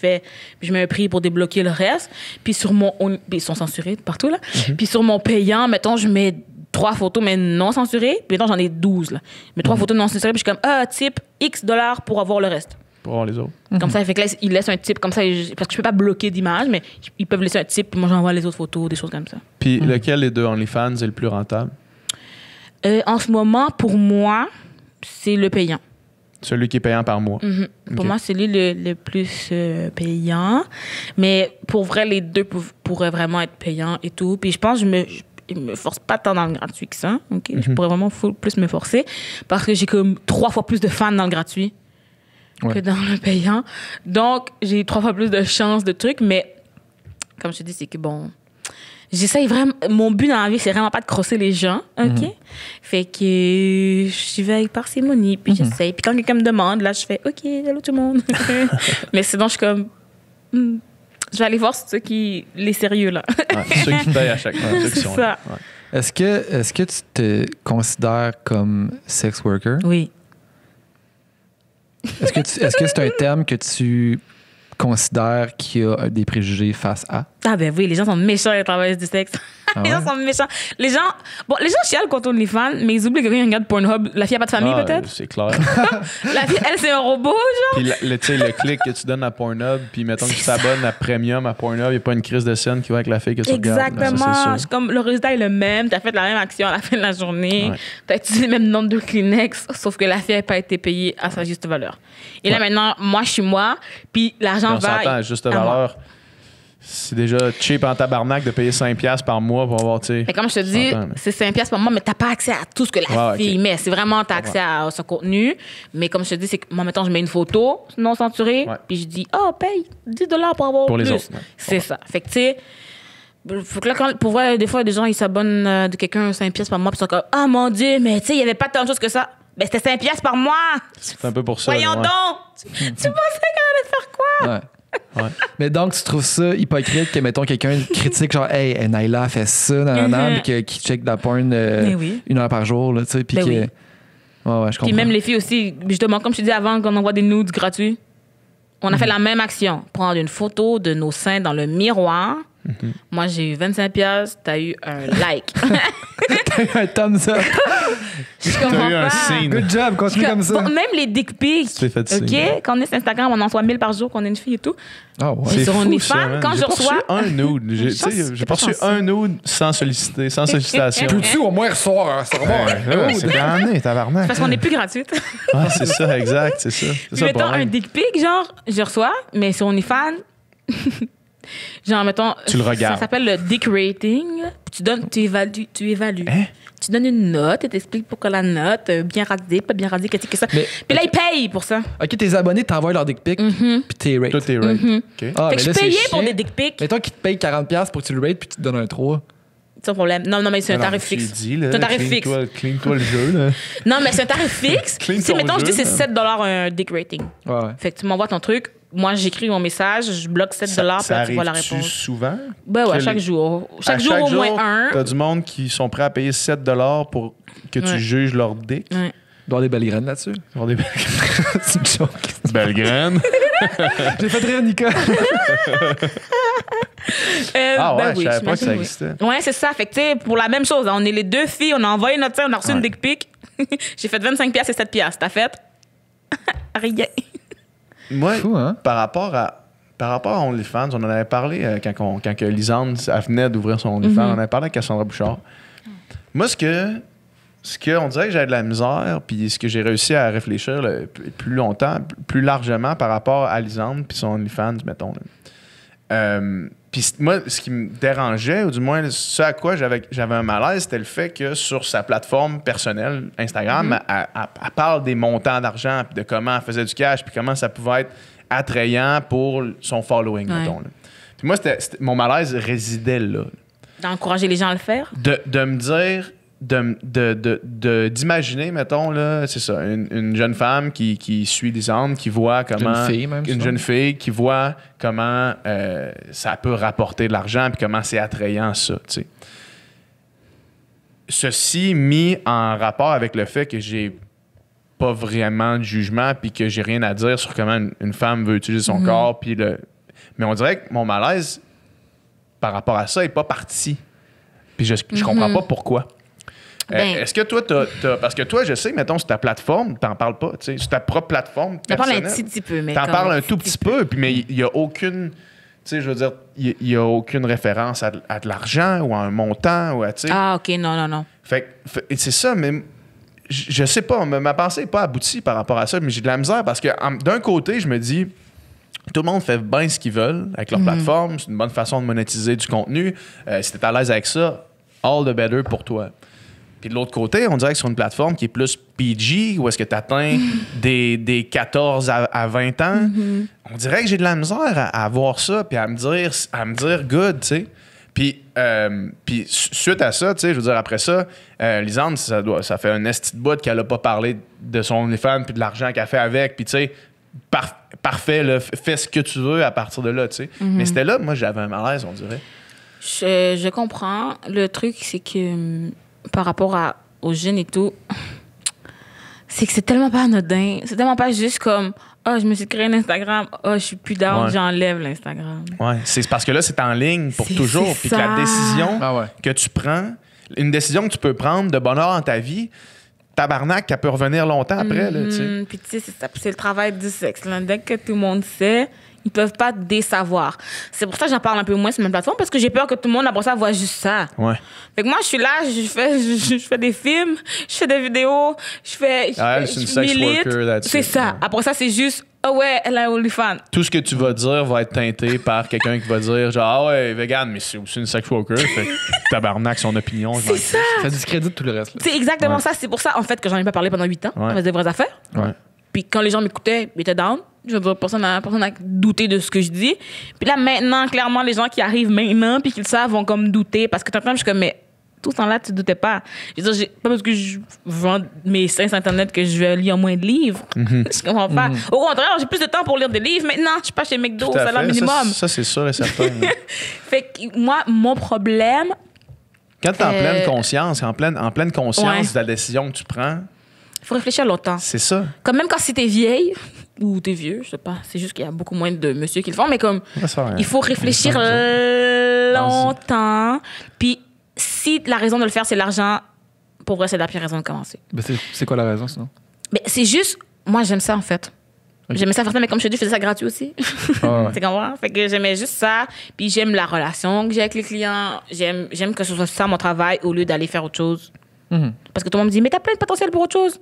B: je mets un prix pour débloquer le reste. Puis sur mon... Ils sont censurés partout, là. Puis sur mon payant, mettons, je mets 3 photos, mais non censurées. Puis maintenant, j'en ai 12. Là. Mais 3 photos non censurées. Puis je suis comme, type X $ pour avoir le reste.
A: Pour voir les autres.
B: Comme ça, fait que là, ils laissent un type comme ça. Parce que je peux pas bloquer d'image, mais ils peuvent laisser un type. Puis moi, j'envoie les autres photos, des choses comme ça.
A: Puis lequel des deux OnlyFans est le plus rentable?
B: En ce moment, pour moi, c'est le payant.
A: Celui qui est payant par mois.
B: Pour moi, c'est lui le plus payant. Mais pour vrai, les deux pourraient vraiment être payants et tout. Puis je pense que je me force pas tant dans le gratuit que ça. Okay? Je pourrais vraiment plus me forcer parce que j'ai comme 3 fois plus de fans dans le gratuit que dans le payant. Donc, j'ai 3 fois plus de chances de trucs. Mais comme je te dis, c'est que bon... J'essaye vraiment... Mon but dans la vie, c'est vraiment pas de crosser les gens, OK? Fait que j'y vais avec parcimonie, puis j'essaye. Puis quand quelqu'un me demande, là, je fais « OK, hello tout le monde. » Mais sinon, je suis comme... je vais aller voir ceux qui... Les sérieux, là.
A: Ceux qui payent à chaque fois.
B: C'est ça.
A: Ouais.
C: Est-ce que tu te considères comme sex worker?
B: Oui.
C: Est-ce que c'est un terme que tu considères qu'il y a des préjugés face à?
B: Ah ben oui, les gens sont méchants les travailleurs du sexe.
C: Ah
B: les gens sont méchants. Les gens chialent contre OnlyFans, mais ils oublient que quand ils regardent Pornhub, la fille a pas de famille peut-être.
A: C'est clair.
B: La fille, elle, c'est un robot, genre.
A: Puis le clic que tu donnes à Pornhub, puis mettons que tu t'abonnes à Premium à Pornhub, il n'y a pas une crise de scène qui va avec la fille que tu regardes.
B: Exactement. Comme le résultat est le même, tu as fait la même action à la fin de la journée, tu as utilisé le même nombre de Kleenex, sauf que la fille n'a pas été payée à sa juste valeur. Et là maintenant, moi, je suis moi, puis l'argent va...
A: On s'entend à juste valeur. C'est déjà cheap en tabarnak de payer 5$ par mois pour avoir, tu sais...
B: Mais comme je te dis, c'est 5$ par mois, mais t'as pas accès à tout ce que la fille met. C'est vraiment, t'as accès à son contenu. Mais comme je te dis, c'est que moi, mettons, je mets une photo non censurée, puis je dis, paye 10$ pour avoir
A: pour
B: plus.
A: Les autres,
B: c'est ça. Fait que, tu sais, faut que là, pour voir, des fois, des gens, ils s'abonnent de quelqu'un 5$ par mois, puis ils sont comme, ah, mon Dieu, mais tu sais, il y avait pas tant de choses que ça. Ben, c'était 5$ par mois.
A: C'est un peu pour ça.
B: Voyons donc. Tu pensais qu'on allait faire quoi?
C: Ouais. Mais donc, tu trouves ça hypocrite que, mettons, quelqu'un critique, genre, hey, Naila a fait ça, puis qui check de la porn 1 heure par jour, là, tu sais, puis que.
B: Oui.
C: Ouais, je comprends.
B: Puis même les filles aussi, justement, comme je te dis avant, quand on envoie des nudes gratuits, on a fait la même action. Prendre une photo de nos seins dans le miroir. Moi, j'ai eu 25$, t'as eu un like.
C: T'as eu un thumbs up.
B: Je comprends pas.
C: Good job, continue comme ça.
B: Même les dick pics, OK? Quand on est sur Instagram, on en reçoit 1000 par jour, qu'on est une fille et tout.
C: Ah ouais.
B: C'est sur OnlyFans,
A: ça,
B: quand je reçois...
A: un nude. J'ai pas reçu un nude sans sollicitation.
C: Peux-tu au moins recevoir un serveur?
A: C'est gagné, tabarnak.
B: Parce qu'on n'est plus gratuite.
A: Ah, c'est ça, exact, c'est ça. C'est ça le
B: mettons un
A: problème.
B: dick pic, genre, je reçois, mais sur OnlyFans... Genre, mettons,
A: tu le regardes.
B: Ça s'appelle le dick rating. Tu évalues.
A: Hein?
B: Tu donnes une note et t'expliques pourquoi la note, bien rasée, pas bien rasée, qu'est-ce que ça.
C: Mais,
B: puis là, ils payent pour ça.
C: OK, tes abonnés t'envoient leur dick pic, puis t'es rate.
A: Toi, t'es rate. OK.
C: Ah,
B: Fait que je
C: mais là,
B: payais
C: c'est
B: pour
C: chiant.
B: des dick pics.
C: Mettons qu'ils te payent 40$ pour que tu le rates, puis tu te donnes un 3.
B: C'est un problème. Non, mais c'est un tarif fixe. C'est un tarif fixe.
A: Clean-toi le jeu, là.
B: Non, mais c'est un tarif fixe.
A: Clean
B: Si,
A: ton
B: mettons, je
A: jeu,
B: dis c'est 7$ un dick rating.
C: Ouais.
B: Fait que tu m'envoies ton truc. Moi, j'écris mon message, je bloque 7$, puis là, tu vois la réponse.
A: Souvent?
B: Ben ouais, chaque jour. Chaque jour, au moins un.
A: T'as du monde qui sont prêts à payer 7$ pour que tu juges leur dick.
B: Ouais.
C: Il doit y avoir des belles graines là-dessus.
A: Avoir des
C: C'est une joke.
A: belles graines.
C: J'ai fait rire, Nika.
A: Ah ouais,
B: ben oui,
A: je savais pas que ça
B: j'imagine,
A: existait.
B: Ouais, c'est ça. Fait que, tu sais, pour la même chose, on est les deux filles, on a envoyé notre sein, on a reçu une dick pic. J'ai fait 25$ et 7$. T'as fait? Rien.
A: Moi,
C: Fou, hein?
A: par rapport à OnlyFans, on en avait parlé quand que Lisande elle venait d'ouvrir son OnlyFans. On en avait parlé avec Cassandra Bouchard. Moi, ce que on dirait que j'ai de la misère, puis ce que j'ai réussi à réfléchir plus longtemps, plus largement par rapport à Lisande puis son OnlyFans, mettons. Puis moi, ce qui me dérangeait, ou du moins ce à quoi j'avais un malaise, c'était le fait que sur sa plateforme personnelle, Instagram, elle parle des montants d'argent, puis de comment elle faisait du cash, puis comment ça pouvait être attrayant pour son following, mettons. Là. Puis moi, mon malaise résidait là.
B: D'encourager les gens à le faire?
A: De me dire... d'imaginer, mettons, là, c'est ça, une jeune femme qui suit Lisande, qui voit comment... Une jeune fille qui voit comment ça peut rapporter de l'argent puis comment c'est attrayant, ça, tu sais. Ceci mis en rapport avec le fait que j'ai pas vraiment de jugement puis que j'ai rien à dire sur comment une femme veut utiliser son corps, puis mais on dirait que mon malaise par rapport à ça est pas parti. Puis je comprends pas pourquoi. Est-ce que toi, parce que toi, je sais, mettons, sur ta plateforme, t'en parles pas, tu sais, sur ta propre plateforme
B: J'en parle un
A: personnelle.
B: petit peu, mais
A: T'en
B: comme
A: parles un tout petit peu, puis mais il y a aucune... Tu sais, je veux dire, il y a aucune référence à de l'argent ou à un montant ou à, tu sais...
B: Ah, OK, non.
A: Fait c'est ça, mais je sais pas, ma pensée n'est pas aboutie par rapport à ça, mais j'ai de la misère parce que d'un côté, je me dis... Tout le monde fait bien ce qu'ils veulent avec leur plateforme. C'est une bonne façon de monétiser du contenu. Si t'es à l'aise avec ça, all the better pour toi. Puis de l'autre côté, on dirait que sur une plateforme qui est plus PG, où est-ce que tu atteins des 14 à 20 ans, on dirait que j'ai de la misère à voir ça puis à me dire good, tu sais. Puis suite à ça, tu sais, je veux dire, après ça, Lisande, ça fait un esti de bout qu'elle a pas parlé de son OnlyFans puis de l'argent qu'elle fait avec. Puis tu sais, parfait, là, fais ce que tu veux à partir de là, tu sais. Mais c'était là, moi, j'avais un malaise, on dirait.
B: Je comprends. Le truc, c'est que par rapport aux jeunes et tout, c'est que c'est tellement pas anodin. C'est tellement pas juste comme « Oh, je me suis créé un Instagram. Oh, je suis plus down, j'enlève l'Instagram. »
A: Ouais, c'est parce que là, c'est en ligne pour toujours. Puis que la décision que tu prends, une décision que tu peux prendre de bonheur dans ta vie, tabarnak, qu'elle peut revenir longtemps après, là, tu sais.
B: Puis tu sais, c'est le travail du sexe. Là. Dès que tout le monde sait, ils peuvent pas désavoir. C'est pour ça que j'en parle un peu moins sur ma plateforme, parce que j'ai peur que tout le monde, après ça, voit juste ça.
A: Ouais.
B: Fait que moi, je suis là, je fais des films, je fais des vidéos,
A: c'est une sex worker, that's
B: c'est
A: it.
B: ça.
A: Ouais.
B: Après ça, c'est juste, oh ouais, elle a OnlyFans.
A: Tout ce que tu vas dire va être teinté par quelqu'un qui va dire genre, ah ouais, vegan, mais c'est aussi une sex worker. Fait que tabarnak, son opinion.
B: C'est ça.
C: Ça discrédite tout le reste. Là.
B: C'est exactement ça. C'est pour ça, en fait, que j'en ai pas parlé pendant 8 ans. On faisait des vraies affaires.
A: Ouais.
B: Puis quand les gens m'écoutaient, ils étaient down. Je veux dire, personne n'a douté de ce que je dis. Puis là, maintenant, clairement, les gens qui arrivent maintenant puis qui le savent vont comme douter. Parce que tant que je suis comme, mais tout ce temps-là, tu doutais pas. Je veux dire, pas parce que je vends mes sites Internet que je vais lire moins de livres. Je comprends pas. Au contraire, j'ai plus de temps pour lire des livres. Maintenant, je suis pas chez McDo,
A: Tout à
B: salaire
A: fait.
B: minimum.
A: Ça, c'est sûr et certain.
B: Fait que moi, mon problème...
A: Quand tu es en pleine conscience, en pleine conscience
B: Ouais.
A: de la décision que tu prends,
B: Il faut réfléchir longtemps.
A: c'est ça.
B: Comme même quand si t'es vieille ou t'es vieux, je sais pas. C'est juste qu'il y a beaucoup moins de monsieur qui le font, mais comme il faut réfléchir longtemps. Puis si la raison de le faire, c'est l'argent, pour vrai, c'est la pire raison de commencer.
C: Ben, c'est quoi la raison, sinon?
B: Mais c'est juste, moi, j'aime ça, en fait.
C: Okay.
B: J'aimais ça faire ça, mais comme je te dis, je faisais ça gratuit aussi.
C: Ouais.
B: Tu comprends? Fait que j'aimais juste ça. Puis j'aime la relation que j'ai avec les clients. J'aime que ce soit ça mon travail au lieu d'aller faire autre chose. Parce que tout le monde me dit, mais t'as plein de potentiel pour autre chose.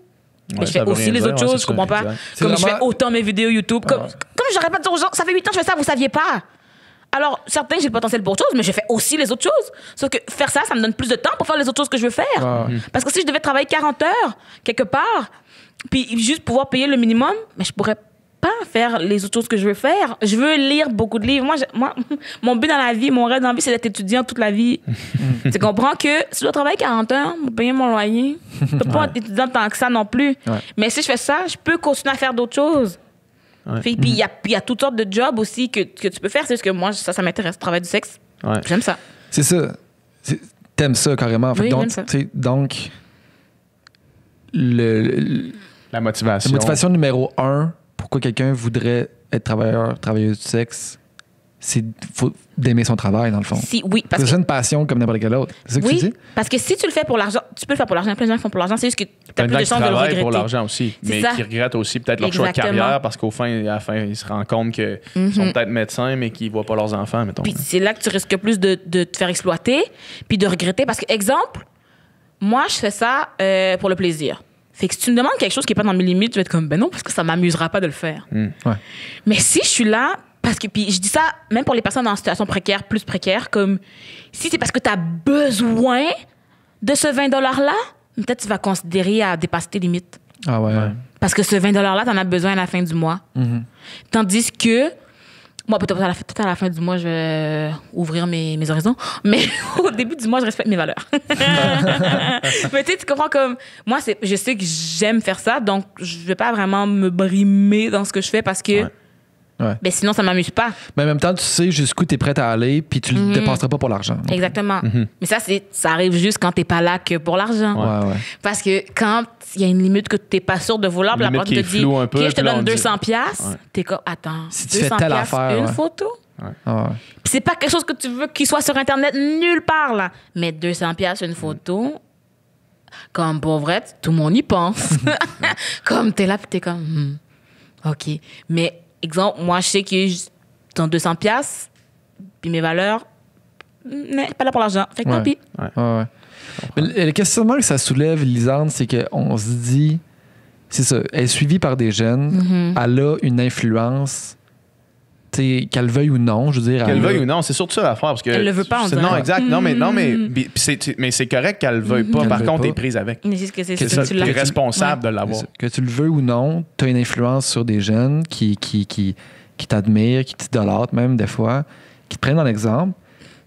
B: Mais je fais aussi les autres choses, je comprends pas.
C: C'est
B: Comme je
C: vraiment-
B: fais autant mes vidéos YouTube. Comme j'arrête pas de dire aux gens, ça fait 8 ans que je fais ça, vous saviez pas. Alors, certains, j'ai le potentiel pour autre chose, mais je fais aussi les autres choses. Sauf que faire ça, ça me donne plus de temps pour faire les autres choses que je veux faire. Parce que si je devais travailler 40 heures, quelque part, puis juste pouvoir payer le minimum, mais je pourrais pas faire les autres choses que je veux faire. Je veux lire beaucoup de livres. Moi, mon but dans la vie, mon rêve dans la vie, c'est d'être étudiant toute la vie. Tu comprends que si je dois travailler 40 heures pour payer mon loyer, je peux pas être étudiant tant que ça non plus.
C: Ouais.
B: Mais si je fais ça, je peux continuer à faire d'autres choses.
A: Ouais.
B: Puis il y a toutes sortes de jobs aussi que tu peux faire. C'est juste que moi, ça m'intéresse, le travail du sexe.
A: Ouais.
B: J'aime ça.
C: C'est ça. T'aimes ça carrément. Fait
B: Oui,
C: que
B: j'aime ça.
C: donc
A: La motivation.
C: la motivation numéro 1, pourquoi quelqu'un voudrait être travailleuse du sexe, c'est d'aimer son travail, dans le fond.
B: Oui, parce
C: C'est
B: que
C: une passion comme n'importe quelle autre. C'est ça que tu
B: oui,
C: dis?
B: parce que si tu le fais pour l'argent, tu peux le faire pour l'argent. Il y a plein de gens qui font pour l'argent. C'est juste que tu as
A: Plein
B: plus
A: de
B: de
A: gens qui
B: chances de le
A: travaillent
B: regretter.
A: pour l'argent aussi,
B: C'est
A: mais
B: ça.
A: qui regrettent aussi peut-être leur choix de
B: Exactement.
A: carrière parce qu'au fin, à la fin, ils se rendent compte qu'ils sont peut-être médecins, mais qu'ils ne voient pas leurs enfants, mettons.
B: Puis c'est là que tu risques plus de te faire exploiter, puis de regretter. Parce que, exemple, moi, je fais ça pour le plaisir. Fait que si tu me demandes quelque chose qui n'est pas dans mes limites, je vais être comme, ben non, parce que ça m'amusera pas de le faire.
C: Ouais.
B: Mais si je suis là, parce que, puis je dis ça même pour les personnes en situation précaire, plus précaire, comme si c'est parce que tu as besoin de ce 20 $-là, peut-être tu vas considérer à dépasser tes limites.
C: Ah ouais.
B: Parce que ce 20 $-là, tu en as besoin à la fin du mois. Tandis que, moi, peut-être à la fin du mois, je vais ouvrir mes horizons. Mais au début du mois, je respecte mes valeurs. Mais tu sais, tu comprends comme... Moi, je sais que j'aime faire ça, donc je ne vais pas vraiment me brimer dans ce que je fais parce que...
C: Ouais.
B: Ben sinon, ça ne m'amuse pas.
C: Mais en même temps, tu sais jusqu'où tu es prête à aller, puis tu le dépasseras pas pour l'argent.
B: Exactement. Mais ça arrive juste quand tu n'es pas là que pour l'argent.
C: Ouais.
B: Parce que quand il y a une limite que tu n'es pas sûr de vouloir, puis la
A: Limite
B: personne
A: qui
B: te
A: est
B: dit,
A: floue un peu,
B: OK, je te
A: puis là, on
B: donne
A: dit-
B: 200$, t'es comme, attends,
C: Si tu fais
B: 200$,
C: telle affaire,
B: une
C: ouais.
B: photo?
C: Ah ouais.
B: Puis c'est pas quelque chose que tu veux qu'il soit sur Internet nulle part, là. Mais 200$ une photo, Comme, pour vrai, tout le monde y pense. Comme, t'es là, puis t'es comme, OK. Mais, exemple, moi, je sais que dans 200$, puis mes valeurs, pas là pour l'argent. Fait que tant pis.
C: Ouais. Mais le questionnement que ça soulève, Lisande, c'est qu'on se dit, c'est ça, elle est suivie par des jeunes, elle a une influence, qu'elle veuille ou non, je veux dire.
A: Qu'elle veuille ou non, c'est surtout ça l'affaire. Parce que
B: elle le veut pas, on dirait.
A: Non, exact. Non, mais c'est correct qu'elle veuille pas. Par contre, t'es prise avec.
B: Mais c'est ce que c'est.
A: Tu es responsable de l'avoir.
C: Que tu le veux ou non, tu as une influence sur des jeunes qui t'admirent, qui t'idolâtrent même des fois, qui te prennent en exemple.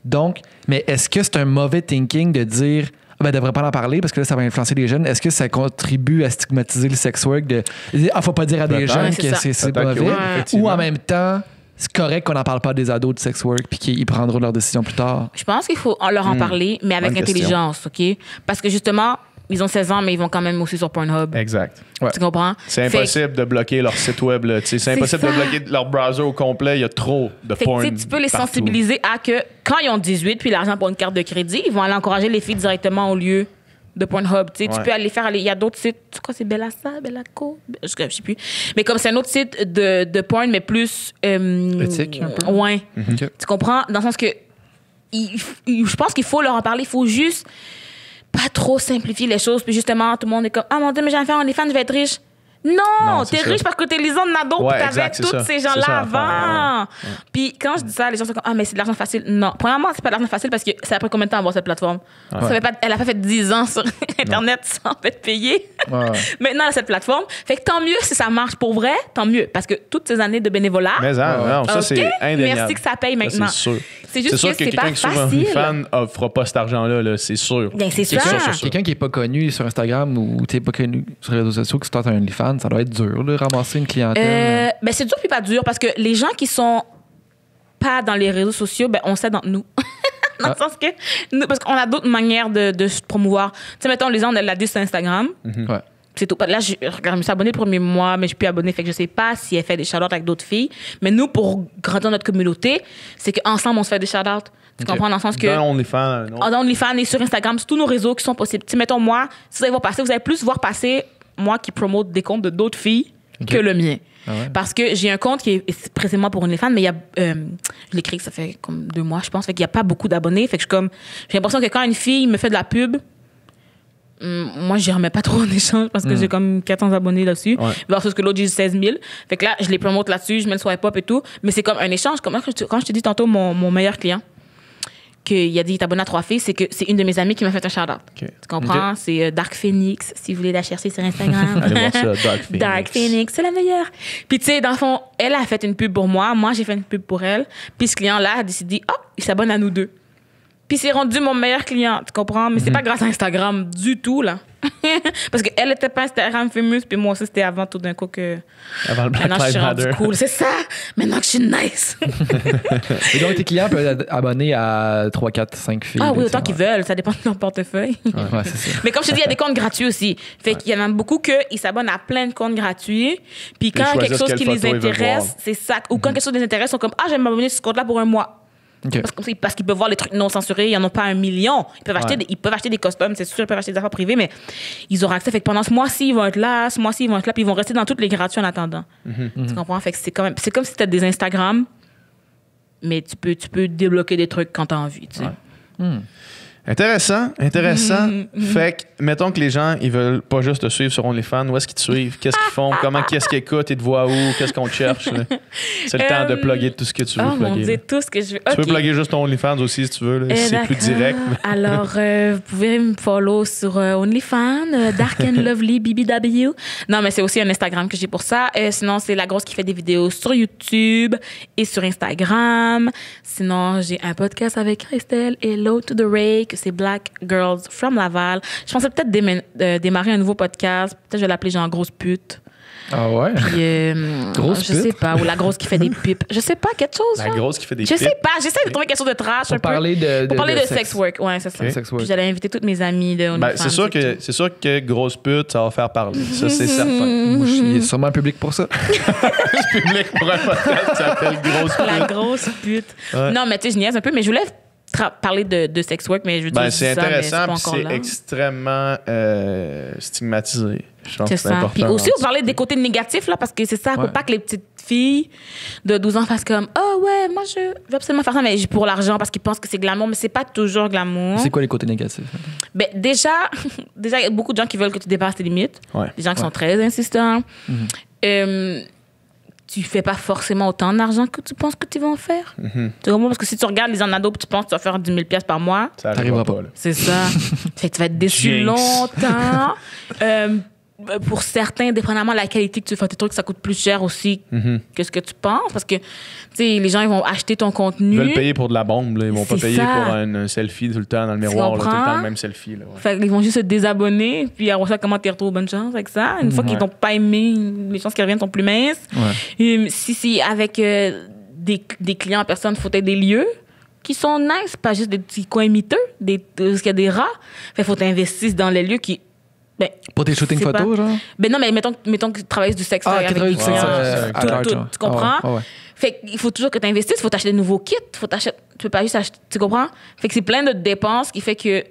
C: Donc, mais est-ce que c'est un mauvais thinking de dire elle devrait pas en parler parce que là, ça va influencer les jeunes? Est-ce que ça contribue à stigmatiser le sex work faut pas dire à des jeunes que c'est mauvais? Ou en même temps, c'est correct qu'on n'en parle pas des ados de sex work puis qu'ils prendront leurs décisions plus tard?
B: Je pense qu'il faut leur en parler, mais avec intelligence, OK? Parce que justement, ils ont 16 ans, mais ils vont quand même aussi sur Pornhub.
A: Exact.
B: Tu comprends?
A: C'est impossible de bloquer leur site web. Là. C'est impossible de bloquer leur browser au complet. Il y a trop de porn.
B: Tu peux les sensibiliser à que quand ils ont 18 puis l'argent pour une carte de crédit, ils vont aller encourager les filles directement au lieu de Pornhub. Tu peux aller faire... Il y a d'autres sites. Tu sais quoi, c'est Bellaco? Je sais plus. Mais comme c'est un autre site de porn, mais plus...
C: éthique, un peu?
B: Ouais. Tu comprends? Dans le sens que je pense qu'il faut leur en parler. Il faut juste... pas trop simplifier les choses. Puis justement, tout le monde est comme, ah mon Dieu, mais j'ai fait OnlyFans, je vais être riche. Non, t'es riche parce que t'es Lisande Nadeau, puis t'avais tous ces gens-là avant. Puis quand je dis ça, les gens sont comme, ah, mais c'est de l'argent facile. Non. Premièrement, c'est pas de l'argent facile parce que ça a pris combien de temps à avoir cette plateforme? Elle a pas fait 10 ans sur Internet sans être payée. Maintenant, elle a cette plateforme. Fait que tant mieux si ça marche pour vrai, tant mieux. Parce que toutes ces années de bénévolat.
A: Mais non, ça, c'est indéniable.
B: Merci que ça paye maintenant.
A: C'est sûr.
B: C'est juste que c'est pas
A: quelqu'un qui sur
B: facile.
A: OnlyFans ne fera pas cet argent-là, c'est sûr.
B: Bien, c'est sûr.
C: Quelqu'un qui n'est pas connu sur Instagram ou t'es pas connu sur les réseaux sociaux, qui se tente un OnlyFans, ça doit être dur, là, ramasser une clientèle.
B: Ben c'est dur puis pas dur parce que les gens qui sont pas dans les réseaux sociaux, ben on sait dans nous. Dans le sens que parce qu'on a d'autres manières de se promouvoir. Tu sais, mettons, les gens, on l'a dit sur Instagram.
C: Ouais.
B: C'est tout. Là, je me suis abonnée le premier mois, mais je suis plus abonnée. Fait que je sais pas si elle fait des shout-outs avec d'autres filles. Mais nous, pour grandir notre communauté, c'est qu'ensemble, on se fait des shout-outs. Tu comprends dans le sens que...
A: Dans OnlyFans.
B: Dans OnlyFans et sur Instagram, c'est tous nos réseaux qui sont possibles. Tu sais, mettons, moi, si vous allez voir passer, vous allez plus voir passer moi qui promote des comptes de d'autres filles que le mien.
C: Ah ouais.
B: Parce que j'ai un compte qui est précisément pour OnlyFans, mais il y a... je l'ai créé, ça fait comme 2 mois, je pense. Fait qu'il n'y a pas beaucoup d'abonnés. Fait que j'ai l'impression que quand une fille me fait de la pub... moi, je remets pas trop en échange parce que j'ai comme 400 abonnés là-dessus. Versus que l'autre, j'ai 16 000. Fait que là, je les promote là-dessus, je mets le swipe up et tout. Mais c'est comme un échange. Comme quand je te dis tantôt, mon meilleur client, qu'il a dit, il est abonné à 3 filles, c'est que c'est une de mes amies qui m'a fait un shout-out. Tu comprends? C'est Dark Phoenix, si vous voulez la chercher sur Instagram.
A: Allez voir ça, Dark Phoenix.
B: Dark Phoenix, c'est la meilleure. Puis tu sais, dans le fond, elle a fait une pub pour moi j'ai fait une pub pour elle. Puis ce client-là a décidé, il s'abonne à nous deux. Puis c'est rendu mon meilleur client, tu comprends? Mais c'est pas grâce à Instagram du tout, là. Parce qu'elle était pas Instagram famous, puis moi aussi, c'était avant tout d'un coup que...
A: Avant le Black
B: Maintenant, je suis
A: Lives
B: rendue
A: Matter.
B: cool. C'est ça! Maintenant que je suis nice!
C: Et donc, tes clients peuvent être abonnés à 3, 4, 5 filles.
B: Ah oui,
C: là,
B: autant qu'ils veulent. Ça dépend de leur portefeuille.
C: Ouais, c'est ça.
B: Mais comme je te dis, il y a des comptes gratuits aussi. Fait qu'il y en a beaucoup qui s'abonnent à plein de comptes gratuits. Puis quand
A: Ils
B: quelque chose
A: choisissent
B: qui
A: quelle
B: les
A: photo ils veulent
B: intéresse,
A: voir.
B: c'est ça. Ou quand quelque chose les intéresse, ils sont comme, j'aime m'abonner sur ce compte-là pour 1 mois.
C: OK.
B: Parce qu'ils peuvent voir les trucs non censurés, ils n'en ont pas 1 million. Ils peuvent acheter des costumes, c'est sûr, ils peuvent acheter des affaires privées, mais ils auront accès. Fait que pendant ce mois-ci, ils vont être là, ce mois-ci, ils vont être là, puis ils vont rester dans toutes les gratuits en attendant. Tu comprends? Fait que c'est comme si tu as des Instagram, mais tu peux débloquer des trucs quand tu as envie. Tu sais.
A: Intéressant. Fait que, mettons que les gens, ils veulent pas juste te suivre sur OnlyFans. Où est-ce qu'ils te suivent? Qu'est-ce qu'ils font? Qu'est-ce qu'ils écoutent? Ils te voient où? Qu'est-ce qu'on te cherche? Là? C'est le temps de plugger tout ce que tu veux
B: Oh mon
A: plugger.
B: Dieu, tout ce que je veux.
A: Tu peux
B: Ok.
A: plugger juste ton OnlyFans aussi si tu veux. Là. C'est plus
B: D'accord.
A: direct.
B: Alors, vous pouvez me follow sur OnlyFans, Dark and Lovely BBW. Non, mais c'est aussi un Instagram que j'ai pour ça. Sinon, c'est la grosse qui fait des vidéos sur YouTube et sur Instagram. Sinon, j'ai un podcast avec Christelle et Low to the Ray, que c'est Black Girls from Laval. Je pensais peut-être démarrer un nouveau podcast. Peut-être je vais l'appeler genre Grosse Pute.
C: Ah ouais?
B: Puis,
C: Grosse
B: je
C: pute?
B: sais pas. Ou la grosse qui fait des pipes. Je sais pas, quelque chose.
A: La
B: genre.
A: grosse qui fait des
B: Je sais
A: pipes.
B: pas. J'essaie de trouver quelque chose de trash un
C: Pour parler
B: peu. Pour parler de
C: sexe.
B: sex work. Ouais, c'est ça.
A: Ok.
C: Sex work.
B: Puis j'allais inviter toutes mes amies de OnlyFans.
A: Ben, c'est sûr que grosse pute, ça va faire parler. Ça, c'est certain.
C: Moi, il y a sûrement un public pour ça.
A: Public pour un podcast qui s'appelle Grosse
B: La
A: pute.
B: grosse pute.
A: Ouais.
B: Non, mais tu sais, je niaise un peu, mais je voulais parler de sex work, mais je veux dire,
A: Ben,
B: je dis
A: c'est
B: ça, mais
A: intéressant,
B: pas
A: puis
B: encore
A: c'est
B: là.
A: extrêmement stigmatisé. Je pense
B: C'est
A: que c'est
B: ça.
A: important.
B: Puis aussi,
A: d'en
B: vous parlez des côtés négatifs, là, parce que c'est ça. Faut
C: Ouais.
B: pas que les petites filles de 12 ans fassent comme, oh ouais, moi, je veux absolument faire ça, mais pour l'argent, parce qu'ils pensent que c'est glamour, mais c'est pas toujours glamour.
C: C'est quoi les côtés négatifs?
B: Ben, déjà, il y a beaucoup de gens qui veulent que tu dépasses tes limites.
A: Ouais.
B: Des gens qui sont très insistants. Tu fais pas forcément autant d'argent que tu penses que tu vas en faire. Tu comprends? Parce que si tu regardes les Anado et tu penses que tu vas faire 10 000 $ par mois,
A: Ça arrivera
C: T'arriveras
A: pas.
C: pas.
A: Là.
B: c'est ça. Fait que tu vas être déçu
A: Jinx.
B: longtemps. Pour certains, dépendamment de la qualité que tu fais tes trucs, ça coûte plus cher aussi que ce que tu penses. Parce que, tu sais, les gens, ils vont acheter ton contenu.
A: Ils veulent payer pour de la bombe. Là. Ils vont pas
B: C'est
A: payer
B: ça.
A: pour un selfie tout le temps dans le miroir. Là, tout le
B: comprends?
A: temps le même selfie. Là, ouais.
B: Fait qu'ils vont juste se désabonner, puis après ça, comment tu retrouves bonne chance avec ça. Une fois qu'ils t'ont pas aimé, les chances qu'ils reviennent sont plus minces.
C: Ouais.
B: Et si c'est avec des clients en personne, il faut être des lieux qui sont nice, pas juste des petits coins miteux, parce qu'il y a des rats. Fait qu'il faut t'investir dans les lieux qui... Ben,
C: Pour tes shootings
B: c'est
C: photos, genre?
B: ben non, mais mettons que tu travailles du sexe
C: Ah,
B: avec des
C: du sexe,
B: clients.
C: à
B: Tout,
C: large,
B: tout,
C: genre.
B: tu comprends?
C: Ah ouais.
B: Fait qu'il faut toujours que tu investisses, il faut t'acheter de nouveaux kits, tu peux pas juste acheter, tu comprends? Fait que c'est plein de dépenses qui fait que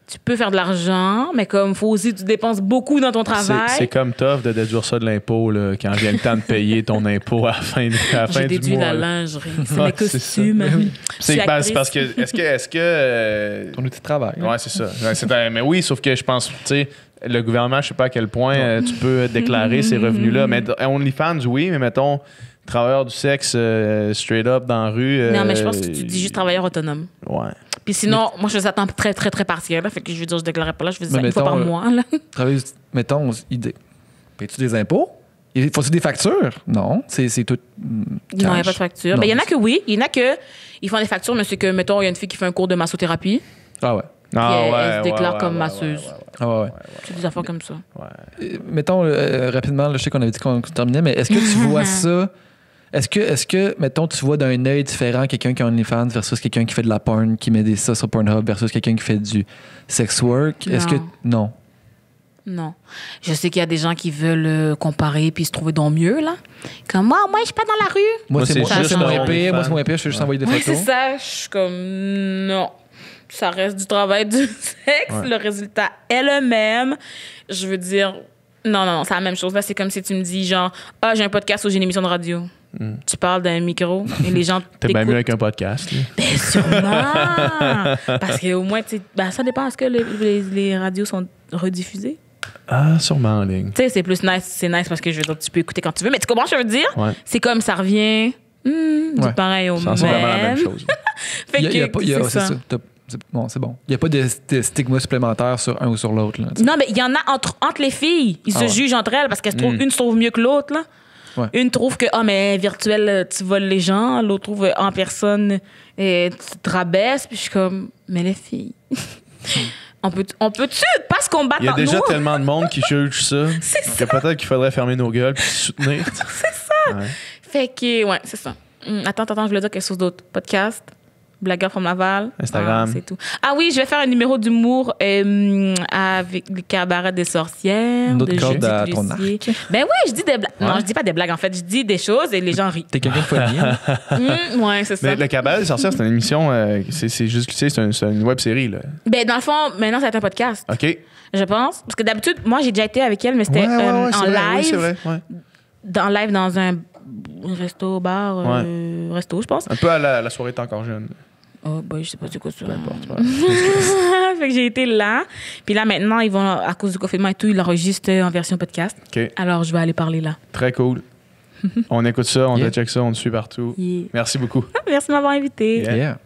B: tu peux faire de l'argent, mais comme faut aussi que tu dépenses beaucoup dans ton travail.
A: C'est comme tough de déduire ça de l'impôt là, quand vient le temps de payer ton impôt à la fin,
B: J'ai
A: du
B: déduit
A: mois.
B: la
A: là.
B: lingerie, c'est
A: Ouais,
B: mes
A: c'est
B: costumes.
A: ça.
B: Je suis
A: C'est
B: actrice.
A: parce que est-ce que
C: Ton outil de travail.
A: ouais, c'est ça. Ouais, mais oui, sauf que je pense, tu sais, le gouvernement, je sais pas à quel point tu peux déclarer ces revenus-là. Mais OnlyFans, oui, mais mettons, travailleur du sexe straight up dans la rue.
B: Non, mais je pense que tu dis juste travailleur autonome.
A: Ouais.
B: Puis sinon, moi, je faisais ça à temps très, très, très partiel. Là, fait que je veux dire, je déclarais pas là, je faisais ça
C: Mais
B: une fois par
C: mettons,
B: mois. Là.
C: Travailler, mettons, payes-tu des impôts? Faut-tu des factures? Non, c'est tout.
B: Non, il n'y a pas de facture.
C: Non.
B: Ben, il y en a que oui. Il y en a que ils font des factures, mais c'est que, mettons, il y a une fille qui fait un cours de massothérapie.
C: Ah ouais.
B: elle se déclare comme masseuse.
C: Ah ouais.
B: C'est des affaires comme ça.
C: Mettons, rapidement, là, je sais qu'on avait dit qu'on terminait, mais est-ce que tu vois ça? Est-ce que, mettons, tu vois d'un œil différent quelqu'un qui a OnlyFans versus quelqu'un qui fait de la porn, qui met ça sur Pornhub versus quelqu'un qui fait du sex work? Est-ce que. Non.
B: Non. Je sais qu'il y a des gens qui veulent comparer puis se trouver dans mieux, là. Comme moi, je suis pas dans la rue.
C: Moi, c'est
B: juste
C: moins
B: mon
C: pire. Moi, c'est
A: fan.
C: moins pire. Je fais juste envoyer des
B: Ouais,
C: photos.
B: c'est ça. Je suis comme, non. Ça reste du travail du sexe.
A: Ouais.
B: Le résultat est le même. Je veux dire, non, c'est la même chose. Là, c'est comme si tu me dis, genre, j'ai un podcast ou j'ai une émission de radio. Tu parles d'un micro et les gens
A: T'es bien mieux
B: t'écoutent.
A: avec un podcast. Là.
B: Ben, sûrement. Parce qu'au moins, tu sais, ben, ça dépend. Est-ce que les radios sont rediffusées?
A: Ah, sûrement en ligne.
B: Tu sais, c'est plus nice. C'est nice parce que je veux dire, tu peux écouter quand tu veux. Mais tu comprends ce que je veux dire?
A: Ouais.
B: C'est comme ça revient du pareil au
A: C'est vraiment la même
B: même.
A: chose.
B: Fait
C: Il y a
B: que
C: pas- il y a-
B: c'est ça.
C: Bon, c'est bon. Il n'y a pas de stigma supplémentaire sur un ou sur l'autre. là, tu sais.
B: Non, mais il y en a entre les filles. Ils se jugent entre elles parce qu'elles se trouvent, une se trouve mieux que l'autre. Là.
C: Ouais.
B: Une trouve que, mais virtuel, tu voles les gens. L'autre trouve en personne, tu te rabaisses. Puis je suis comme, mais les filles, on peut-tu pas se combattre
A: Il y a
B: entre
A: déjà
B: nous?
A: tellement de monde qui juge ça
B: C'est
A: que peut-être qu'il faudrait fermer nos gueules et se soutenir.
B: C'est ça.
A: Ouais.
B: Fait que, ouais, c'est ça. Attends, je voulais dire quelque chose d'autre. Podcast, Blagueur from Laval.
A: Instagram.
B: C'est tout. Ah oui, je vais faire un numéro d'humour avec le cabaret des sorcières.
C: Une autre
B: de
C: corde
B: Judith
C: à ton
B: Lucier. Ben oui, je dis des blagues. Non, je dis pas des blagues, en fait. Je dis des choses et les gens rient.
C: T'es quelqu'un de funny. Hein?
B: Ouais, c'est ça.
A: Mais le Cabal des sorcières, c'est une émission, c'est juste, tu sais, c'est une web série. Là.
B: Ben, dans le fond, maintenant, ça va être un podcast.
A: OK?
B: Je pense. Parce que d'habitude, moi, j'ai déjà été avec elle, mais c'était
A: Ouais,
B: en
A: c'est vrai.
B: live.
A: Oui, c'est vrai. Ouais.
B: Dans un resto, bar, resto, je pense.
A: Un peu à la soirée T'es encore jeune.
B: Oh, ben, je sais pas c'est quoi ça.
A: Peu importe.
B: Fait que j'ai été là. Puis là, maintenant, ils vont, à cause du confinement et tout, ils l'enregistrent en version podcast.
A: OK.
B: Alors, je vais aller parler là.
A: Très cool. On écoute ça, on
C: Yeah.
A: te check ça, on te suit partout.
B: Yeah.
A: Merci beaucoup.
B: Merci de m'avoir invité.
A: Yeah.
C: Yeah.